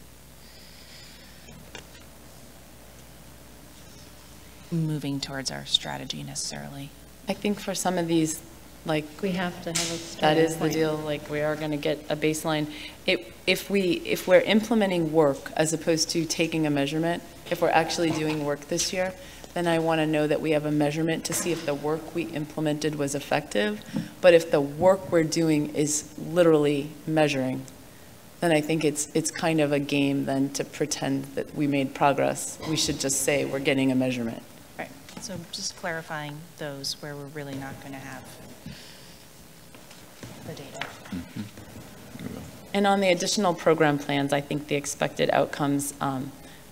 moving towards our strategy necessarily. I think for some of these Like, We have to have a that starting is the point. deal, like, we are gonna get a baseline. If we're implementing work as opposed to taking a measurement, if we're actually doing work this year, then I want to know that we have a measurement to see if the work we implemented was effective. But if the work we're doing is literally measuring, then I think it's kind of a game then to pretend that we made progress. We should just say we're getting a measurement. Right, so just clarifying those where we're really not going to have the data. And on the additional program plans, I think the expected outcomes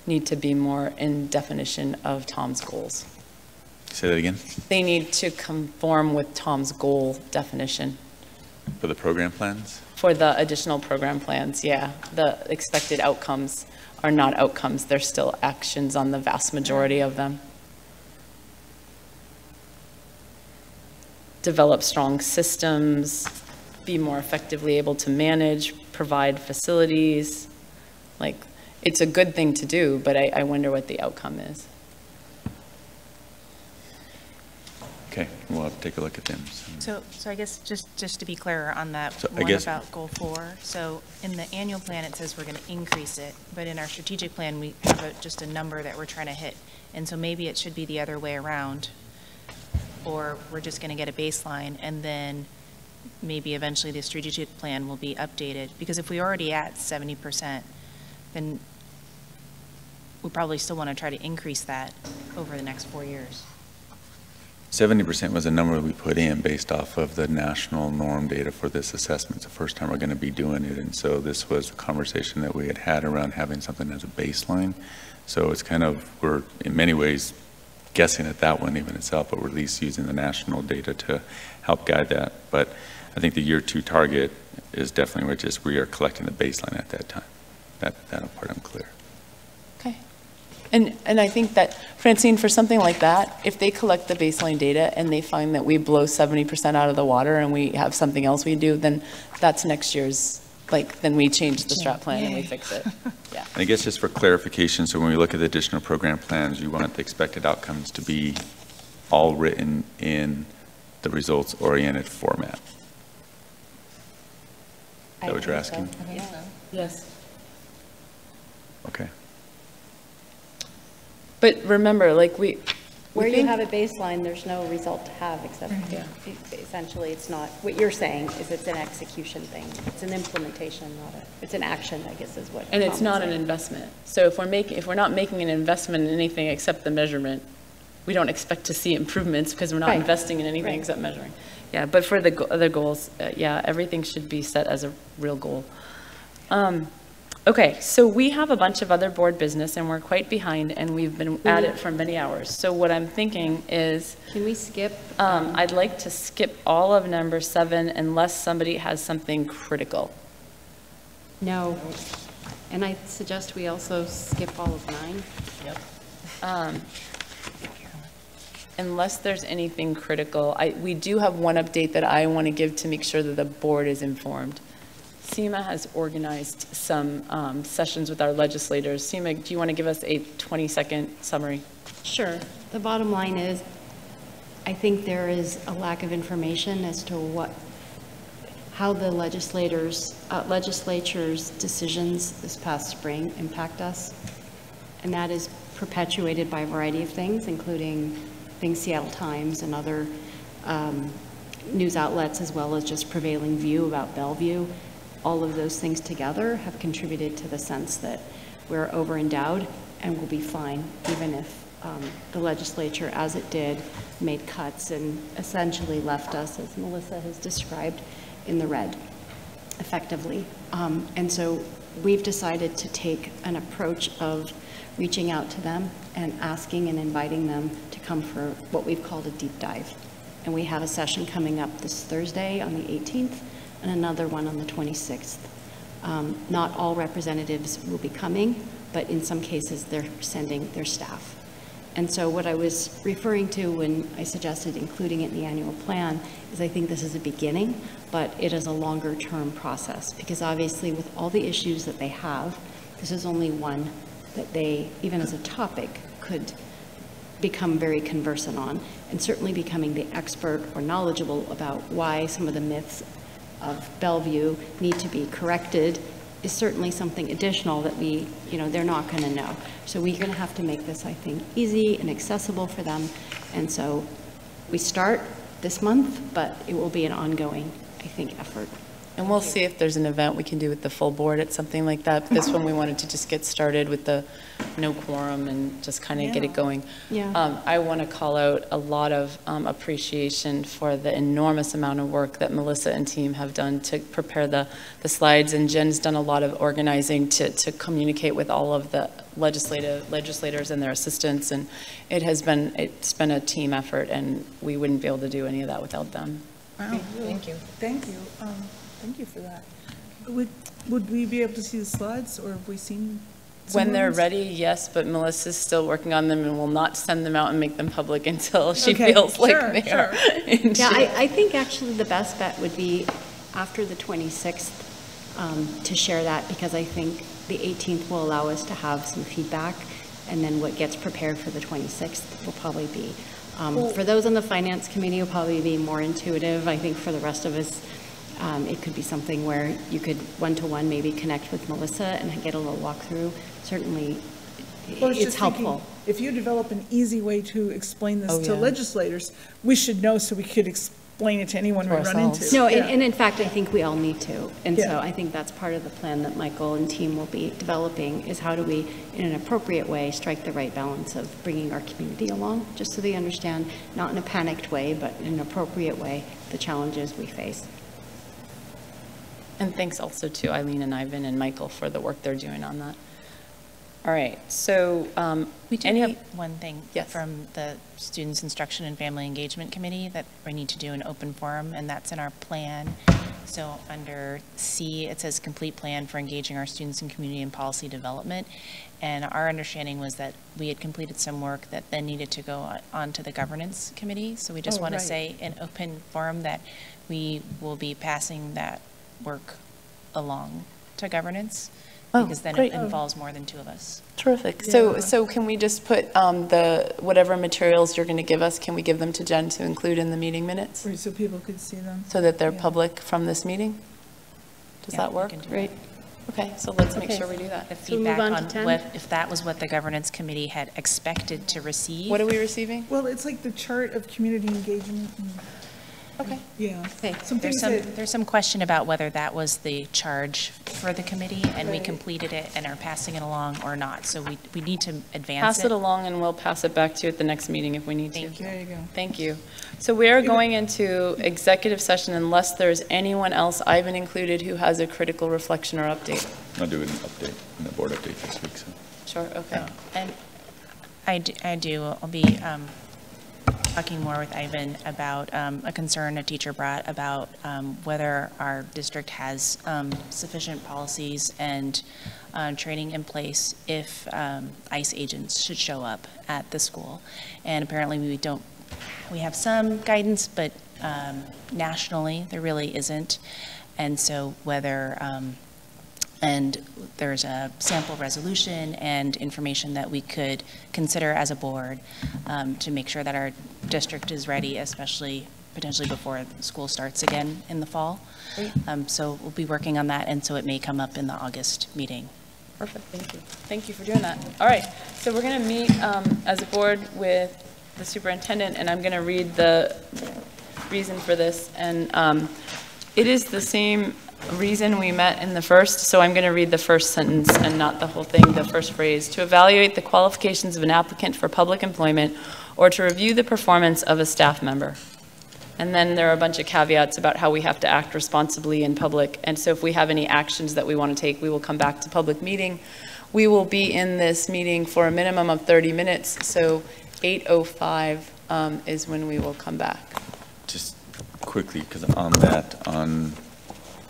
need to be more in definition of Tom's goals. Say that again? They need to conform with Tom's goal definition. For the program plans? For the additional program plans, yeah. The expected outcomes are not outcomes, they're still actions on the vast majority of them. Develop strong systems, be more effectively able to manage, provide facilities. Like, it's a good thing to do, but I wonder what the outcome is. Okay, we'll have to take a look at them. So I guess just to be clearer on that So I one guess- about goal 4. So in the annual plan, it says we're going to increase it, but in our strategic plan, we have just a number that we're trying to hit. And so maybe it should be the other way around, or we're just going to get a baseline, and then maybe eventually the strategic plan will be updated. Because if we're already at 70%, then we probably still want to try to increase that over the next 4 years. 70% was a number we put in based off of the national norm data for this assessment. It's the first time we're going to be doing it, and so this was a conversation that we had around having something as a baseline. So it's kind of, we're in many ways guessing at that one even itself, but we're at least using the national data to help guide that. But I think the year 2 target is definitely we are collecting the baseline at that time. That part I'm clear. Okay. And I think that, Francine, for something like that, if they collect the baseline data and they find that we blow 70% out of the water and we have something else we do, then that's next year's, like, then we change the strat plan and we fix it. Yeah. And I guess just for clarification, so when we look at the additional program plans, you want the expected outcomes to be all written in the results-oriented format. Is that what you're asking? Yes. Okay. Okay. But remember, like, Where you have a baseline, there's no result to have, except essentially it's not, what you're saying is it's an execution thing. It's an implementation, it's an action, I guess is what. And it's Tom not was an saying. investment. So if we're not making an investment in anything except the measurement, we don't expect to see improvements because we're not Right. investing in anything Right. except measuring. Yeah, but for the other goals, yeah, everything should be set as a real goal. Okay, so we have a bunch of other board business and we're quite behind and we've been at it for many hours. So what I'm thinking is, Can we skip? I'd like to skip all of number 7 unless somebody has something critical. No. And I suggest we also skip all of 9. Unless there's anything critical, we do have one update that I want to give to make sure that the board is informed. SEMA has organized some sessions with our legislators. SEMA, do you want to give us a 20-second summary? Sure. The bottom line is, I think there is a lack of information as to how the legislature's decisions this past spring impact us. And that is perpetuated by a variety of things, including things Seattle Times and other news outlets, as well as just prevailing view about Bellevue. All of those things together have contributed to the sense that we're over-endowed and we'll be fine, even if the legislature, as it did, made cuts and essentially left us, as Melissa has described, in the red, effectively. And so we've decided to take an approach of reaching out to them and asking and inviting them to come for what we've called a deep dive. And we have a session coming up this Thursday on the 18th and another one on the 26th. Not all representatives will be coming, but in some cases they're sending their staff. And so what I was referring to when I suggested including it in the annual plan is I think this is a beginning, but it is a longer term process because obviously with all the issues that they have, this is only one that they, even as a topic, could become very conversant on, and certainly becoming the expert or knowledgeable about why some of the myths of Bellevue need to be corrected is certainly something additional that we, they're not going to know. So we're going to have to make this, I think, easy and accessible for them. And so we start this month, but it will be an ongoing, I think, effort. And we'll see if there's an event we can do with the full board at something like that. But this one, we wanted to just get started with the no quorum and just kind of get it going. Yeah. I want to call out a lot of appreciation for the enormous amount of work that Melissa and team have done to prepare the slides. And Jen's done a lot of organizing to communicate with all of the legislators and their assistants. And it's been a team effort, and we wouldn't be able to do any of that without them. Wow. Thank you. Thank you. Thank you for that. Would we be able to see the slides, or have we seen? When they're ready, yes, but Melissa's still working on them and will not send them out and make them public until she feels like they are. Yeah, I think actually the best bet would be after the 26th to share that, because I think the 18th will allow us to have some feedback, and then what gets prepared for the 26th will probably be. For those on the Finance Committee, it will probably be more intuitive. I think for the rest of us, it could be something where you could one-to-one maybe connect with Melissa and get a little walkthrough. Certainly, it's helpful. If you develop an easy way to explain this to yeah. legislators, we should know so we could explain it to anyone we run into. No, Yeah. and in fact, I think we all need to. And Yeah. so I think that's part of the plan that Michael and team will be developing, is how do we, in an appropriate way, strike the right balance of bringing our community along, just so they understand, not in a panicked way, but in an appropriate way, the challenges we face. And thanks also to Eileen and Ivan and Michael for the work they're doing on that. All right, so We do have one thing Yes. from the Students Instruction and Family Engagement Committee that we need to do an open forum, and that's in our plan. So under C, it says complete plan for engaging our students in community and policy development. And our understanding was that we had completed some work that then needed to go on to the governance committee. So we just want to say in open forum that we will be passing that work along to governance, because then great. it involves more than two of us. Terrific. Yeah. So can we just put the whatever materials you're going to give us, can we give them to Jen to include in the meeting minutes Right, so people could see them. so that they're Yeah. public from this meeting? Does Yeah, that we work? can do that. Great. Okay, so let's make Okay. sure we do that. The So move feedback on to on 10? what, if that was what the governance committee had expected to receive. What are we receiving? Well, it's like the chart of community engagement. Okay. Yeah. Okay. Some things that, There's some question about whether that was the charge for the committee, and we completed it and are passing it along or not. So we need to advance Pass it along and we'll pass it back to you at the next meeting if we need to. Thank you. there you go. Thank you. So we are going into executive session unless there's anyone else, Ivan included, who has a critical reflection or update. I'll do an update, a board update this week, so. Sure, okay. And I do. I'll be talking more with Ivan about a concern a teacher brought about whether our district has sufficient policies and training in place if ICE agents should show up at the school. And apparently we have some guidance, but nationally there really isn't. And so whether and there's a sample resolution and information that we could consider as a board to make sure that our district is ready, especially potentially before school starts again in the fall. So we'll be working on that, and so it may come up in the August meeting. Perfect, thank you. Thank you for doing that. All right, so we're going to meet as a board with the superintendent, and I'm going to read the reason for this. And it is the same reason we met in the first, so I'm going to read the first sentence and not the whole thing, the first phrase. To evaluate the qualifications of an applicant for public employment or to review the performance of a staff member. And then there are a bunch of caveats about how we have to act responsibly in public. And so if we have any actions that we want to take, we will come back to public meeting. We will be in this meeting for a minimum of 30 minutes, so 8:05 is when we will come back. Just quickly, because on that, on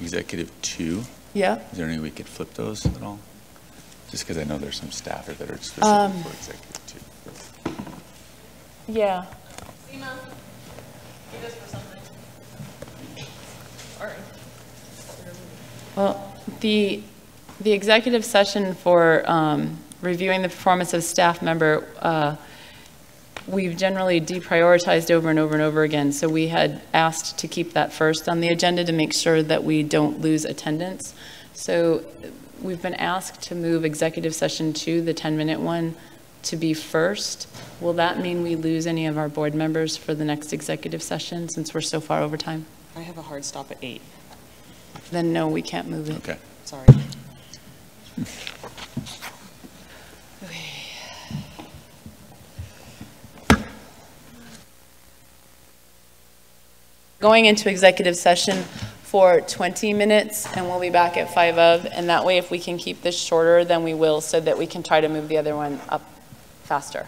Executive 2, Yeah? is there any way we could flip those at all? Just because I know there's some staffers that are specific for Executive 2. Yeah. Well, the executive session for reviewing the performance of staff member we've generally deprioritized over and over and over again. So we had asked to keep that first on the agenda to make sure that we don't lose attendance. So we've been asked to move executive session 2, the 10-minute one, to be first. Will that mean we lose any of our board members for the next executive session since we're so far over time? I have a hard stop at 8. Then no, we can't move it. Okay. Sorry. Going into executive session for 20 minutes, and we'll be back at 5 of, and that way if we can keep this shorter, then we will, so that we can try to move the other one up faster.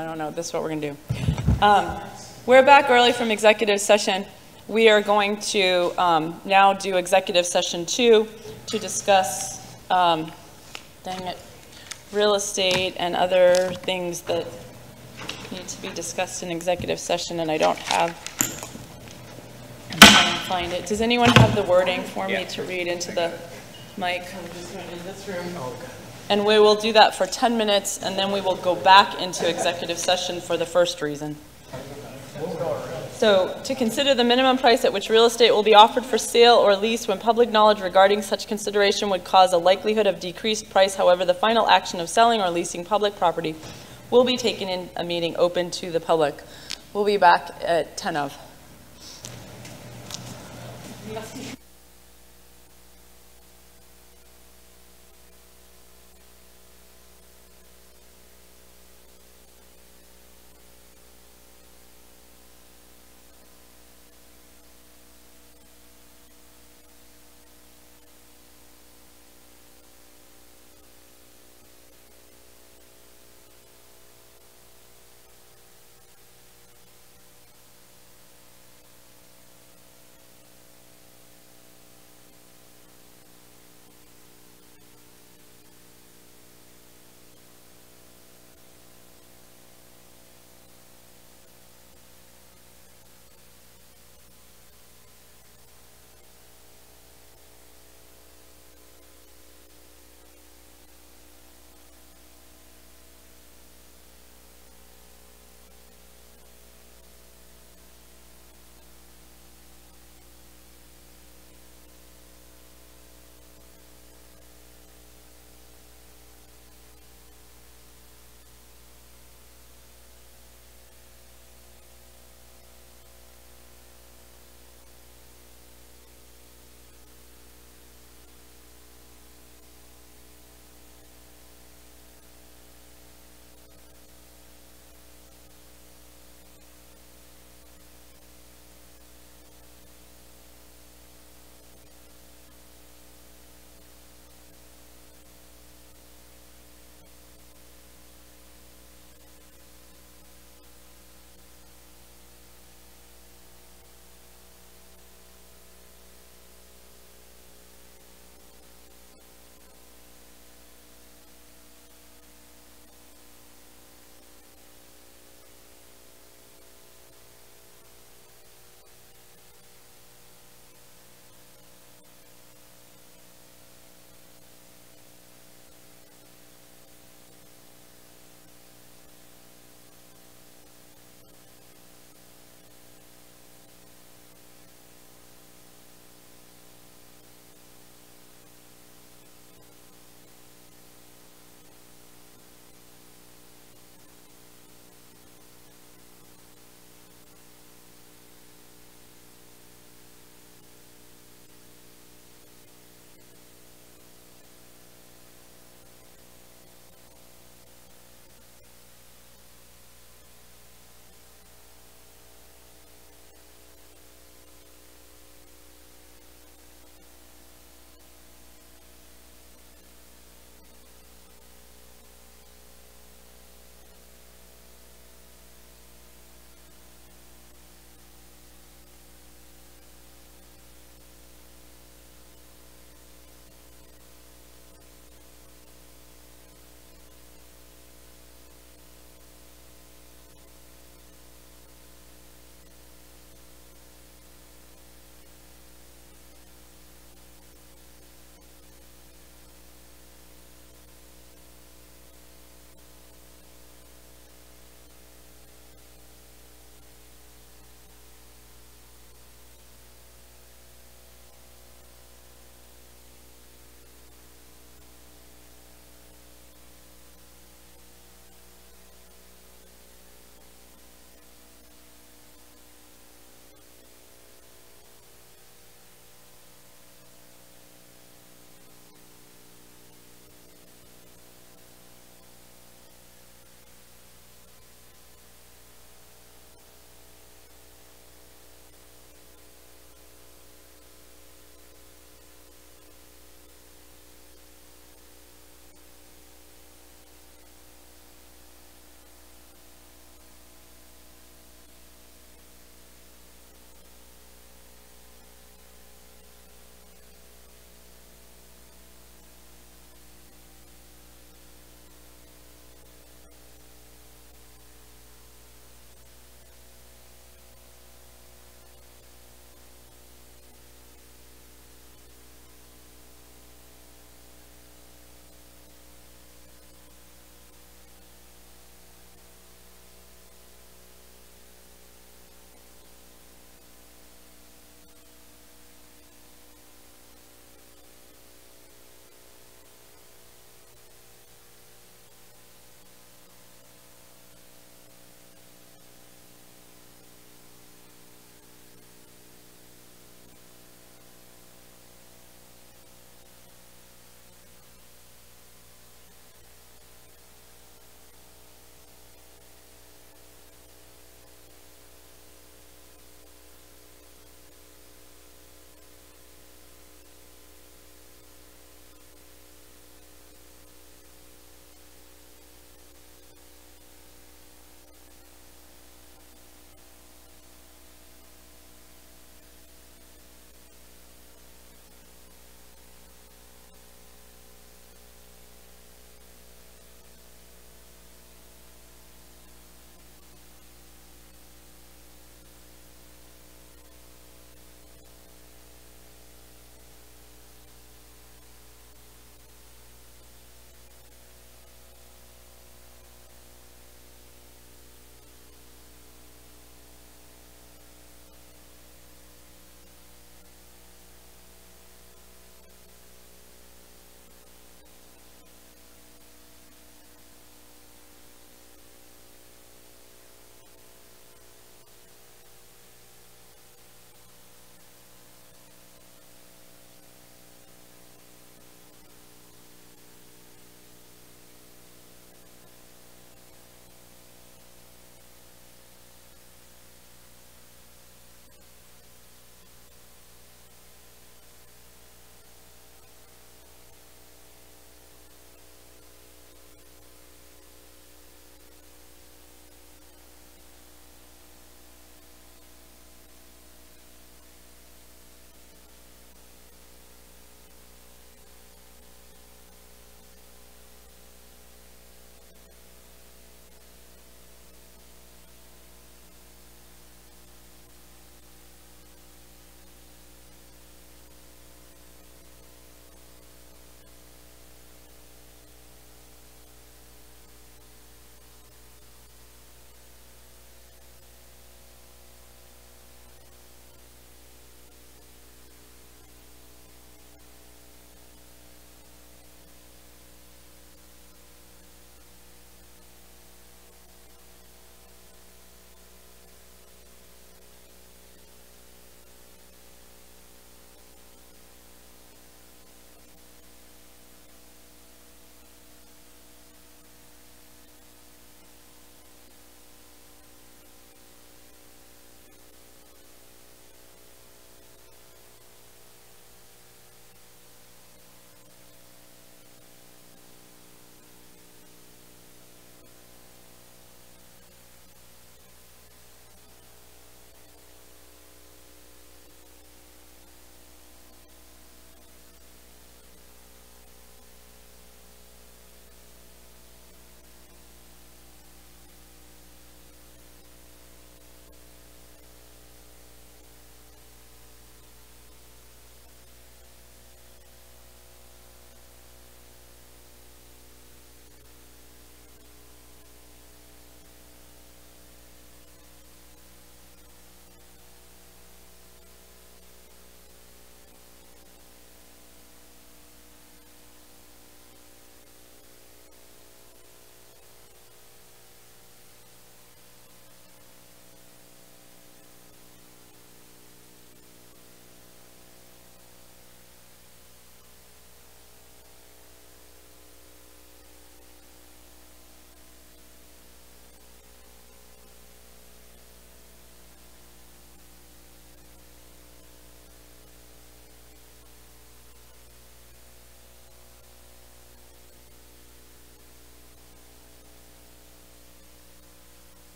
I don't know, this is what we're gonna do. We're back early from executive session. We are going to now do executive session 2 to discuss, dang it, real estate and other things that need to be discussed in executive session, and I don't have, I'm trying to find it. Does anyone have the wording for me to read into the mic? In this room. And we will do that for 10 minutes, and then we will go back into executive session for the first reason. So, to consider the minimum price at which real estate will be offered for sale or lease when public knowledge regarding such consideration would cause a likelihood of decreased price. However, the final action of selling or leasing public property will be taken in a meeting open to the public. We'll be back at 10 of.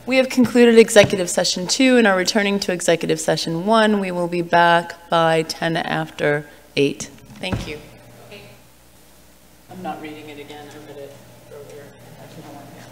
We have concluded executive session 2 and are returning to executive session 1. We will be back by 10 after 8. Thank you. I'm not reading it again. I read it earlier. That's no one here.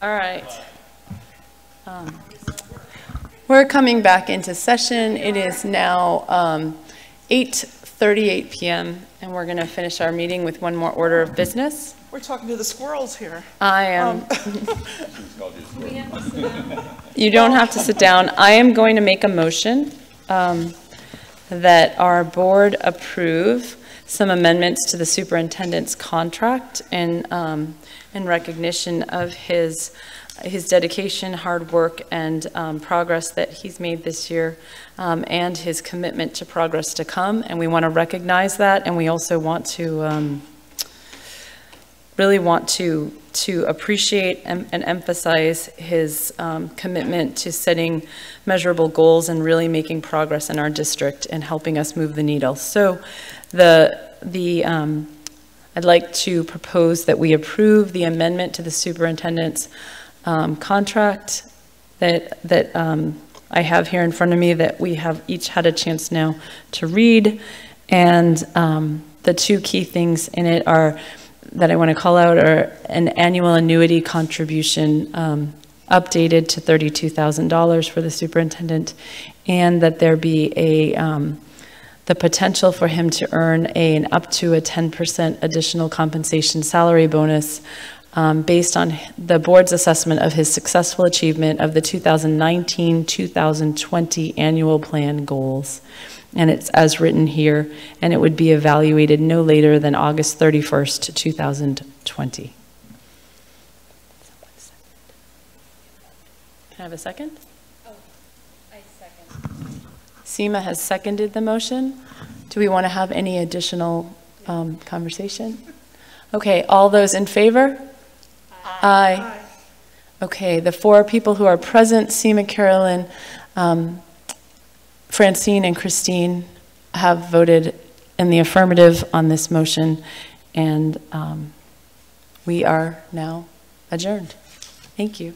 All right. We're coming back into session. It is now 8:38 p.m. and we're going to finish our meeting with one more order of business. We're talking to the squirrels here. I am. You don't have to sit down. I am going to make a motion that our board approve some amendments to the superintendent's contract in recognition of his dedication, hard work, and progress that he's made this year, and his commitment to progress to come. And we want to recognize that, and we also want to really want to appreciate and emphasize his commitment to setting measurable goals and really making progress in our district and helping us move the needle. So I'd like to propose that we approve the amendment to the superintendent's contract that I have here in front of me, that we have each had a chance now to read. And the two key things in it are that I want to call out are an annual annuity contribution updated to $32,000 for the superintendent, and that there be the potential for him to earn up to a 10% additional compensation salary bonus based on the board's assessment of his successful achievement of the 2019-2020 annual plan goals. And it's as written here, and it would be evaluated no later than August 31st, 2020. Can I have a second? Oh, I second. Seema has seconded the motion. Do we want to have any additional conversation? Okay, all those in favor? Aye. Aye. Okay, the four people who are present, Seema, Carolyn, Francine, and Christine, have voted in the affirmative on this motion, and we are now adjourned. Thank you.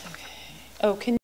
Okay. Oh, can